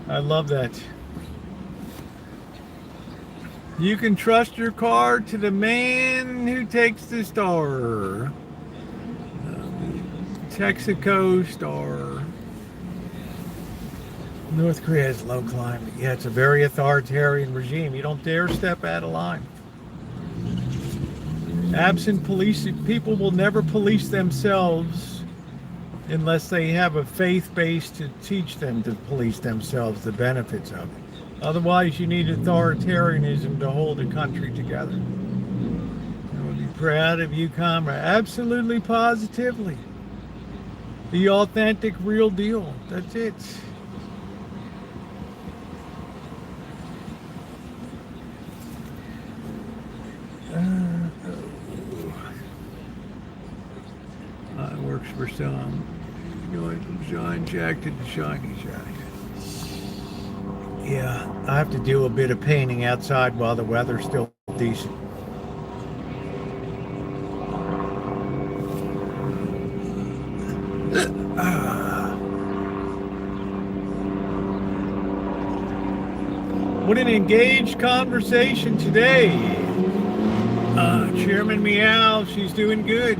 I love that. You can trust your car to the man who takes the star. Texaco star. North Korea has low climate. Yeah, it's a very authoritarian regime. You don't dare step out of line. Absent police, people will never police themselves unless they have a faith base to teach them to police themselves, the benefits of it. Otherwise, you need authoritarianism to hold a country together. I would be proud of you, comrade. Absolutely, positively. The authentic, real deal. That's it. It works for some. Going from Shine Shack to the Shiny Shack. Yeah, I have to do a bit of painting outside while the weather's still decent. What an engaged conversation today. Chairman Meow, she's doing good.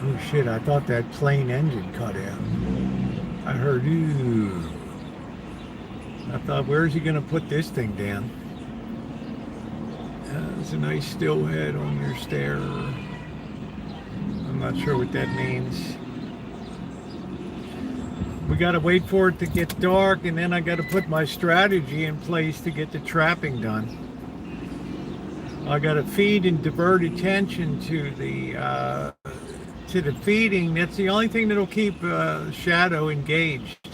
Oh shit, I thought that plane engine cut out. I heard, ooh. I thought, where's he gonna put this thing down? There's a nice still head on your stair. I'm not sure what that means. We gotta wait for it to get dark, and then I gotta put my strategy in place to get the trapping done. I gotta feed and divert attention to the feeding. That's the only thing that'll keep Shadow engaged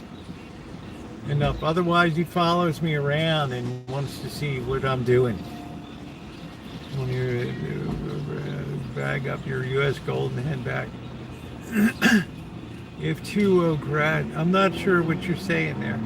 enough. Otherwise, he follows me around and wants to see what I'm doing. When you bag up your U.S. gold and head back. If 2 grad, I'm not sure what you're saying there.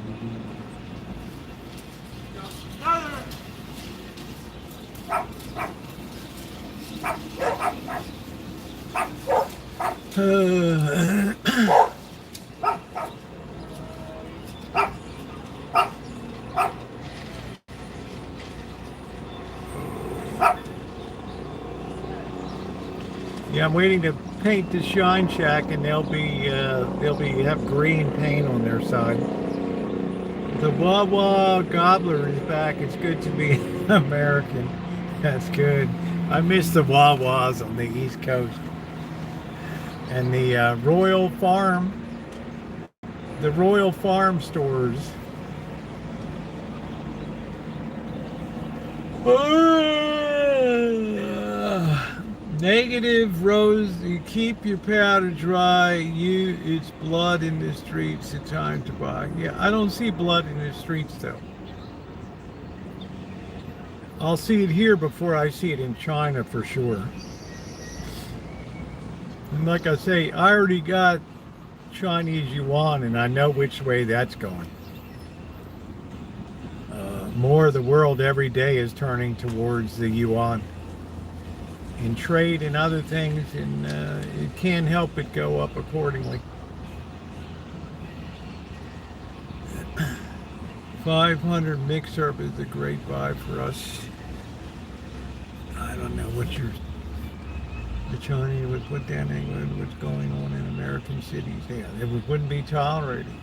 Yeah, I'm waiting to paint the Shine Shack, and they'll have green paint on their side. The Wawa Gobbler is back. It's good to be American. That's good. I miss the Wawas on the East Coast. And the Royal Farm stores. Negative, Rosie. Keep your powder dry. It's blood in the streets. It's time to buy. Yeah, I don't see blood in the streets though. I'll see it here before I see it in China for sure. And like I say, I already got Chinese yuan, and I know which way that's going. More of the world every day is turning towards the yuan in trade and other things, and it can't help but go up accordingly. 500 mix-up is a great buy for us. I don't know what the Chinese would put down in what's going on in American cities. Yeah, it wouldn't be tolerated.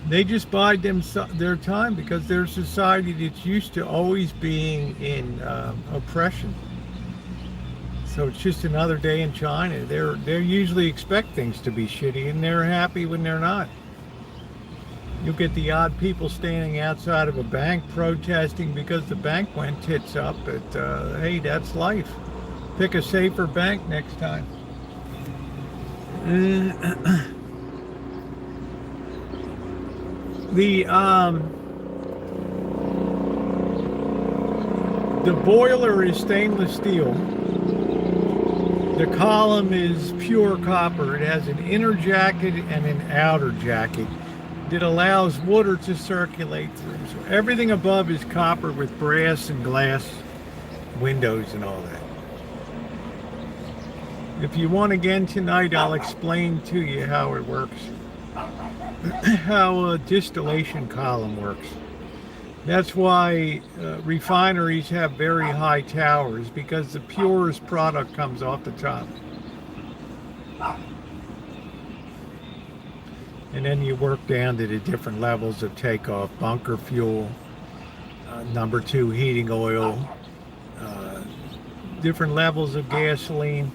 They just bide their time because they're a society that's used to always being in oppression. So it's just another day in China. They're usually expect things to be shitty, and they're happy when they're not. You'll get the odd people standing outside of a bank protesting because the bank went tits up. But hey, that's life. Pick a safer bank next time. The boiler is stainless steel. The column is pure copper. It has an inner jacket and an outer jacket that allows water to circulate through. So everything above is copper with brass and glass windows and all that. If you want again tonight, I'll explain to you how it works. How a distillation column works. That's why refineries have very high towers, because the purest product comes off the top. And then you work down to the different levels of takeoff: bunker fuel, number 2 heating oil, different levels of gasoline.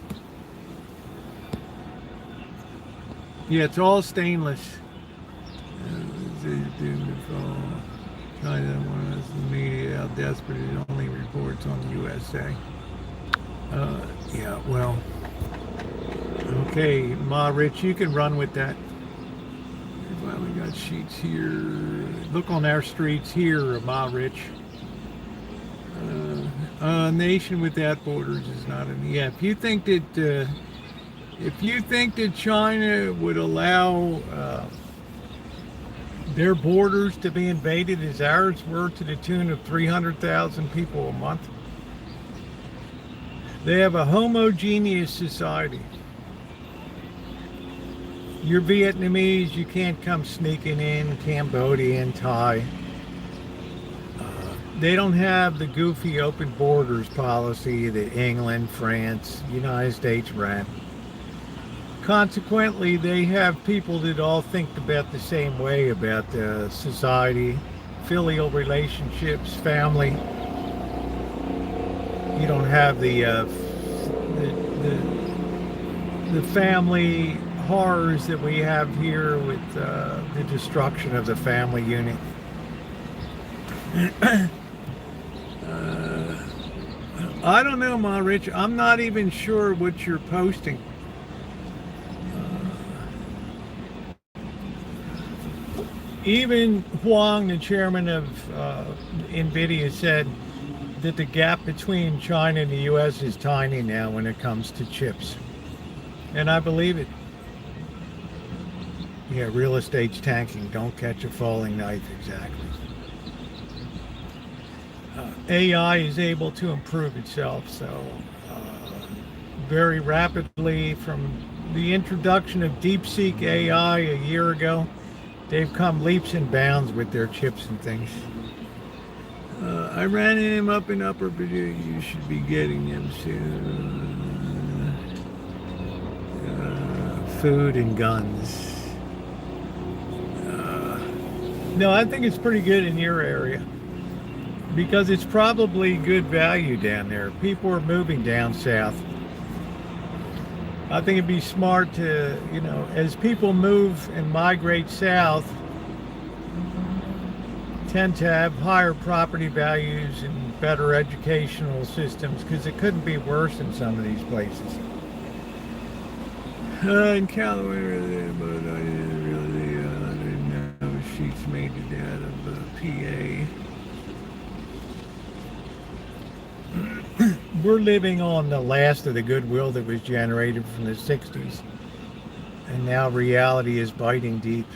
Yeah, it's all stainless. China, one of the media how desperate it only reports on the USA. Yeah, well, okay, Ma Rich, you can run with that. We finally got sheets here. Look on our streets here, Ma Rich. A nation without borders is not an. Yeah, if you think that China would allow their borders to be invaded as ours were, to the tune of 300,000 people a month, they have a homogeneous society. You're Vietnamese, you can't come sneaking in. Cambodian, Thai. They don't have the goofy open borders policy that England, France, United States ran. Consequently, they have people that all think about the same way about society, filial relationships, family. You don't have the family horrors that we have here with the destruction of the family unit. I don't know, Ma Rich. I'm not even sure what you're posting. Even Huang, the chairman of NVIDIA, said that the gap between China and the US is tiny now when it comes to chips. And I believe it. Yeah, real estate's tanking. Don't catch a falling knife, exactly. AI is able to improve itself, so very rapidly. From the introduction of DeepSeek AI a year ago, they've come leaps and bounds with their chips and things. I ran him up in Upper Virginia. You should be getting them soon. Food and guns. No, I think it's pretty good in your area, because it's probably good value down there. People are moving down south. I think it'd be smart to, as people move and migrate south, tend to have higher property values and better educational systems, because it couldn't be worse in some of these places. In California, but I didn't know sheets made it out of PA. We're living on the last of the goodwill that was generated from the 60s, and now reality is biting deep.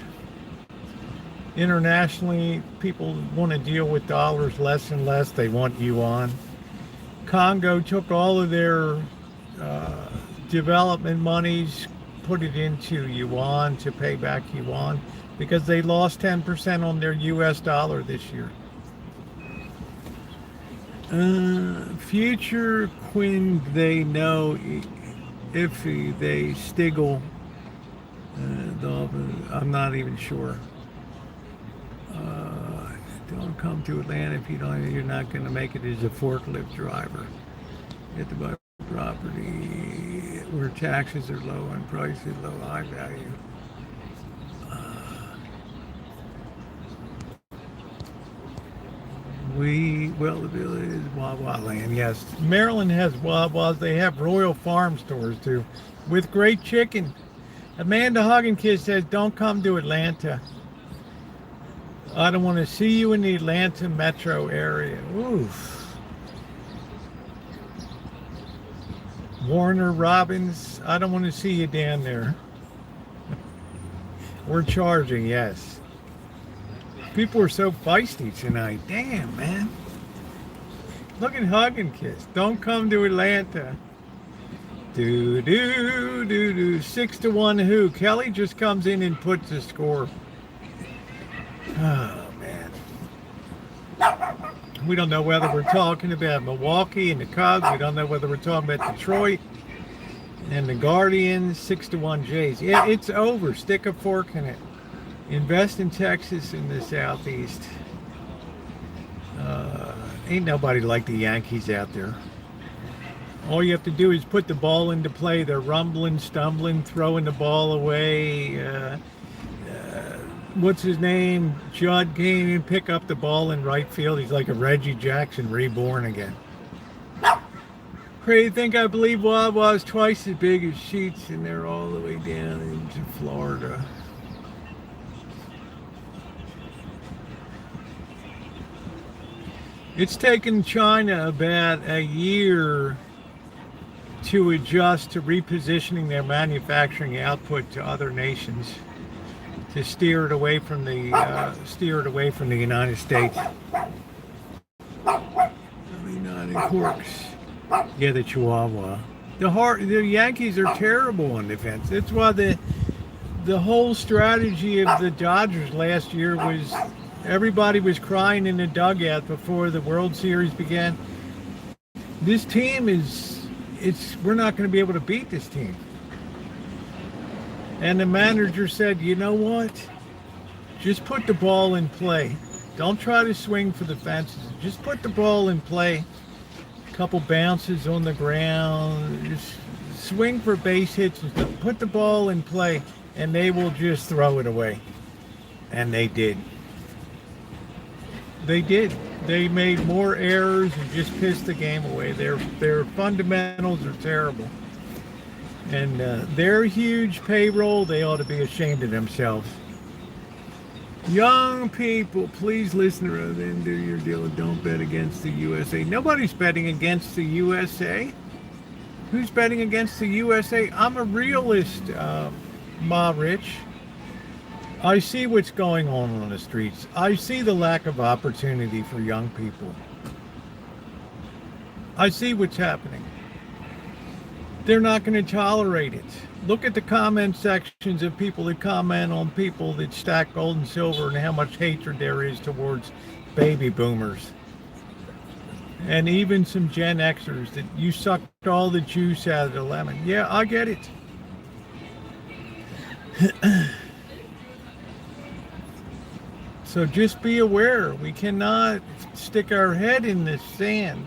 Internationally, people want to deal with dollars less and less. They want yuan. Congo took all of their development monies, put it into yuan to pay back yuan, because they lost 10% on their US dollar this year. Future Quinn, they know iffy, they stiggle. I'm not even sure. Don't come to Atlanta if you're not going to make it as a forklift driver. Hit the property where taxes are low and prices low, high value. The village is Wawa land. Yes, Maryland has Wawas. They have Royal Farm stores too, with great chicken. Amanda Hugginkiss says, "Don't come to Atlanta. I don't want to see you in the Atlanta metro area." Oof. Warner Robbins, I don't want to see you down there. We're charging, yes. People are so feisty tonight. Damn, man. Look at Hug and Kiss. Don't come to Atlanta. 6-1 who? Kelly just comes in and puts the score. Oh, man. We don't know whether we're talking about Milwaukee and the Cubs. We don't know whether we're talking about Detroit and the Guardians. 6-1 Jays. Yeah, it's over. Stick a fork in it. Invest in Texas in the Southeast. Ain't nobody like the Yankees out there. All you have to do is put the ball into play. They're rumbling, stumbling, throwing the ball away. What's his name? Judd came and pick up the ball in right field. He's like a Reggie Jackson reborn again. Crazy think I believe Wawa's twice as big as Sheets, and they're all the way down into Florida. It's taken China about a year to adjust to repositioning their manufacturing output to other nations, to steer it away from the United States. United Corks. Yeah, the Chihuahua. The Yankees are terrible on defense. That's why the whole strategy of the Dodgers last year was everybody was crying in the dugout before the World Series began. This team we're not going to be able to beat this team. And the manager said, you know what? Just put the ball in play. Don't try to swing for the fences. Just put the ball in play. A couple bounces on the ground. Just swing for base hits and stuff. Put the ball in play, and they will just throw it away. And they did. They did. They made more errors and just pissed the game away. Their fundamentals are terrible. And their huge payroll, they ought to be ashamed of themselves. Young people, please listen to us and do your deal and don't bet against the USA. Nobody's betting against the USA. Who's betting against the USA? I'm a realist, Ma Rich. I see what's going on the streets. I see the lack of opportunity for young people. I see what's happening. They're not going to tolerate it. Look at the comment sections of people that comment on people that stack gold and silver and how much hatred there is towards baby boomers. And even some Gen Xers that you sucked all the juice out of the lemon. Yeah, I get it. So just be aware. We cannot stick our head in the sand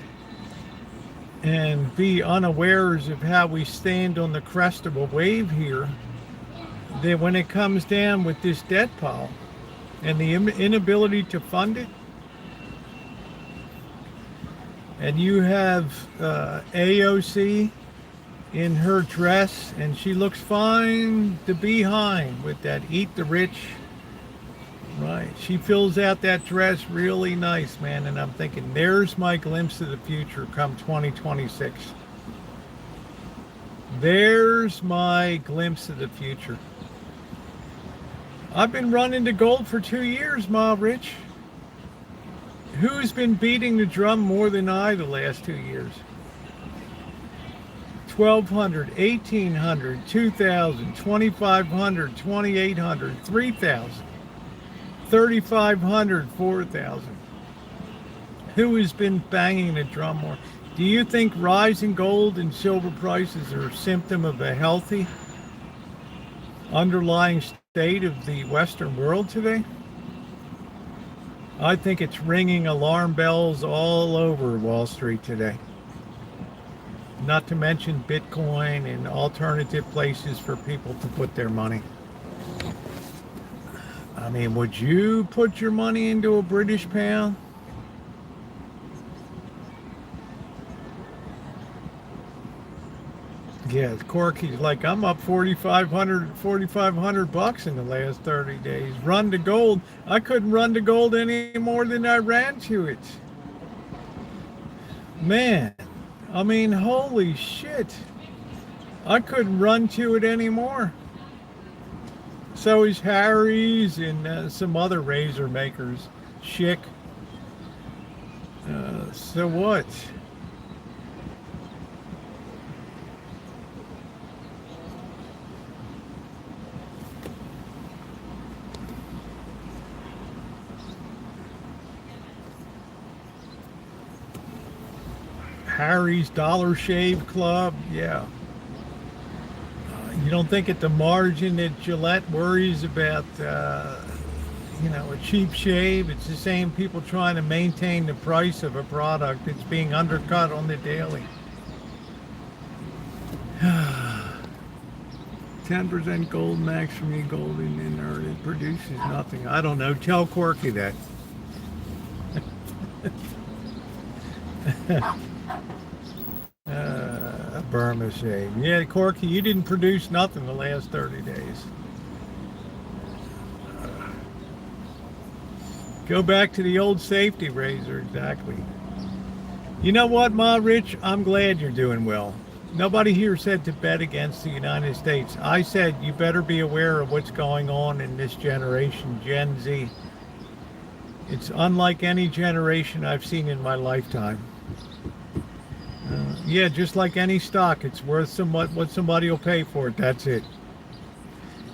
and be unawares of how we stand on the crest of a wave here. That when it comes down with this debt pile and the inability to fund it, and you have AOC in her dress, and she looks fine to behind with that eat the rich. Right. She fills out that dress really nice, man. And I'm thinking, there's my glimpse of the future come 2026. There's my glimpse of the future. I've been running to gold for 2 years, Ma Rich. Who's been beating the drum more than I the last 2 years? 1,200, 1,800, 2,000, 2,500, 2,800, 3,000. 3,500, 4,000. Who has been banging the drum more? Do you think rising gold and silver prices are a symptom of a healthy underlying state of the Western world today? I think it's ringing alarm bells all over Wall Street today. not to mention Bitcoin and alternative places for people to put their money. I mean, would you put your money into a British pound? Yeah, Corky's like, I'm up 4,500 bucks in the last 30 days. Run to gold. I couldn't run to gold any more than I ran to it. Man, I mean, holy shit. I couldn't run to it anymore. So is Harry's and some other razor makers. Schick. So what? Harry's Dollar Shave Club, yeah. You don't think at the margin that Gillette worries about, a cheap shave? It's the same people trying to maintain the price of a product that's being undercut on the daily. 10% gold max for me, gold in there, it produces nothing. I don't know. Tell Corky that. Burma shave. Yeah, Corky, you didn't produce nothing the last 30 days. Go back to the old safety razor, exactly. You know what, Ma Rich? I'm glad you're doing well. Nobody here said to bet against the United States. I said you better be aware of what's going on in this generation, Gen Z. It's unlike any generation I've seen in my lifetime. Yeah, just like any stock, it's worth what somebody will pay for it. That's it.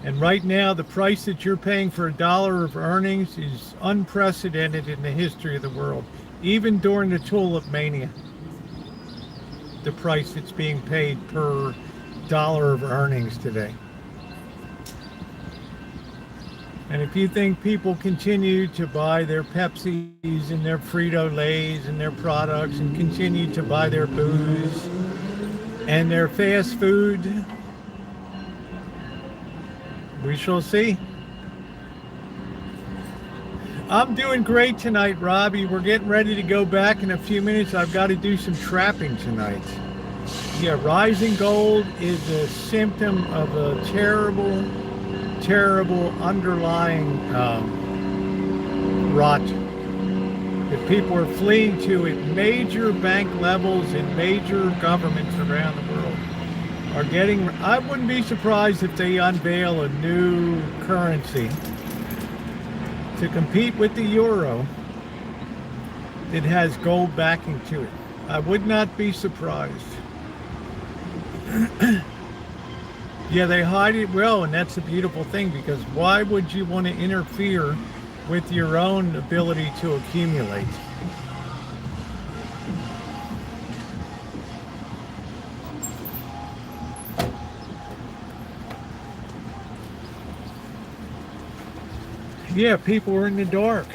And right now, the price that you're paying for $1 of earnings is unprecedented in the history of the world. Even during the tulip mania, the price that's being paid per dollar of earnings today. And if you think people continue to buy their Pepsis and their Frito-Lays and their products and continue to buy their booze and their fast food, we shall see. I'm doing great tonight, Robbie. We're getting ready to go back in a few minutes. I've got to do some trapping tonight. Yeah, rising gold is a symptom of a terrible underlying rot that people are fleeing to at major bank levels and major governments around the world are getting. I wouldn't be surprised if they unveil a new currency to compete with the euro that has gold backing to it. I would not be surprised. Yeah, they hide it well, and that's a beautiful thing, because why would you want to interfere with your own ability to accumulate? Yeah, people are in the dark.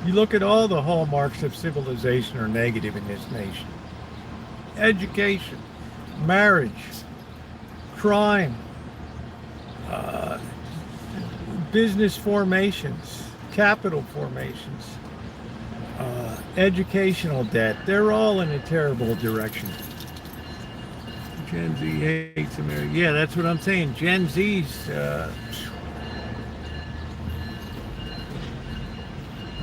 You look at all the hallmarks of civilization are negative in this nation. Education, marriage, crime, business formations, capital formations, educational debt. They're all in a terrible direction. Gen Z hates America. Yeah, that's what I'm saying. Gen Z's...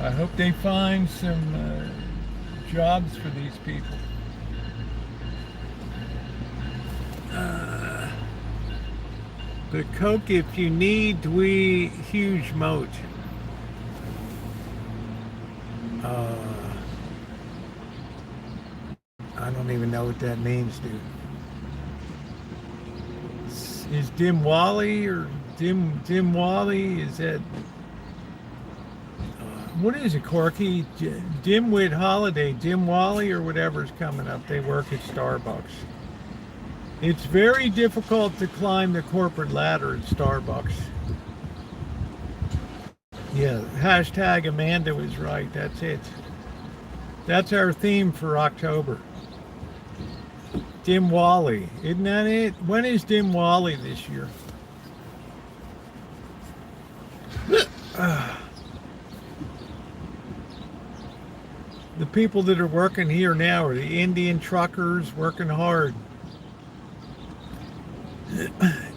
I hope they find some jobs for these people. The Coke, if you need, we huge moat. I don't even know what that means, dude. Is Dimwali or Dimwali? Is that? What is it, Corky? Dimwit Holiday, Dimwali or whatever's coming up. They work at Starbucks. It's very difficult to climb the corporate ladder at Starbucks. Yeah, hashtag Amanda was right. That's it. That's our theme for October. Dimwali. Isn't that it? When is Dimwali this year? The people that are working here now are the Indian truckers working hard.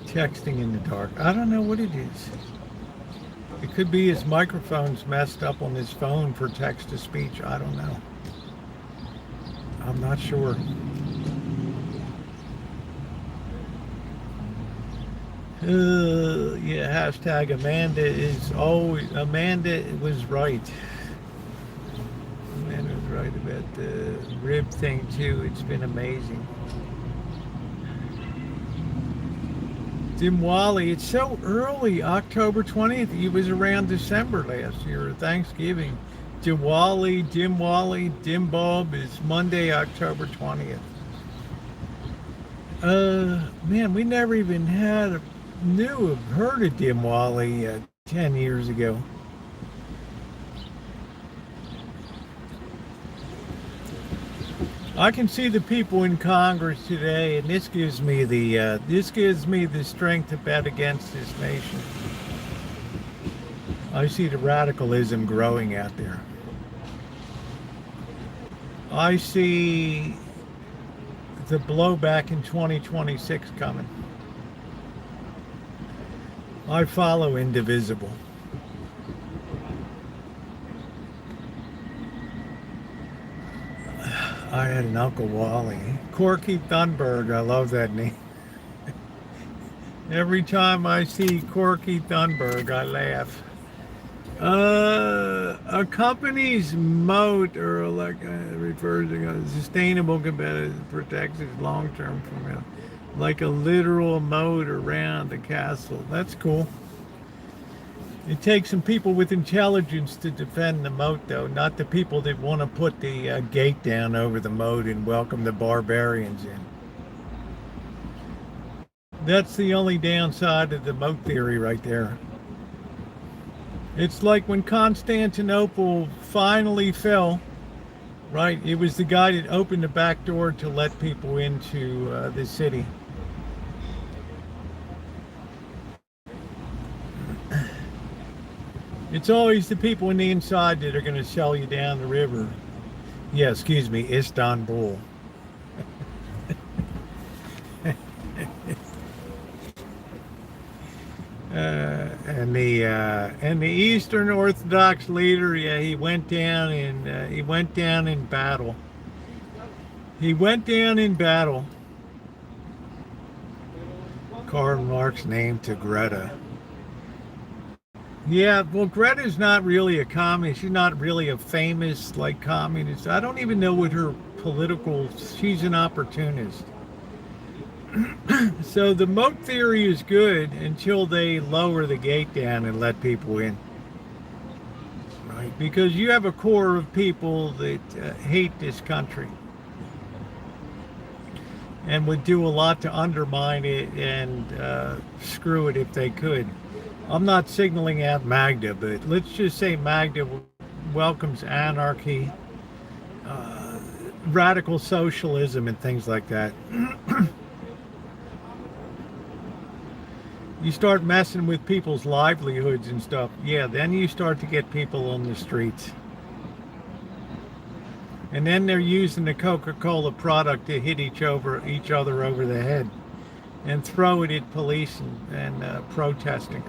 Texting in the dark. I don't know what it is. It could be his microphone's messed up on his phone for text to speech. I don't know. I'm not sure. Yeah, hashtag Amanda was right. Amanda was right about the rib thing too. It's been amazing. Dimwali, it's so early, October 20th. It was around December last year, Thanksgiving. Diwali, Dimbulb is Monday, October 20th. Man, we never even heard of Dimwali 10 years ago. I can see the people in Congress today, and this gives me the strength to bet against this nation. I see the radicalism growing out there. I see the blowback in 2026 coming. I follow Indivisible. I had an Uncle Wally. Corky Thunberg, I love that name. Every time I see Corky Thunberg, I laugh. A company's moat, or like refers to a sustainable competitive protects its long-term from like a literal moat around the castle. That's cool. It takes some people with intelligence to defend the moat, though, not the people that want to put the gate down over the moat and welcome the barbarians in. That's the only downside of the moat theory right there. It's like when Constantinople finally fell, right? It was the guy that opened the back door to let people into the city. It's always the people on the inside that are going to sell you down the river. Yeah, excuse me, Istanbul. And the Eastern Orthodox leader, yeah, he went down in battle. He went down in battle. Karl Marx named to Greta. Yeah, well, Greta's not really a communist. She's not really a famous, like, communist. I don't even know what her political... She's an opportunist. So the moat theory is good until they lower the gate down and let people in. Right? Because you have a core of people that hate this country and would do a lot to undermine it and screw it if they could. I'm not signaling out Magda, but let's just say Magda welcomes anarchy, radical socialism, and things like that. You start messing with people's livelihoods and stuff, yeah, then you start to get people on the streets. And then they're using the Coca-Cola product to hit each other over the head and throw it at police and protesting.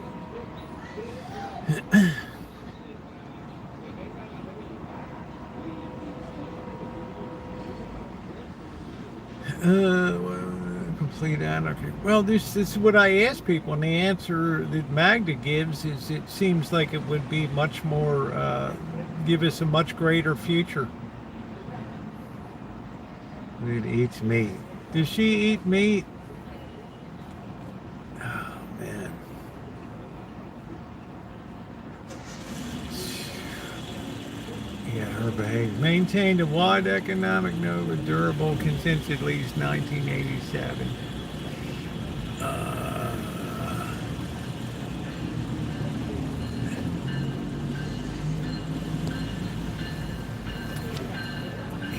Complete anarchy. Well, this is what I ask people, and the answer that Magda gives is it seems like it would be much more, give us a much greater future. It eats meat. Does she eat meat? Oh, man. Yeah, her behavior. Maintained a wide economic node with durable since at least 1987.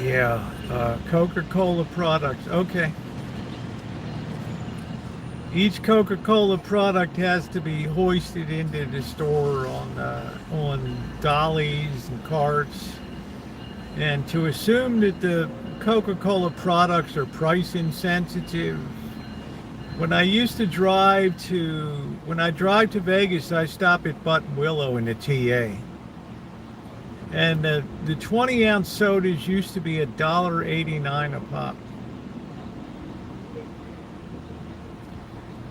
Yeah, Coca-Cola products. Okay. Each Coca-Cola product has to be hoisted into the store on dollies and carts. And to assume that the Coca-Cola products are price insensitive. When I drive to Vegas, I stop at Button Willow in the TA. And the 20-ounce sodas used to be $1.89 a pop.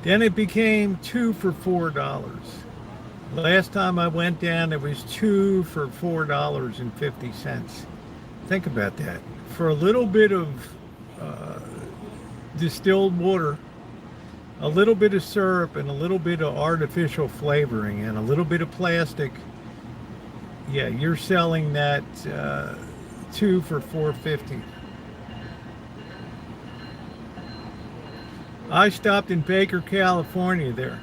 Then it became 2 for $4. Last time I went down, it was 2 for $4.50. Think about that. For a little bit of distilled water, a little bit of syrup, and a little bit of artificial flavoring, and a little bit of plastic, yeah, you're selling that 2 for $4.50. I stopped in Baker, California there,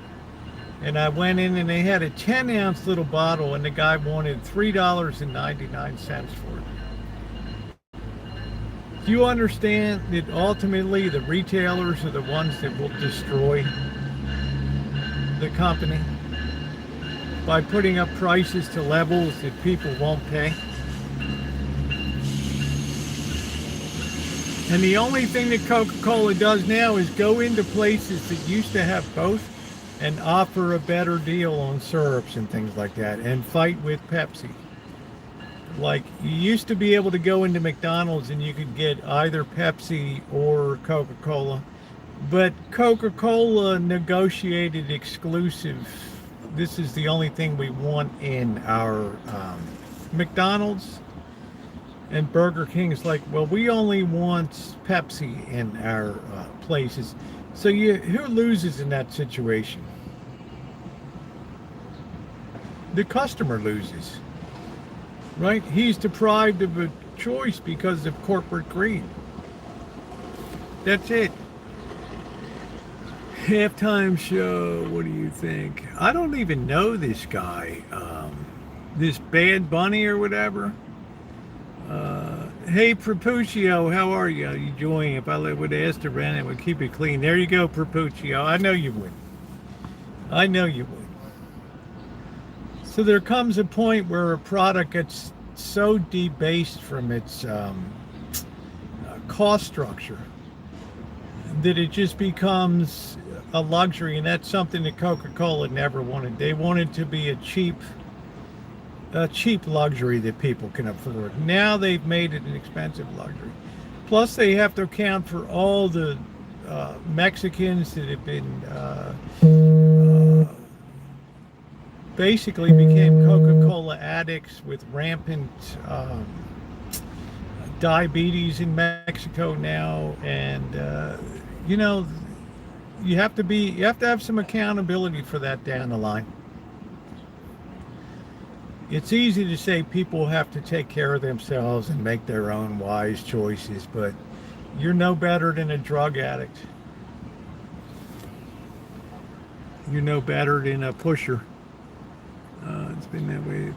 and I went in and they had a 10-ounce little bottle, and the guy wanted $3.99 for it. Do you understand that ultimately the retailers are the ones that will destroy the company by putting up prices to levels that people won't pay? And the only thing that Coca-Cola does now is go into places that used to have both and offer a better deal on syrups and things like that, and fight with Pepsi. Like, you used to be able to go into McDonald's and you could get either Pepsi or Coca-Cola, but Coca-Cola negotiated exclusive. This is the only thing we want in our McDonald's. And Burger King is like, well, we only want Pepsi in our places. So who loses in that situation? The customer loses, right? He's deprived of a choice because of corporate greed. That's it. Halftime show, what do you think? I don't even know this guy. This Bad Bunny or whatever. Hey, Propuccio, how are you? Are you enjoying? If I would ask to rent it, would keep it clean. There you go, Propuccio. I know you would. I know you would. So there comes a point where a product gets so debased from its cost structure that it just becomes a luxury, and that's something that Coca-Cola never wanted. They wanted to be a cheap luxury that people can afford. Now they've made it an expensive luxury. Plus they have to account for all the Mexicans that have been basically became Coca-Cola addicts with rampant diabetes in Mexico now, and you know, you have to have some accountability for that down the line. It's easy to say people have to take care of themselves and make their own wise choices, but you're no better than a drug addict. You're no better than a pusher. It's been that way.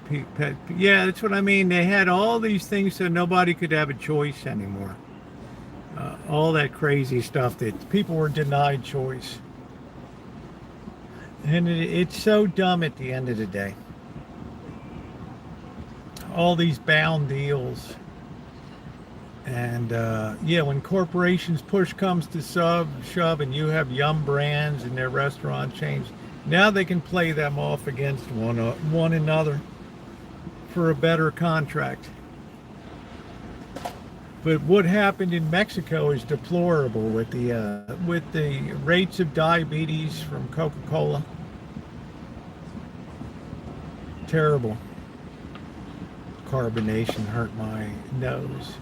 Yeah, that's what I mean. They had all these things so nobody could have a choice anymore. All that crazy stuff that people were denied choice. And it's so dumb at the end of the day. All these bound deals. And yeah, when corporations push comes to shove and you have Yum Brands and their restaurant chains, now they can play them off against one another for a better contract. But what happened in Mexico is deplorable with the rates of diabetes from Coca-Cola. Terrible. Carbonation hurt my nose.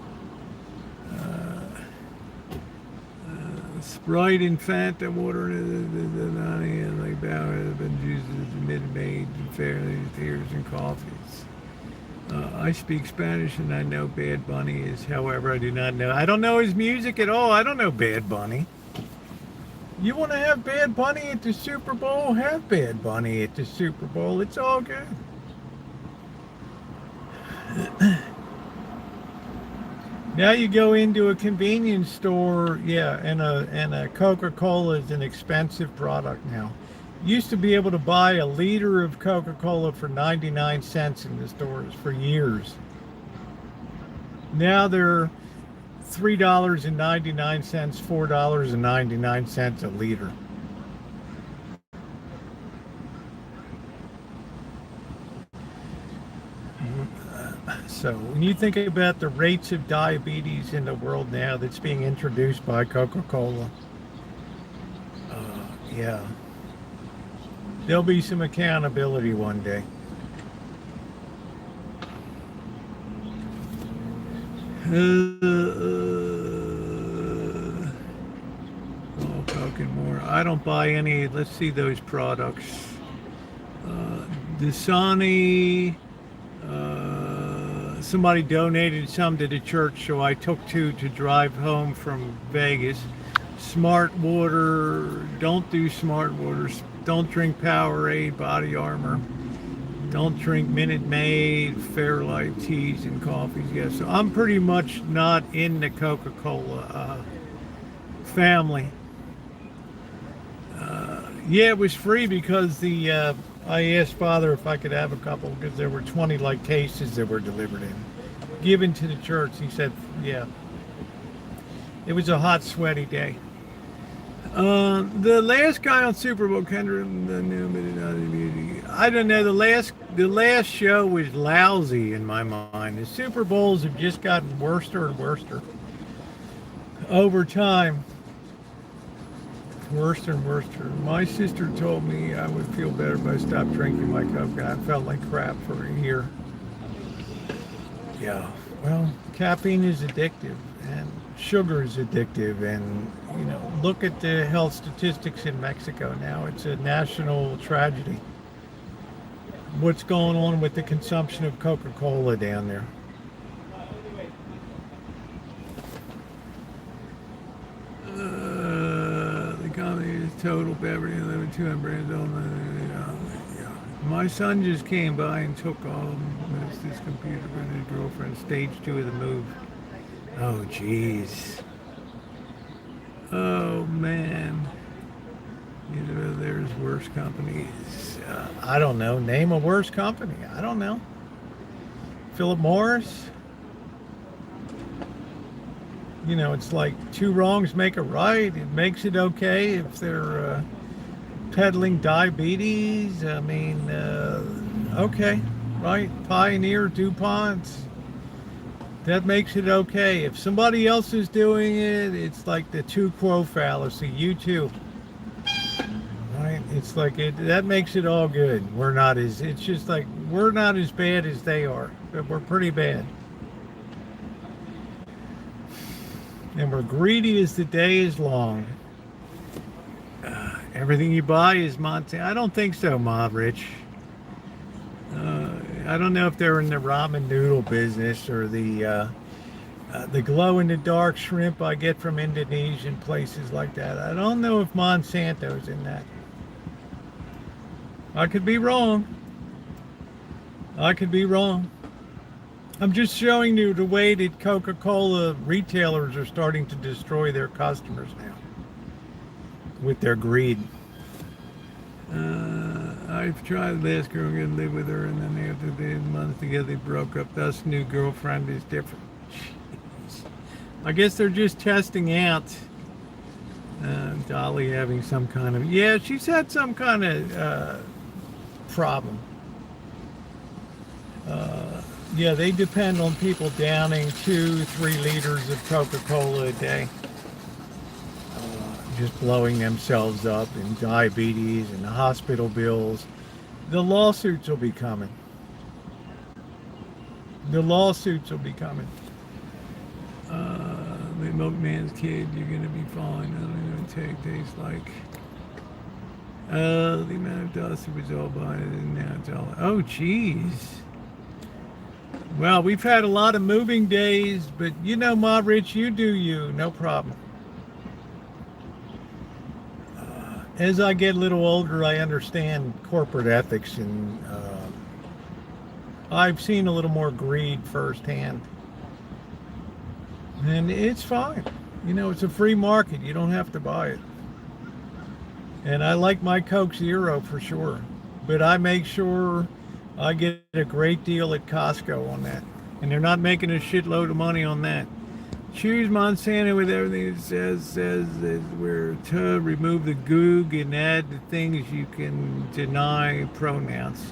Sprite and Fanta water, like that, been juices, mid-made, fairly tears and coffees. I speak Spanish and I know Bad Bunny is, however, I do not know. I don't know his music at all. I don't know Bad Bunny. You want to have Bad Bunny at the Super Bowl? Have Bad Bunny at the Super Bowl. It's all good. Now you go into a convenience store, yeah, and a Coca-Cola is an expensive product now. Used to be able to buy a liter of Coca-Cola for 99 cents in the stores for years. Now they're $3.99, $4.99 a liter. So when you think about the rates of diabetes in the world now that's being introduced by Coca-Cola, yeah, there'll be some accountability one day. Oh, talking more. I don't buy any. Let's see those products. Dasani. Somebody donated some to the church, so I took two to drive home from Vegas. Smart water. Don't do smart waters. Don't drink Powerade, Body Armor. Don't drink Minute Maid, Fairlife teas and coffees. Yeah, so I'm pretty much not in the Coca-Cola family. Yeah, it was free because I asked Father if I could have a couple because there were 20 like cases that were delivered in, given to the church. He said, yeah. It was a hot, sweaty day. The last guy on Super Bowl, Kendrick, I don't know. The last show was lousy in my mind. The Super Bowls have just gotten worse and worse over time. Worse and worse. My sister told me I would feel better if I stopped drinking my Coke. I felt like crap for a year. Yeah. Well, caffeine is addictive, and sugar is addictive, and look at the health statistics in Mexico now. It's a national tragedy. What's going on with the consumption of Coca-Cola down there? The company is Total Beverage, 200 brands only. My son just came by and took this computer from his girlfriend. Stage 2 of the move. Oh, jeez. Oh, man. There's worse companies. I don't know. Name a worse company. I don't know. Philip Morris? It's like two wrongs make a right. It makes it okay if they're peddling diabetes. I mean, okay, right? Pioneer, DuPont. That makes it okay. If somebody else is doing it, it's like the tu quo fallacy. You too. Right? It's like that makes it all good. It's just like we're not as bad as they are, but we're pretty bad. And we're greedy as the day is long. Everything you buy is Montana. I don't think so, Ma Rich. I don't know if they're in the ramen noodle business or the glow-in-the-dark shrimp I get from Indonesian places like that. I don't know if Monsanto's in that. I could be wrong. I'm just showing you the way that Coca-Cola retailers are starting to destroy their customers now with their greed. I've tried last girl to live with her, and then after the months together they broke up. Thus, new girlfriend is different. Jeez. I guess they're just testing out Dolly having some kind of she's had some kind of problem. They depend on people downing 2-3 liters of Coca-Cola a day. Just blowing themselves up in diabetes and hospital bills. The lawsuits will be coming. The milkman's kid, you're going to be fine. I don't know what tastes like. The amount of dust was all by it, and now it's all. Oh, jeez. Well, we've had a lot of moving days, but Ma Rich, you do you, no problem. As I get a little older, I understand corporate ethics, and I've seen a little more greed firsthand. And it's fine. You know, it's a free market. You don't have to buy it. And I like my Coke Zero for sure. But I make sure I get a great deal at Costco on that. And they're not making a shitload of money on that. Choose Monsanto with everything it says where to remove the goog and add the things you can deny pronouns.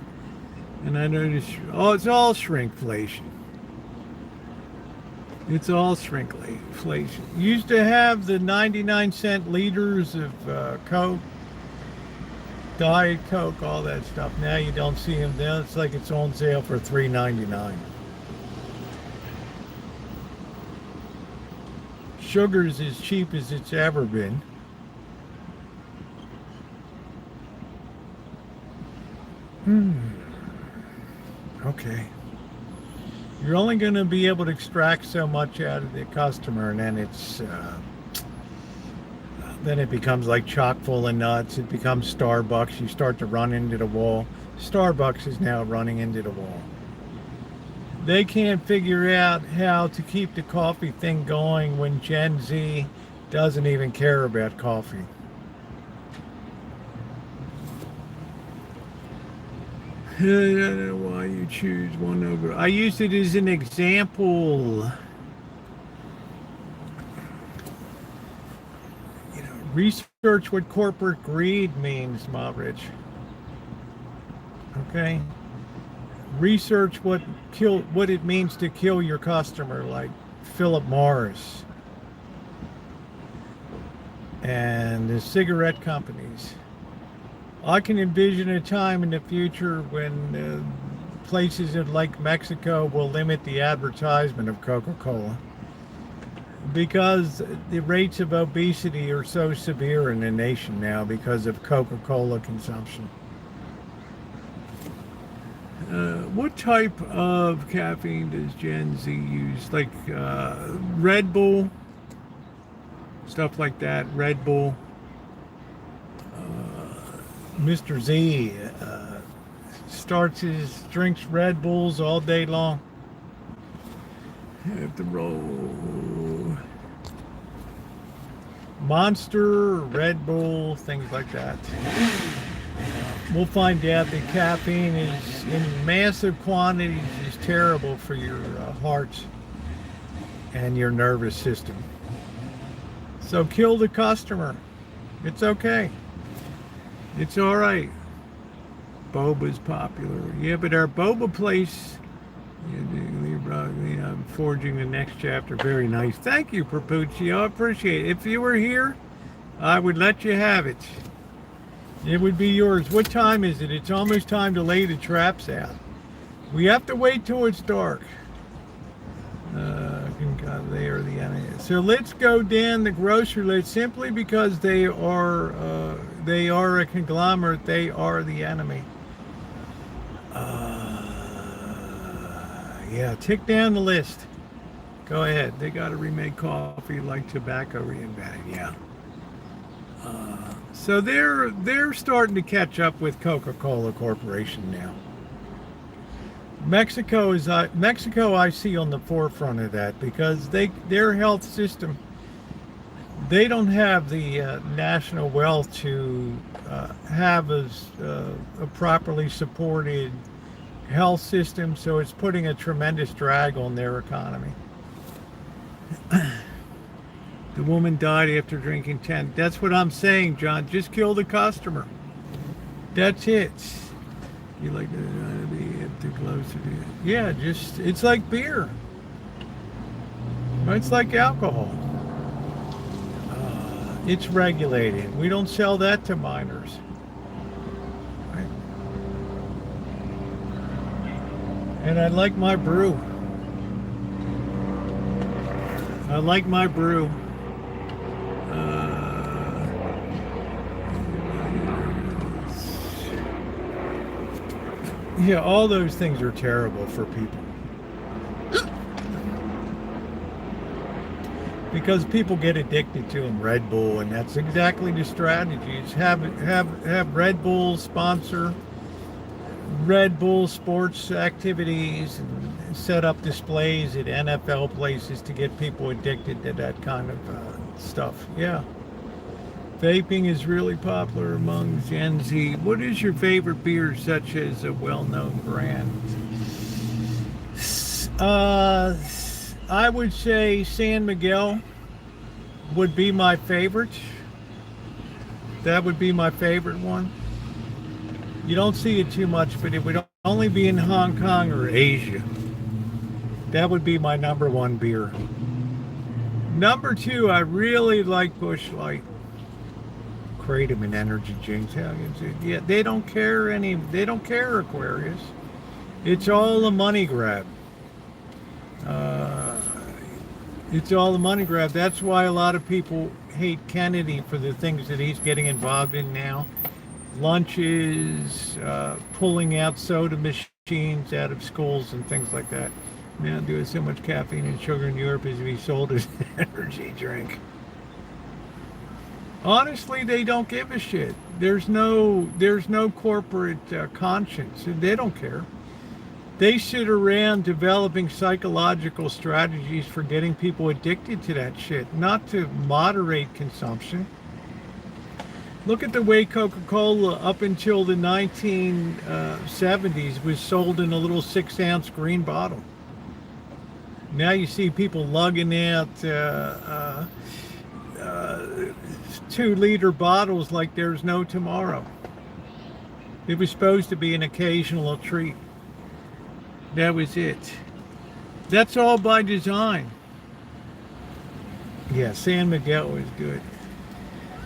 And I noticed, it's all shrinkflation. It's all shrinkflation. Used to have the 99-cent liters of Coke, Diet Coke, all that stuff. Now you don't see them. Now it's like it's on sale for $3.99. Sugar's as cheap as it's ever been. Okay. You're only going to be able to extract so much out of the customer, and then it becomes like chock full of nuts. It becomes Starbucks. You start to run into the wall. Starbucks is now running into the wall. They can't figure out how to keep the coffee thing going when Gen Z doesn't even care about coffee. I don't know why you choose one over. I used it as an example. You know, research what corporate greed means, Ma Rich. Okay? Research what it means to kill your customer, like Philip Morris and the cigarette companies. I can envision a time in the future when places like Mexico will limit the advertisement of Coca-Cola because the rates of obesity are so severe in the nation now because of Coca-Cola consumption. What type of caffeine does Gen Z use? Like Red Bull, stuff like that. Red Bull. Mr. Z drinks Red Bulls all day long. Have to roll. Monster, Red Bull, things like that. We'll find out that caffeine is in massive quantities is terrible for your heart and your nervous system. So kill the customer. It's okay. It's all right. Boba's popular. Yeah, but our boba place, I'm forging the next chapter. Very nice. Thank you, Papucci. I appreciate it. If you were here, I would let you have it. It would be yours. What time is it? It's almost time to lay the traps out. We have to wait till it's dark. They are the enemy. So let's go down the grocery list simply because they are a conglomerate. They are the enemy. Yeah, tick down the list. Go ahead. They got to remake coffee like tobacco reinvented. Yeah. So they're starting to catch up with Coca-Cola Corporation now. Mexico I see on the forefront of that because their health system, they don't have the national wealth to have a properly supported health system, so it's putting a tremendous drag on their economy. The woman died after drinking 10. That's what I'm saying, John. Just kill the customer. That's it. You like to be too close to it. Yeah, it's like beer. It's like alcohol. It's regulated. We don't sell that to minors. Right? And I like my brew. I like my brew. Yeah, all those things are terrible for people. Because people get addicted to them, Red Bull, and that's exactly the strategy. Is have Red Bull sponsor Red Bull sports activities, and set up displays at NFL places to get people addicted to that kind of stuff. Yeah. Vaping is really popular among Gen Z. What is your favorite beer, such as a well-known brand? I would say San Miguel would be my favorite. That would be my favorite one. You don't see it too much, but it would only be in Hong Kong or Asia. That would be my number one beer. Number two, I really like Busch Light. Kratom and energy drinks. Yeah, they don't care Aquarius. It's all a money grab. It's all a money grab. That's why a lot of people hate Kennedy for the things that he's getting involved in now. Lunches, pulling out soda machines out of schools and things like that. Man, doing so much caffeine and sugar in Europe is to be sold as an energy drink. Honestly, they don't give a shit. There's no corporate conscience. They don't care. They sit around developing psychological strategies for getting people addicted to that shit, not to moderate consumption. Look at the way Coca-Cola up until the 1970s was sold in a little 6-ounce green bottle. Now you see people lugging out 2-liter bottles like there's no tomorrow. It was supposed to be an occasional treat. That was it. That's all by design. Yeah, San Miguel is good.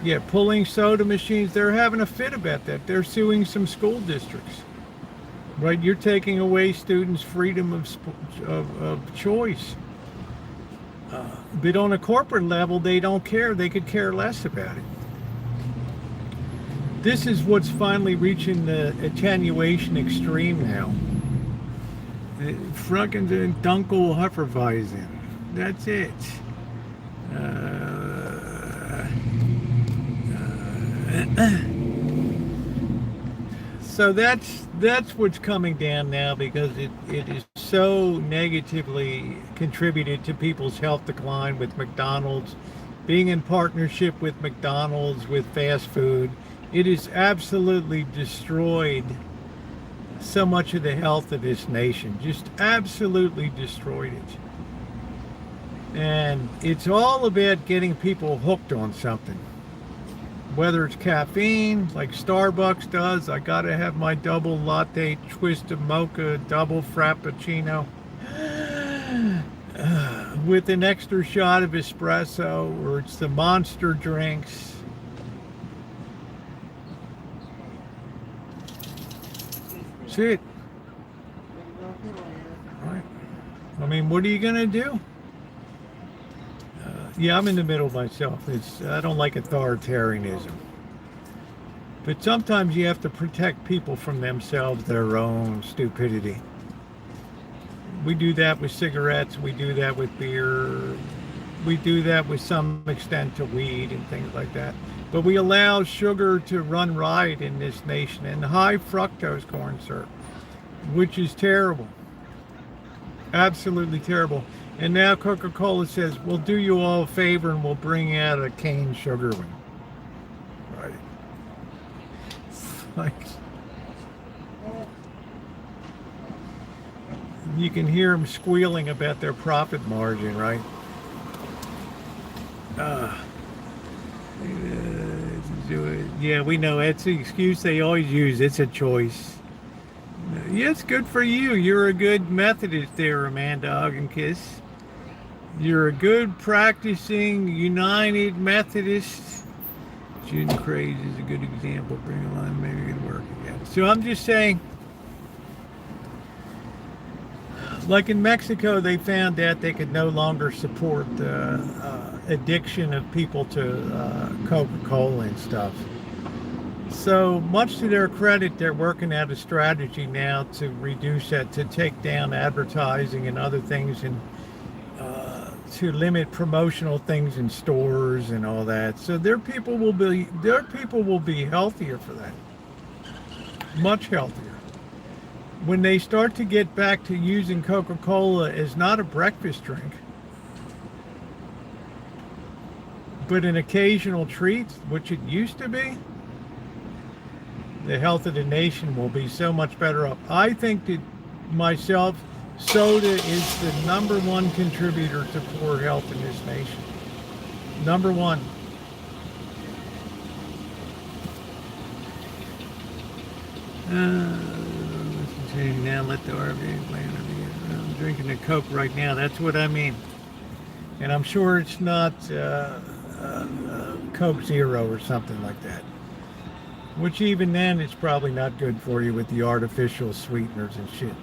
Yeah, pulling soda machines, they're having a fit about that. They're suing some school districts. Right, you're taking away students' freedom of choice. But on a corporate level, they don't care. They could care less about it. This is what's finally reaching the attenuation extreme now. Fracking the Dunkel Hefeweizen. That's it. So that's what's coming down now, because it is so negatively contributed to people's health decline, with McDonald's being in partnership with McDonald's with fast food. It has absolutely destroyed so much of the health of this nation. Just absolutely destroyed it. And it's all about getting people hooked on something. Whether it's caffeine, like Starbucks does, I gotta have my double latte, twist of mocha, double frappuccino, with an extra shot of espresso, or it's the monster drinks. That's it. Right. I mean, what are you gonna do? Yeah, I'm in the middle myself. I don't like authoritarianism. But sometimes you have to protect people from themselves, their own stupidity. We do that with cigarettes. We do that with beer. We do that with some extent to weed and things like that. But we allow sugar to run riot in this nation, and high fructose corn syrup, which is terrible. Absolutely terrible. And now Coca-Cola says, we'll do you all a favor and we'll bring out a cane sugar one. Right. Like, you can hear them squealing about their profit margin, right? Yeah, we know that's the excuse they always use. It's a choice. Yeah, it's good for you. You're a good Methodist there, Amanda Ogdenkiss. You're a good practicing United Methodist. June Craze is a good example. Bring a line, maybe it'll work again. So I'm just saying, like in Mexico, they found out they could no longer support the addiction of people to Coca-Cola and stuff. So much to their credit, they're working out a strategy now to reduce that, to take down advertising and other things, and to limit promotional things in stores and all that. So their people will be healthier for that. Much healthier. when they start to get back to using Coca-Cola as not a breakfast drink, but an occasional treat, which it used to be, the health of the nation will be so much better off. I think that myself, soda is the number one contributor to poor health in this nation. Number one. Now let the RV play. I'm drinking a Coke right now. That's what I mean. And I'm sure it's not Coke Zero or something like that. Which even then, it's probably not good for you with the artificial sweeteners and shit.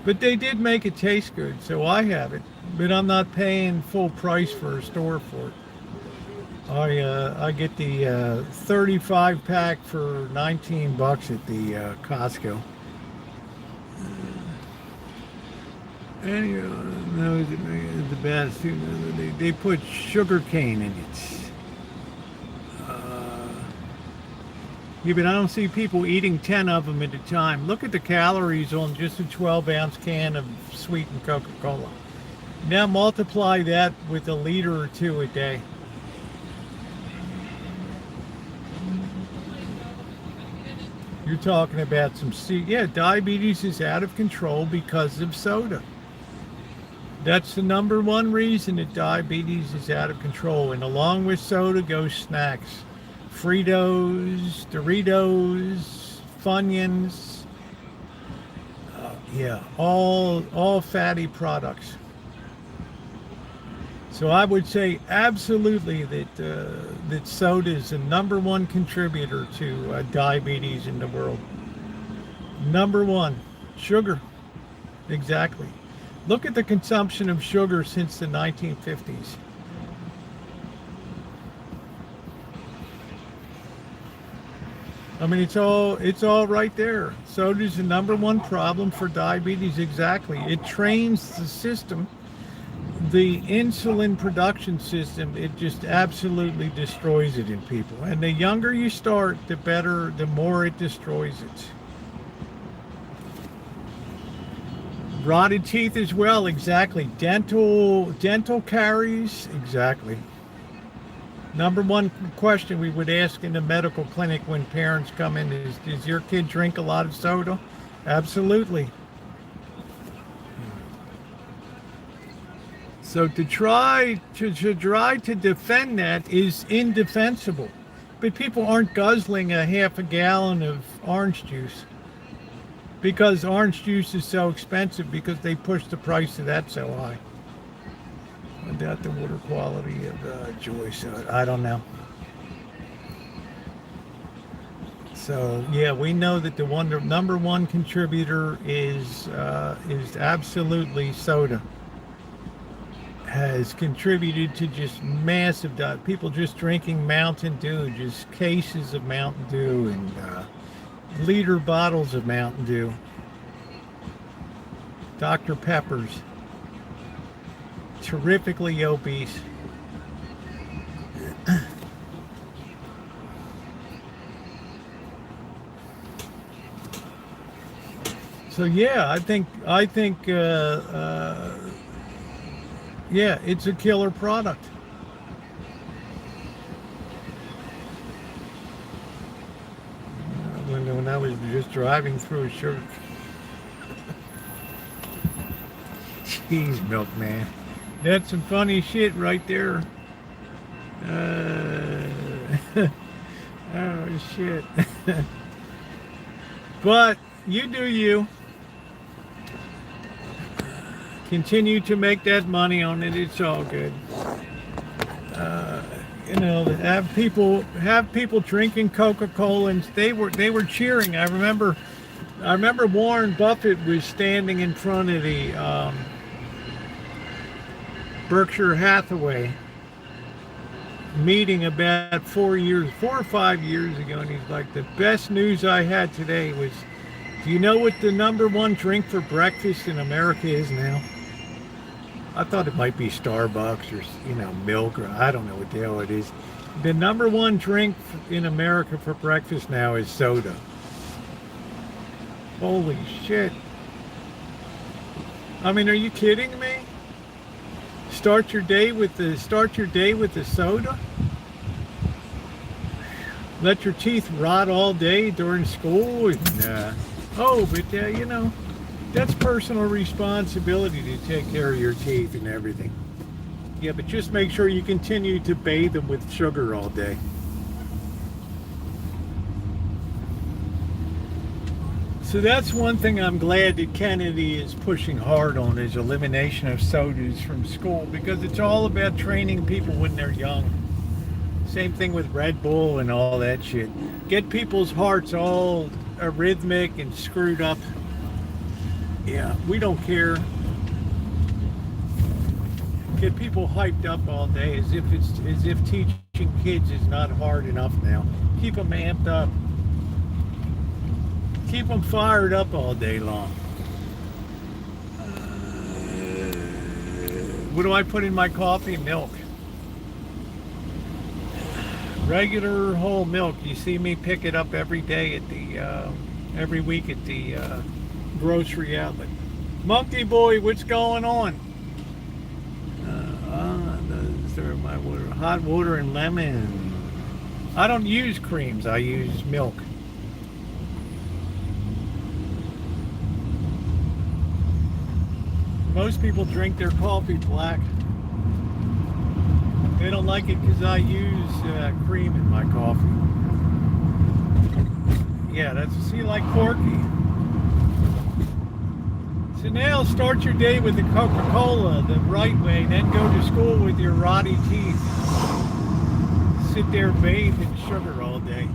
But they did make it taste good, so I have it. But I'm not paying full price for a store for it. I get the 35 pack for $19 at the Costco. And knows the best. They put sugar cane in it. Yeah, but I don't see people eating 10 of them at a time. Look at the calories on just a 12-ounce can of sweetened Coca-Cola. Now multiply that with a liter or two a day. You're talking about diabetes is out of control because of soda. That's the number one reason that diabetes is out of control. And along with soda goes snacks. Fritos, Doritos, Funyuns, all fatty products. So I would say absolutely that soda is the number one contributor to diabetes in the world. Number one, sugar. Exactly. Look at the consumption of sugar since the 1950s. I mean, it's all right there. Soda's the number one problem for diabetes. Exactly. It trains the system, the insulin production system. It just absolutely destroys it in people. And the younger you start, the more it destroys it. Rotted teeth as well. Exactly. Dental caries. Exactly. Number one question we would ask in the medical clinic when parents come in is, does your kid drink a lot of soda? Absolutely. So to try to defend that is indefensible. But people aren't guzzling a half a gallon of orange juice because orange juice is so expensive because they push the price of that so high. I doubt the water quality of Joy, so I don't know. So yeah, we know that the number one contributor is absolutely soda. Has contributed to just massive people just drinking Mountain Dew, just cases of Mountain Dew and liter bottles of Mountain Dew, Dr. Peppers. Terrifically obese. So yeah, I think it's a killer product. When I was just driving through a sugar. Cheese milk, man. That's some funny shit right there. Oh shit. But you do you. Continue to make that money on it. It's all good. Have people drinking Coca-Cola, and they were cheering. I remember Warren Buffett was standing in front of the Berkshire Hathaway meeting about 4 or 5 years ago, and he's like, the best news I had today was, do you know what the number one drink for breakfast in America is now? I thought it might be Starbucks or milk, or I don't know what the hell it is. The number one drink in America for breakfast now is soda. Holy shit. I mean, are you kidding me? Start your day with the soda? Let your teeth rot all day during school? Nah. Oh, but that's personal responsibility to take care of your teeth and everything. Yeah, but just make sure you continue to bathe them with sugar all day. So that's one thing I'm glad that Kennedy is pushing hard on, is elimination of sodas from school, because it's all about training people when they're young. Same thing with Red Bull and all that shit. Get people's hearts all arrhythmic and screwed up. Yeah, we don't care. Get people hyped up all day as if teaching kids is not hard enough now. Keep them amped up. Keep them fired up all day long. What do I put in my coffee? Milk. Regular whole milk. You see me pick it up every day at every week at the grocery outlet. Monkey boy, what's going on? My water, hot water and lemon. I don't use creams. I use milk. Most people drink their coffee black. They don't like it because I use cream in my coffee. Yeah, see, like Corky. So now start your day with the Coca-Cola the right way, then go to school with your rotty teeth. Sit there bathed in sugar all day.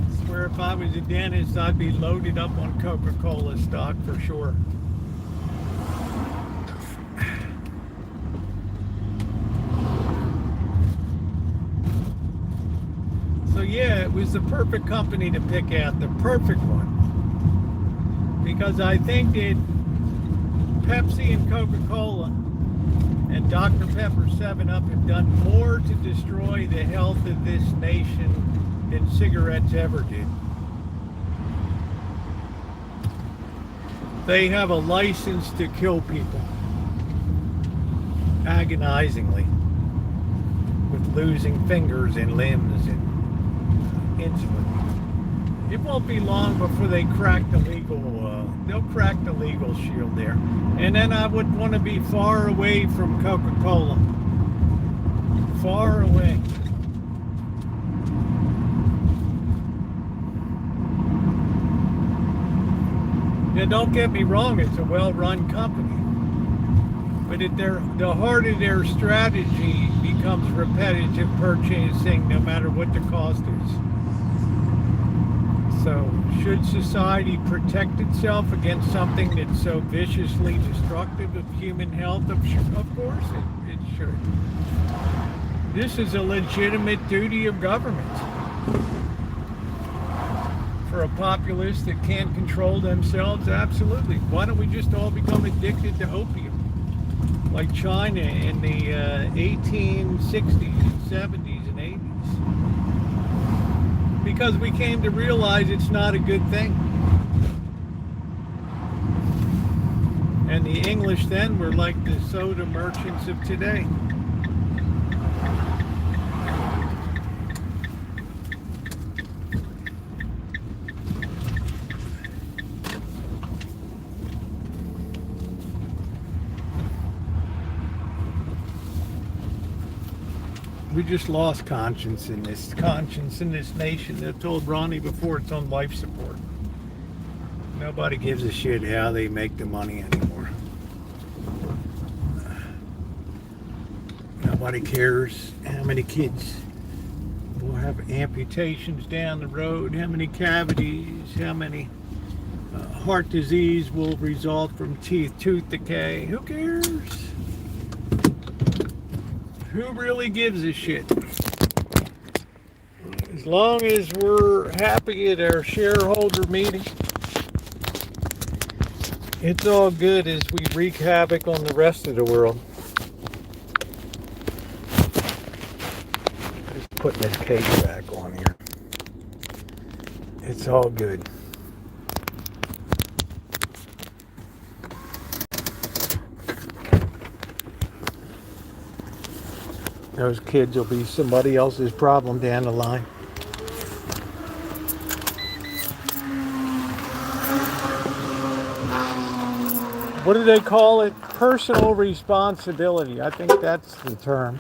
I swear if I was a dentist, I'd be loaded up on Coca-Cola stock for sure. So yeah, it was the perfect company to pick out, the perfect one. Because I think that Pepsi and Coca-Cola and Dr. Pepper 7-Up have done more to destroy the health of this nation than cigarettes ever did. They have a license to kill people agonizingly, with losing fingers and limbs and insulin. It won't be long before they crack the legal, they'll crack the legal shield there. And then I would want to be far away from Coca-Cola. Far away. Now don't get me wrong, it's a well-run company. But at the heart of their strategy becomes repetitive purchasing no matter what the cost is. So, should society protect itself against something that's so viciously destructive of human health? Of course it should. This is a legitimate duty of government. For a populace that can't control themselves, absolutely. Why don't we just all become addicted to opium? Like China in the 1860s and 70s and 80s. Because we came to realize it's not a good thing. And the English then were like the soda merchants of today. We just lost conscience in this nation. They've told Ronnie before it's on life support. Nobody gives a shit how they make the money anymore. Nobody cares how many kids will have amputations down the road, how many cavities, how many heart disease will result from tooth decay. Who cares? Who really gives a shit? As long as we're happy at our shareholder meeting, it's all good as we wreak havoc on the rest of the world. Just putting this case back on here. It's all good. Those kids will be somebody else's problem down the line. What do they call it? Personal responsibility. I think that's the term.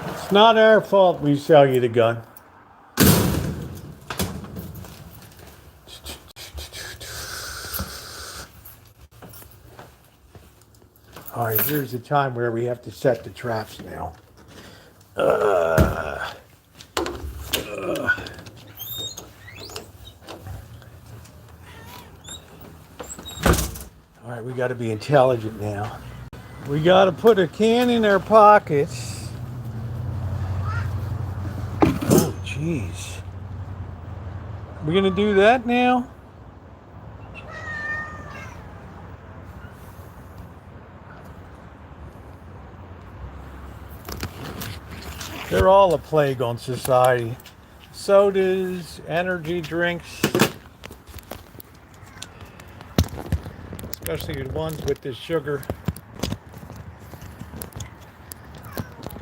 It's not our fault we sell you the gun. All right, here's the time where we have to set the traps now. All right, we got to be intelligent now. We got to put a can in our pockets. Oh, jeez. We gonna do that now? They're all a plague on society. Sodas, energy drinks, especially the ones with the sugar,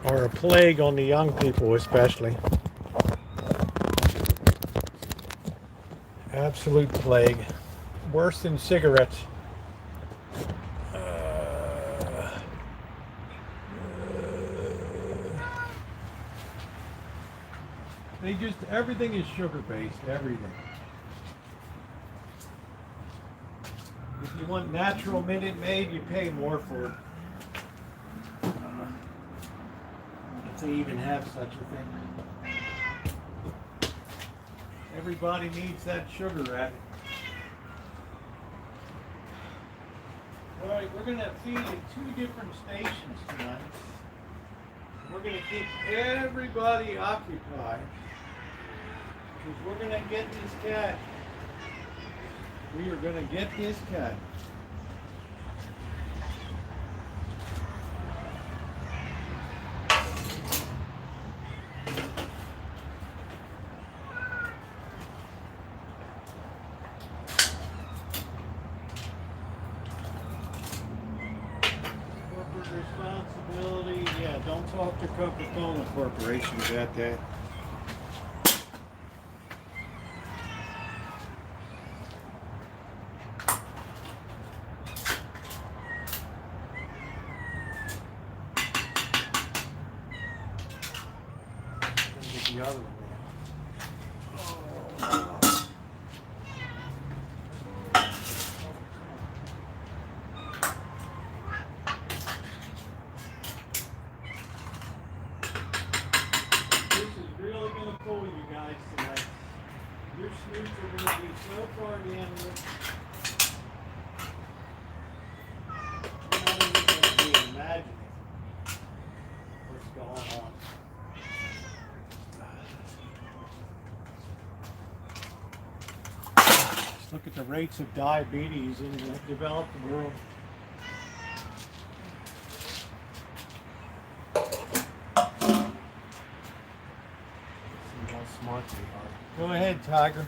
are a plague on the young people especially. Absolute plague. Worse than cigarettes. Everything is sugar based, everything. If you want natural Minute Maid, you pay more for it. If they even have such a thing. Everybody needs that sugar at it. Alright, we're going to feed at 2 different stations tonight. We're going to keep everybody occupied. Because we're going to get this cat. We are going to get this cat. Corporate responsibility. Yeah, don't talk to Coca-Cola Corporation about that. The other one. This is really going to fool you guys tonight. Your snoots are going to be so far down with. You're not even going to be imagining what's going on. Look at the rates of diabetes in the developed world. See how smart they are. Go ahead, Tiger.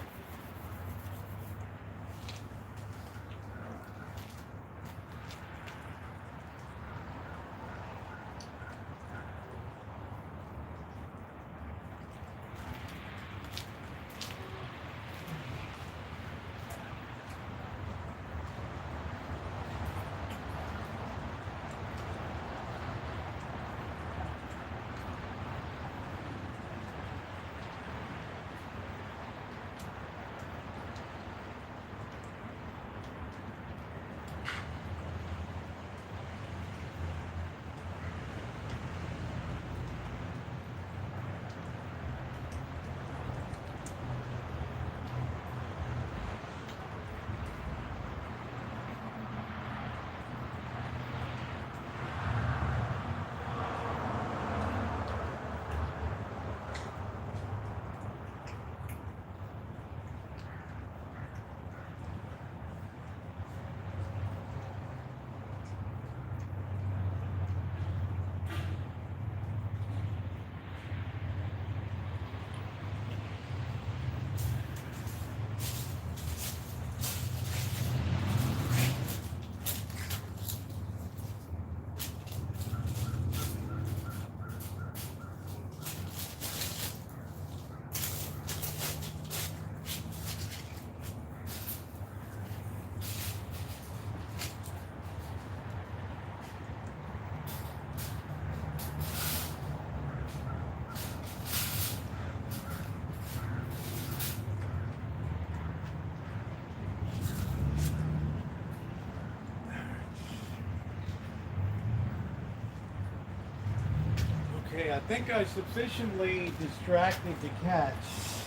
Okay, I think I sufficiently distracted the cats.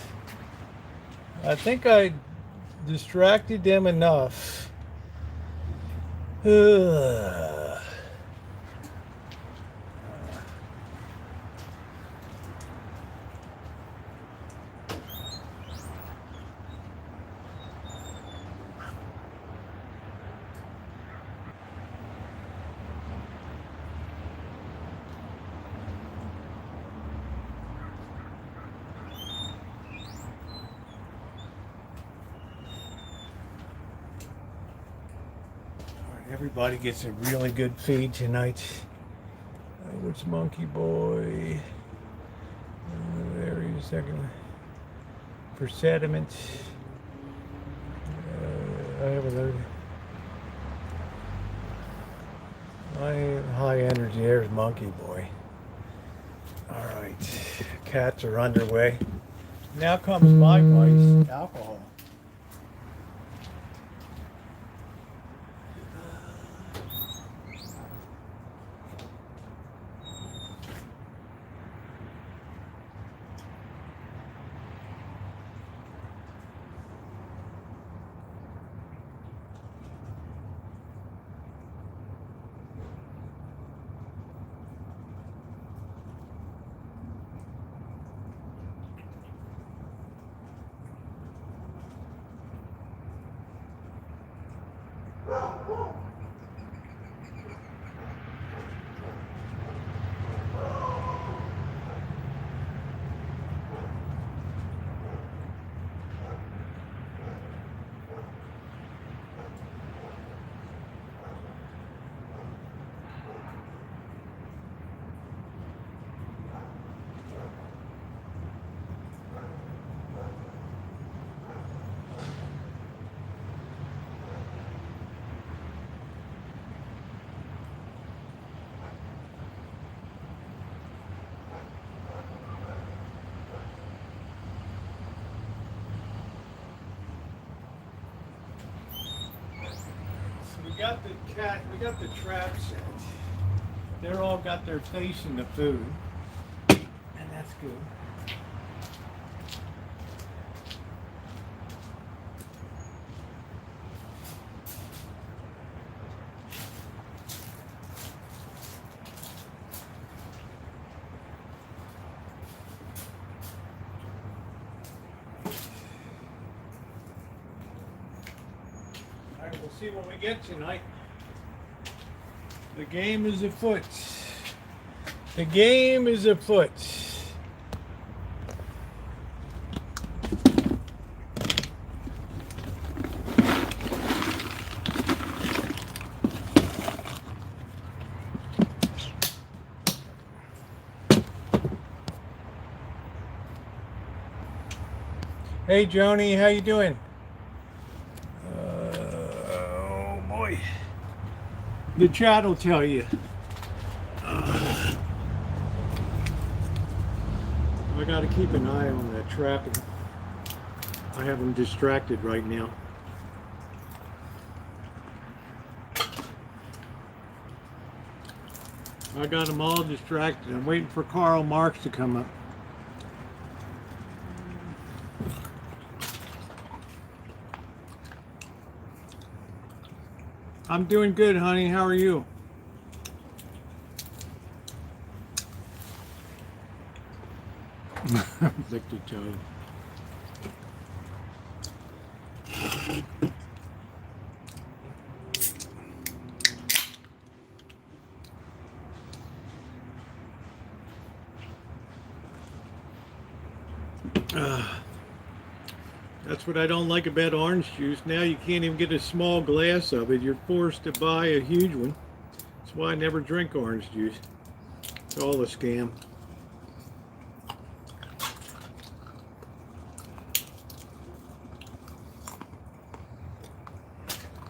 I think I distracted them enough. Everybody gets a really good feed tonight. What's Monkey Boy? There he is, second. For sediment. I have another. High energy. There's Monkey Boy. All right, cats are underway. Now comes my vice, alcohol. We got the trap set. They're all got their face in the food, and that's good. All right, we'll see what we get tonight. The game is afoot. The game is afoot. Hey Joni, how you doing? Oh boy. The chat will tell you. I got to keep an eye on that trapping. I have them distracted right now. I got them all distracted. I'm waiting for Karl Marx to come up. I'm doing good, honey. How are you? Lick the toe. That's what I don't like about orange juice. Now you can't even get a small glass of it. You're forced to buy a huge one. That's why I never drink orange juice. It's all a scam.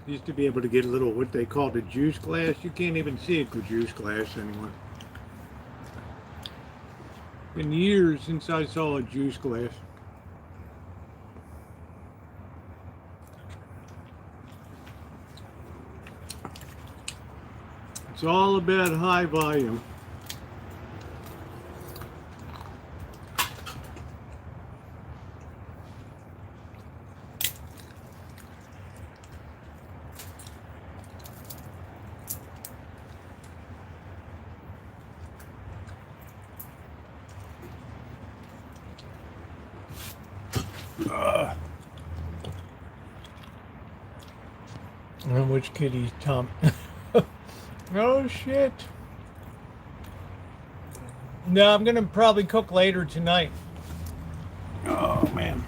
Used to be able to get a little, what they called a juice glass. You can't even see a juice glass anymore. Been years since I saw a juice glass. It's all about high volume. Which kitty's Tom? Oh shit. No, I'm gonna probably cook later tonight. Oh man.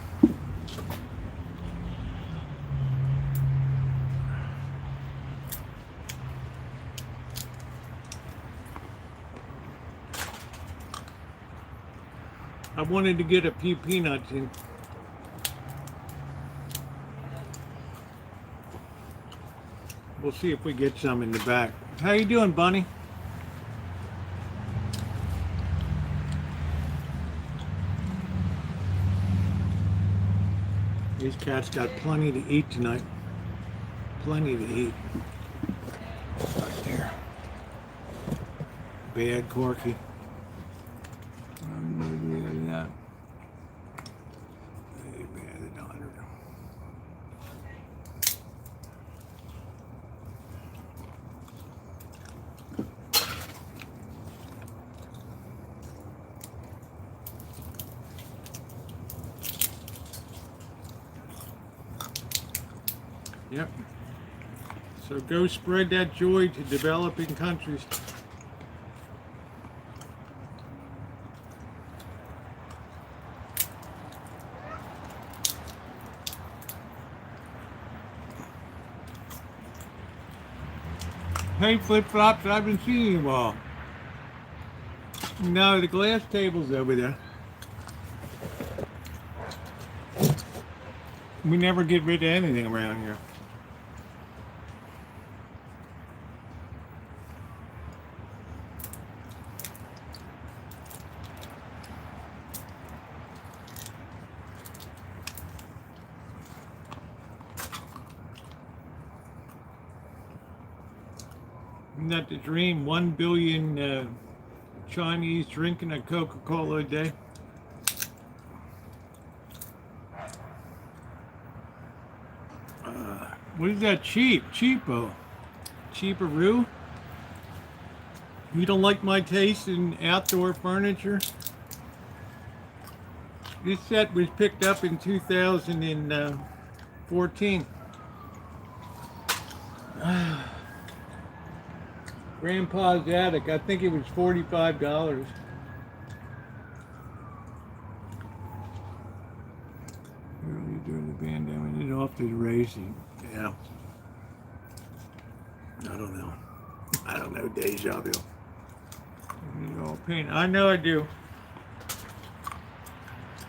I wanted to get a few peanuts in. We'll see if we get some in the back. How you doing, Bunny? These cats got plenty to eat tonight. Plenty to eat. Right there. Bad Corky. Yeah. Bad daughter. Yep. So go spread that joy to developing countries. Hey, flip-flops, I haven't seen you all. No, the glass table's over there. We never get rid of anything around here. Isn't that the dream? 1 billion Chinese drinking a Coca-Cola a day. What is that? Cheapo? Cheaperoo? You don't like my taste in outdoor furniture? This set was picked up in 2014. Grandpa's attic. I think it was $45. What are you doing the bandana? We need off to the racing. Yeah. I don't know. I don't know. Deja vu. All pain. I know I do.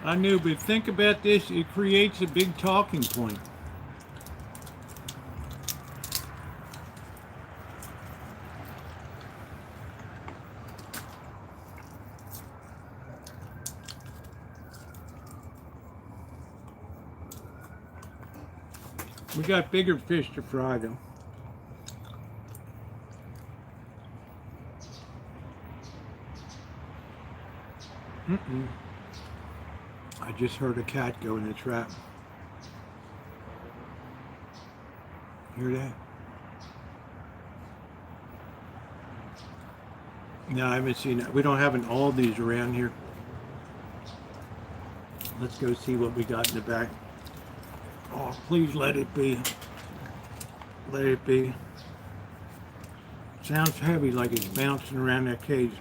I knew, but think about this. It creates a big talking point. We got bigger fish to fry though. I just heard a cat go in the trap. Hear that? No, I haven't seen it. We don't have an Aldi's around here. Let's go see what we got in the back. Oh, please let it be. Let it be. Sounds heavy, like it's bouncing around that cage.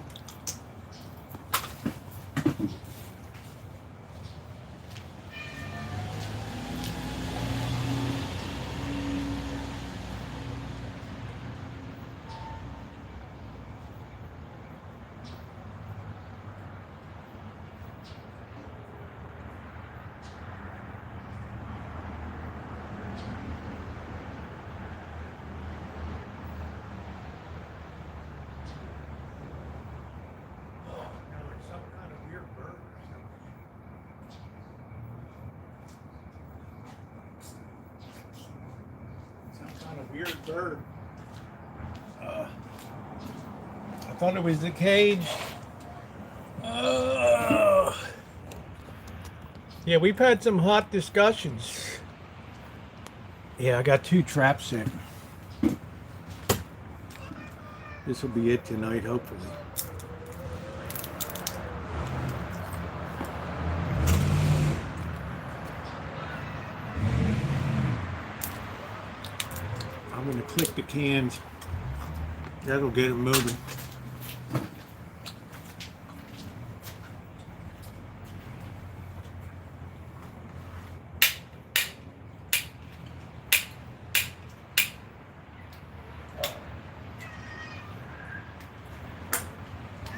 Weird bird. I thought it was the cage. Yeah, we've had some hot discussions. Yeah, I got 2 traps in. This will be it tonight, hopefully. click the cans. That'll get them moving.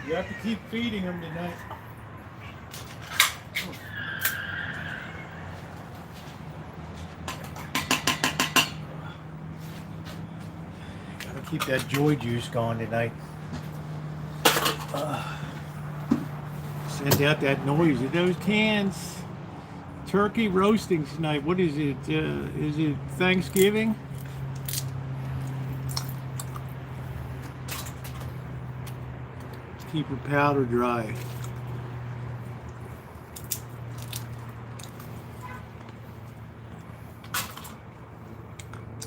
You have to keep feeding them tonight. Gotta keep that joy juice going tonight. Send out that noise of those cans. Turkey roasting tonight. What is it? Is it Thanksgiving? Keep her powder dry.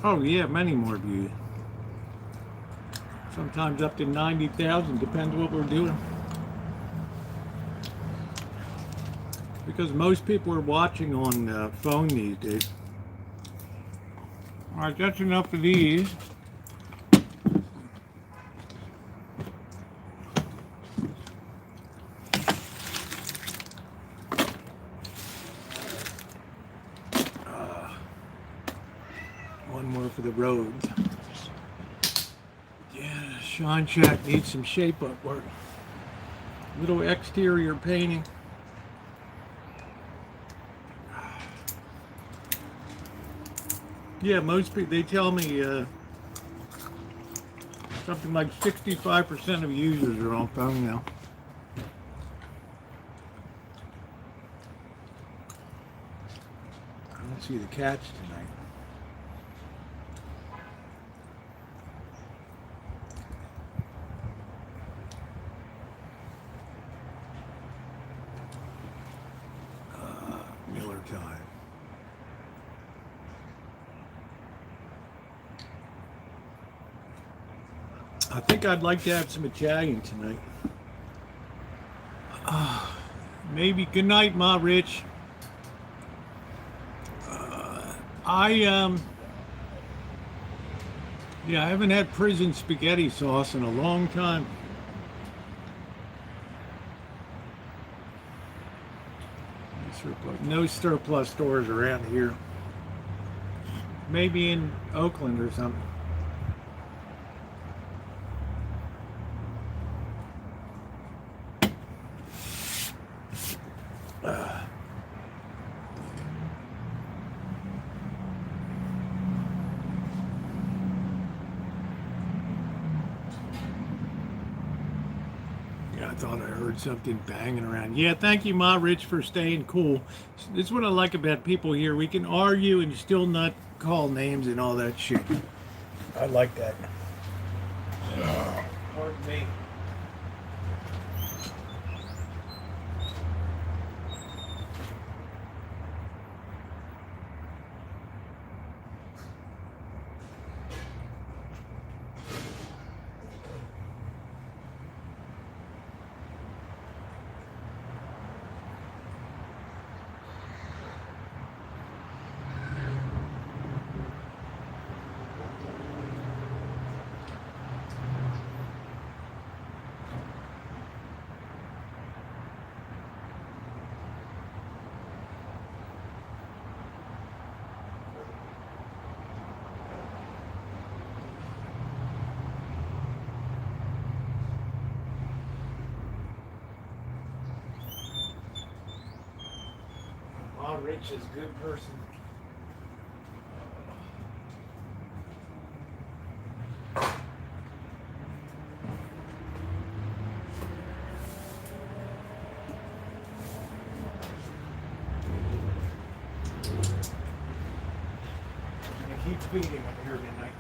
Oh yeah, many more views. Sometimes up to 90,000, depends what we're doing. Because most people are watching on phone these days. All right, that's enough of these. One more for the roads. Yeah, Sean Shack needs some shape-up work. Little exterior painting. Yeah, most people, they tell me something like 65% of users are on phone now. I don't see the cats tonight. Miller time. I think I'd like to have some Italian tonight. Maybe. Good night, Ma Rich. Yeah, I haven't had prison spaghetti sauce in a long time. No surplus stores around here. Maybe in Oakland or something. Yeah, I thought I heard something banging around. Yeah, thank you, Ma Rich, for staying cool. This is what I like about people here. We can argue and still not call names and all that shit. I like that. Pardon me. Ma Rich is a good person. Keep feeding up here tonight.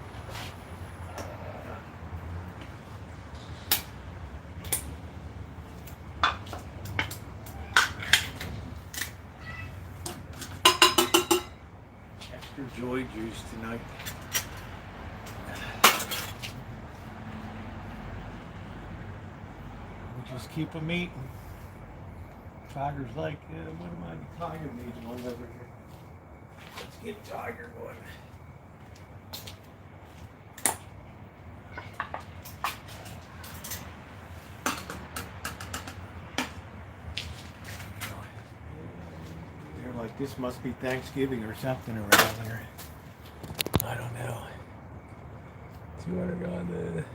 Extra joy juice tonight. We just keep them eating. Tiger's like, what am I? Tiger needs one over here. Let's get Tiger going. This must be Thanksgiving or something around here. I don't know. 200 on the.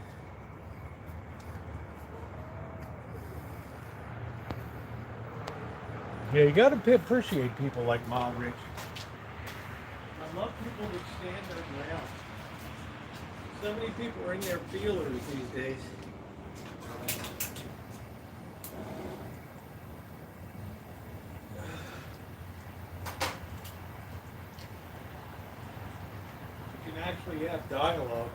Yeah, you gotta appreciate people like Ma Rich. I love people that stand their ground. So many people are in their feelers these days. You can actually have dialogue.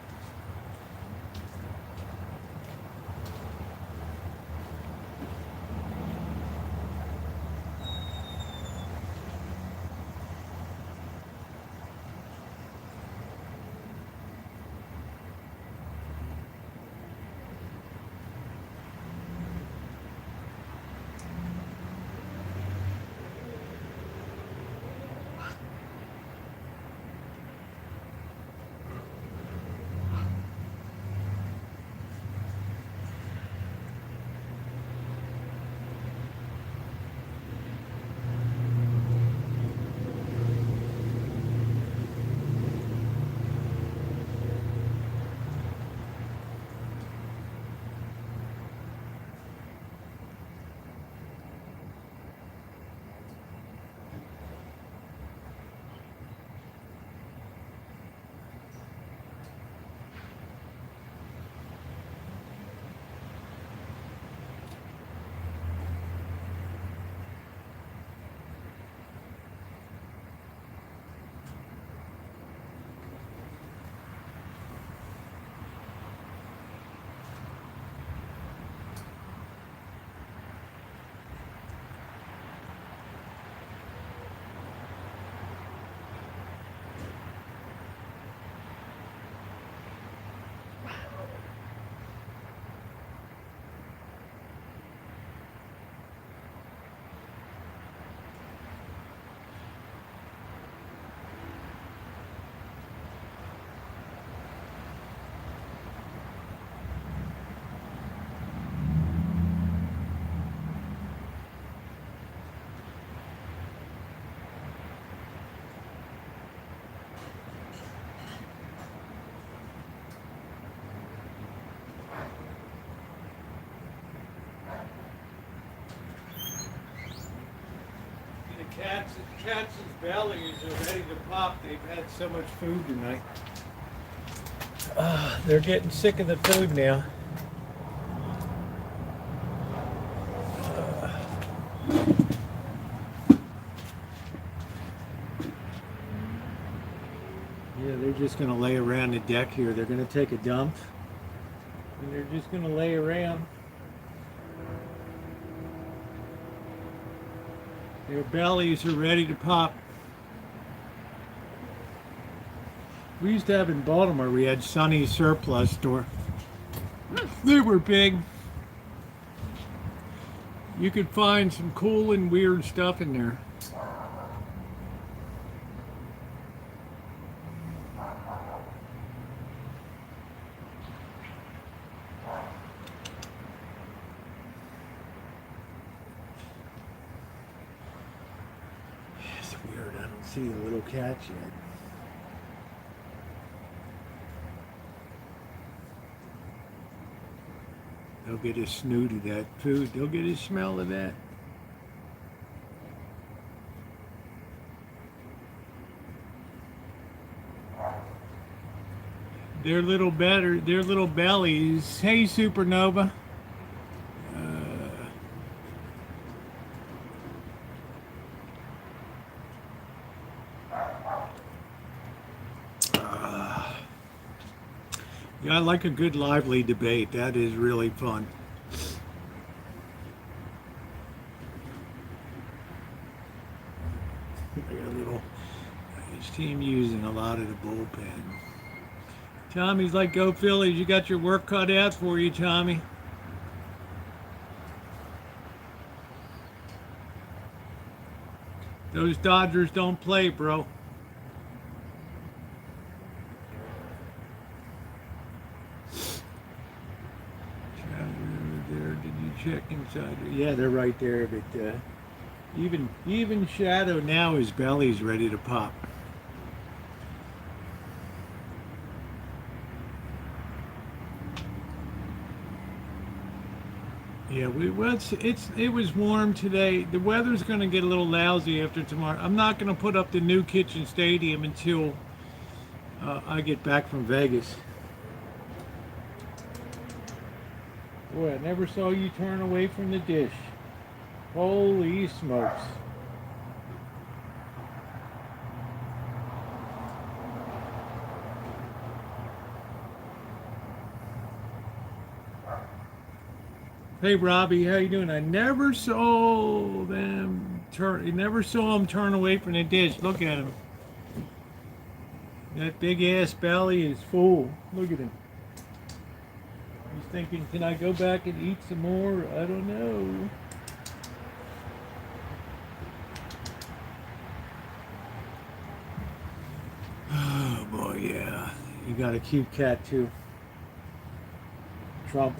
Cats' bellies are ready to pop. They've had so much food tonight. They're getting sick of the food now. Yeah, they're just going to lay around the deck here. They're going to take a dump. And they're just going to lay around. Their bellies are ready to pop. We used to have in Baltimore, we had Sonny's Surplus Store. They were big. You could find some cool and weird stuff in there. It's weird, I don't see the little cats yet. They'll get a snoot of that food. They'll get a smell of that. Their little bellies. Hey, Supernova. Yeah, I like a good lively debate. That is really fun. I got a little, his team using a lot of the bullpen. Tommy's like, go Phillies, you got your work cut out for you, Tommy. Those Dodgers don't play, bro. Check inside. Yeah, they're right there, but Even Shadow now, his belly's ready to pop. Yeah, it was warm today. The weather's going to get a little lousy after tomorrow. I'm not going to put up the new kitchen stadium until I get back from Vegas. Boy, I never saw you turn away from the dish. Holy smokes. Hey Robbie, how you doing? I never saw them turn away from the dish. Look at him. That big ass belly is full. Look at him. He's thinking, can I go back and eat some more? I don't know. Oh boy, yeah. You got a cute cat too. Trump.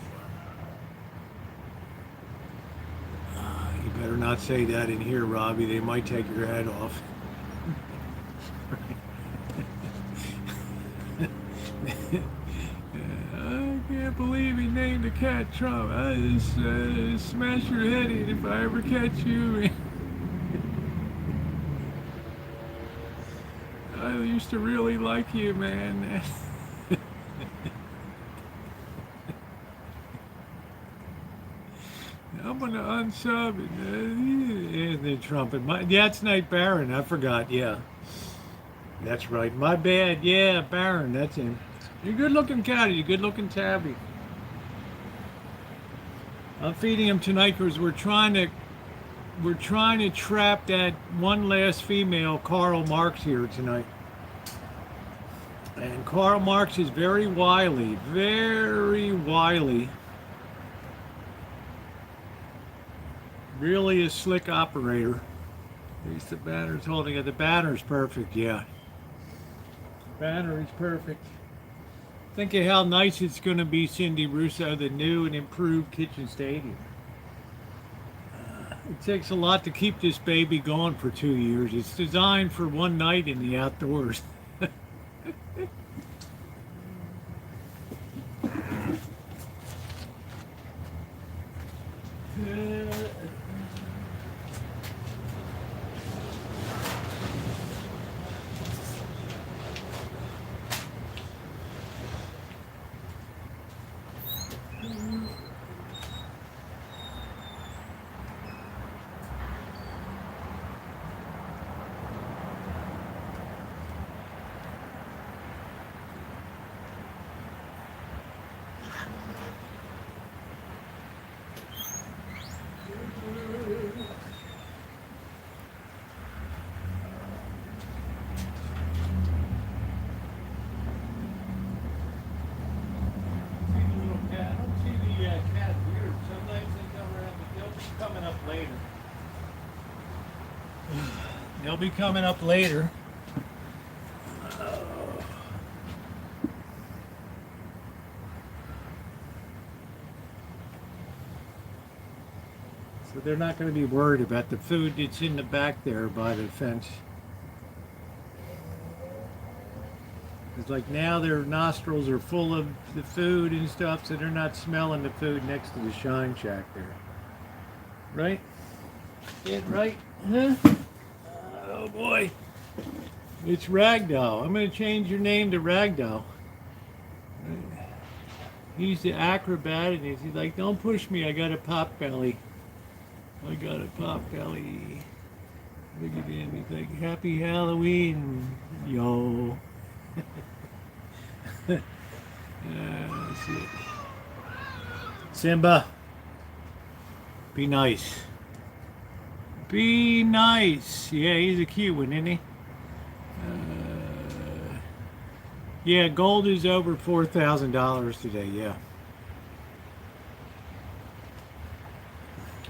You better not say that in here, Robbie. They might take your head off. I can't believe he named the cat Trump. I just smash your head in if I ever catch you. I used to really like you, man. I'm gonna unsub it. Anthony Trump. That's Night Baron. I forgot. Yeah, that's right. My bad. Yeah, Baron. That's him. You're a good-looking cat. You're a good-looking tabby. I'm feeding him tonight because we're trying to trap that one last female, Karl Marx, here tonight. And Karl Marx is very wily. Very wily. Really a slick operator. At least the banner's holding it. The banner's perfect, yeah. The banner is perfect. Think of how nice it's going to be, Cindy Russo, the new and improved kitchen stadium. It takes a lot to keep this baby going for 2 years. It's designed for one night in the outdoors. They'll be coming up later. So they're not going to be worried about the food that's in the back there by the fence. It's like now their nostrils are full of the food and stuff, so they're not smelling the food next to the Shine Shack there. Right? Yeah, right? Huh? Oh boy. It's Ragdoll. I'm going to change your name to Ragdoll. He's the acrobat, and he's like, don't push me, I got a pop belly. I got a pop belly. Look at him, he's like, happy Halloween, yo. Let's see. Simba, be nice. Be nice. Yeah, he's a cute one, isn't he? Yeah, gold is over $4,000 today, yeah.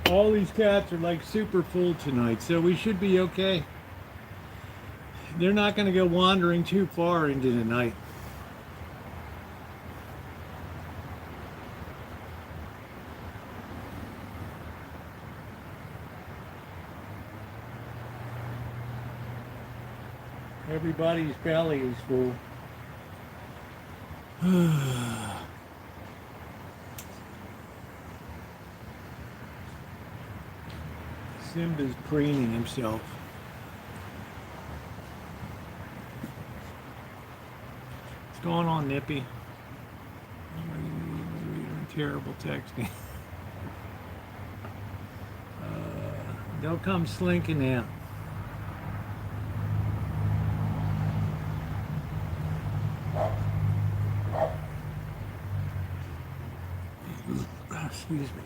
All these cats are like super full tonight, so we should be okay. They're not going to go wandering too far into the night. Everybody's belly is full. Simba's preening himself. What's going on, Nippy? Terrible texting. They'll come slinking out. Excuse me.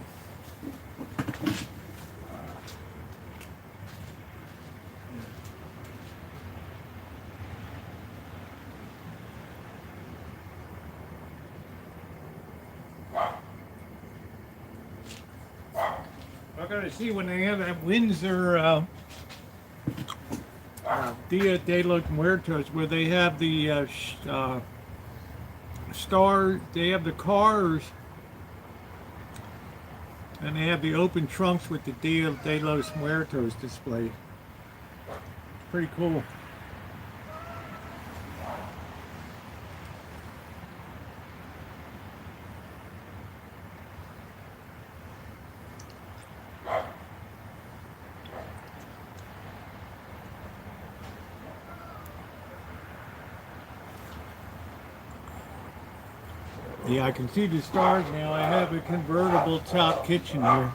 I gotta see when they have that Windsor Dia de los Muertos, where they have the star, they have the cars, and they have the open trunks with the Dia de los Muertos displayed. Pretty cool. Yeah, I can see the stars now. I have a convertible top kitchen here.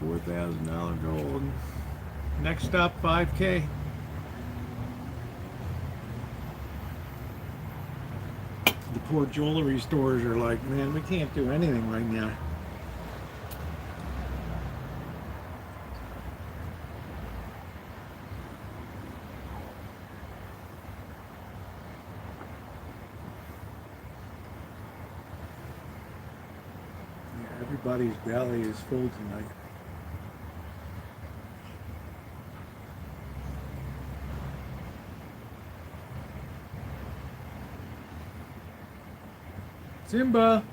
$4,000 gold. Next stop, 5K. The poor jewelry stores are like, man, we can't do anything right now. Everybody's belly is full tonight. Simba!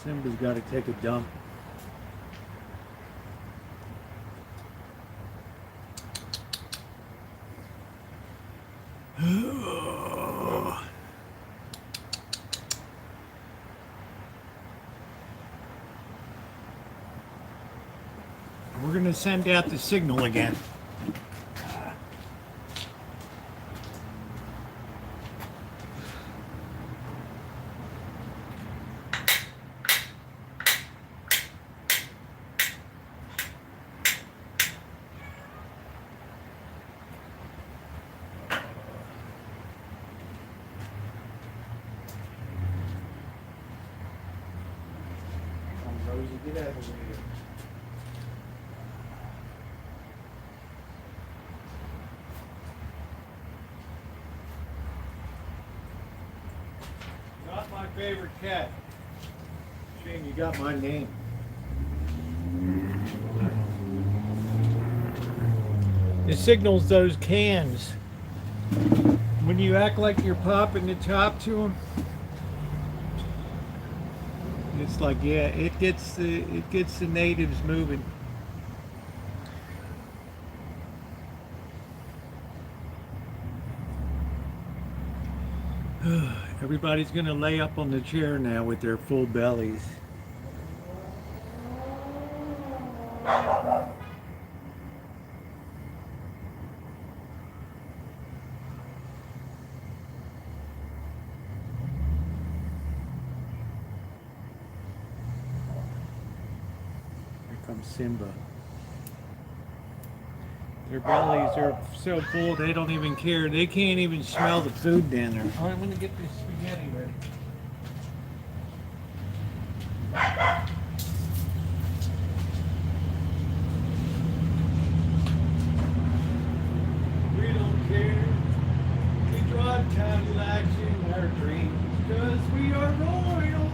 Simba's got to take a dump. We're going to send out the signal again. Rosie, get out of the way. Not my favorite cat. Shame you got my name. It signals those cans. When you act like you're popping the top to them, it's like, yeah, it gets the natives moving. Everybody's gonna lay up on the chair now with their full bellies. Here comes Simba. Their bellies are so full they don't even care. They can't even smell the food down there. All right, I'm gonna get this spaghetti ready. We don't care. We drive Cadillacs in our dreams because we are royal.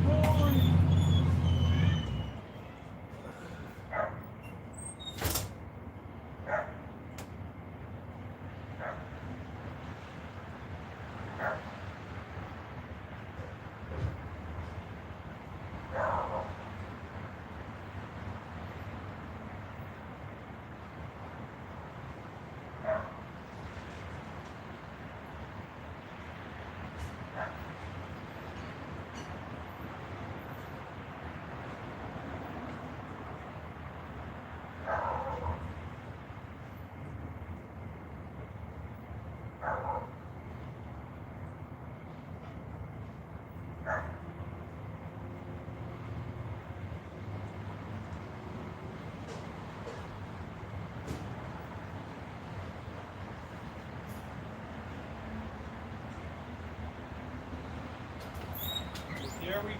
Royal.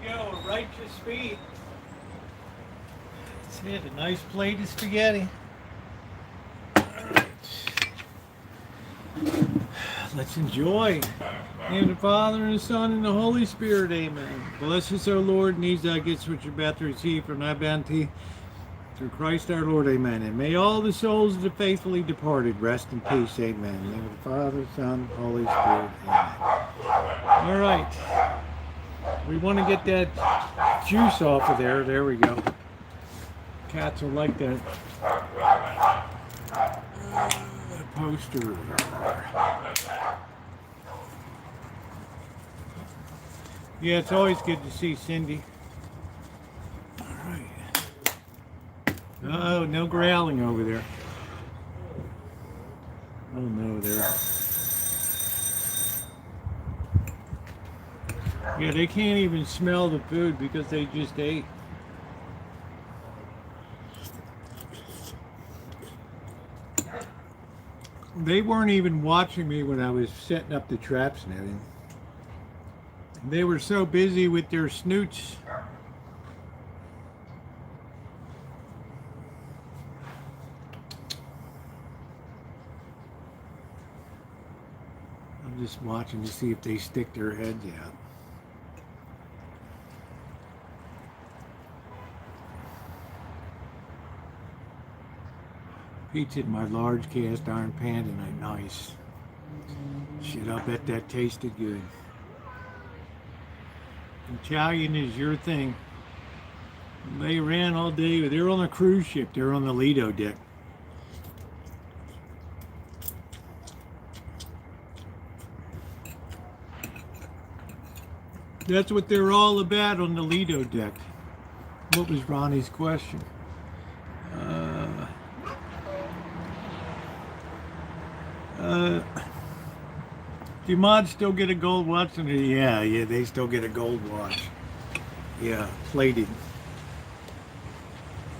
we go, a righteous feed. That's it, a nice plate of spaghetti. Alright. Let's enjoy. In the name of the Father, and the Son, and the Holy Spirit, amen. Bless us, O Lord, and these thy gifts which you're about to receive from thy bounty, through Christ our Lord, amen. And may all the souls of the faithfully departed rest in peace, amen. In the name of the Father, Son, Holy Spirit, amen. All right. We want to get that juice off of there. There we go. Cats will like that poster. Yeah, it's always good to see Cindy. All right. Oh, no growling over there. Oh no, there. Yeah, they can't even smell the food because they just ate. They weren't even watching me when I was setting up the traps and everything. They were so busy with their snoots. I'm just watching to see if they stick their heads out. Pete's in my large cast iron pan tonight. Nice. Shit, I'll bet that tasted good. Italian is your thing. They ran all day. They're on a cruise ship. They're on the Lido deck. That's what they're all about on the Lido deck. What was Ronnie's question? Do mods still get a gold watch? Yeah, they still get a gold watch. Yeah, plated.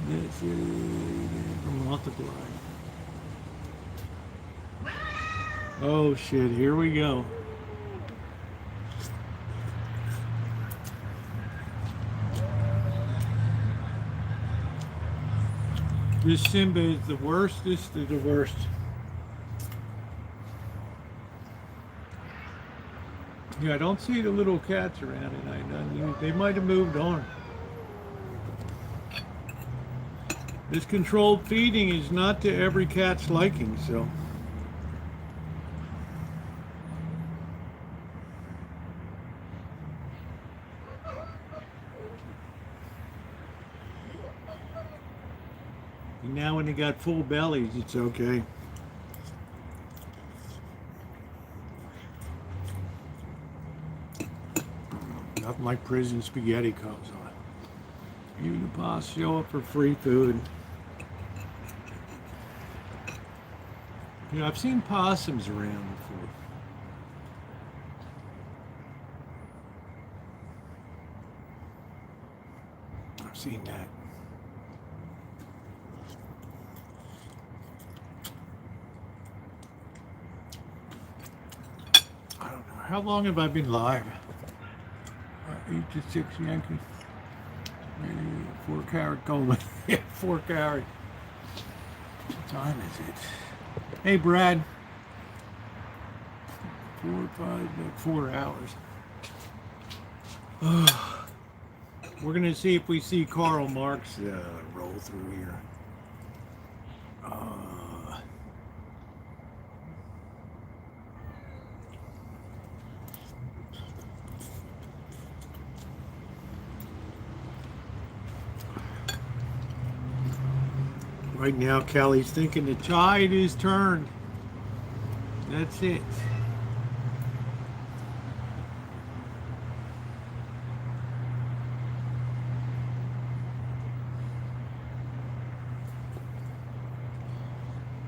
This is multiply. Oh shit, here we go. This Simba is the worst. This is the worst. Yeah, I don't see the little cats around tonight. They might have moved on. This controlled feeding is not to every cat's liking, so. And now when they got full bellies, it's okay. Nothing like prison spaghetti comes on. Even the boss show up for free food. You know, I've seen possums around before. I've seen that. I don't know. How long have I been live? 8 to 6 Yankee. Maybe 4 carat Coleman. Yeah, 4 carat. What time is it? Hey, Brad. 4 hours. We're going to see if we see Karl Marx roll through here. Right now, Kelly's thinking the tide is turned. That's it.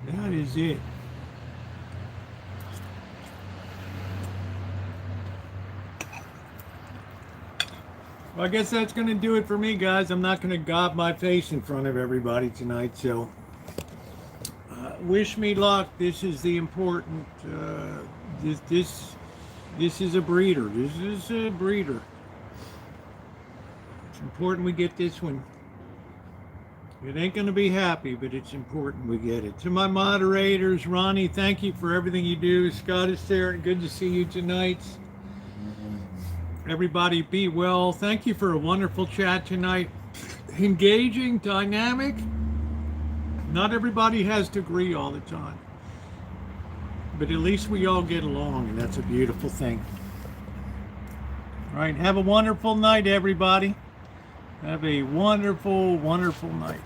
That is it. Well, I guess that's going to do it for me, guys. I'm not going to gob my face in front of everybody tonight, so wish me luck. This is the important, this is a breeder. This is a breeder. Important we get this one. It ain't going to be happy, but it's important we get it. To my moderators, Ronnie, thank you for everything you do. Scott is there, and good to see you tonight. Everybody be well. Thank you for a wonderful chat tonight. Engaging, dynamic. Not everybody has to agree all the time. But at least we all get along, and that's a beautiful thing. All right, have a wonderful night, everybody. Have a wonderful, wonderful night.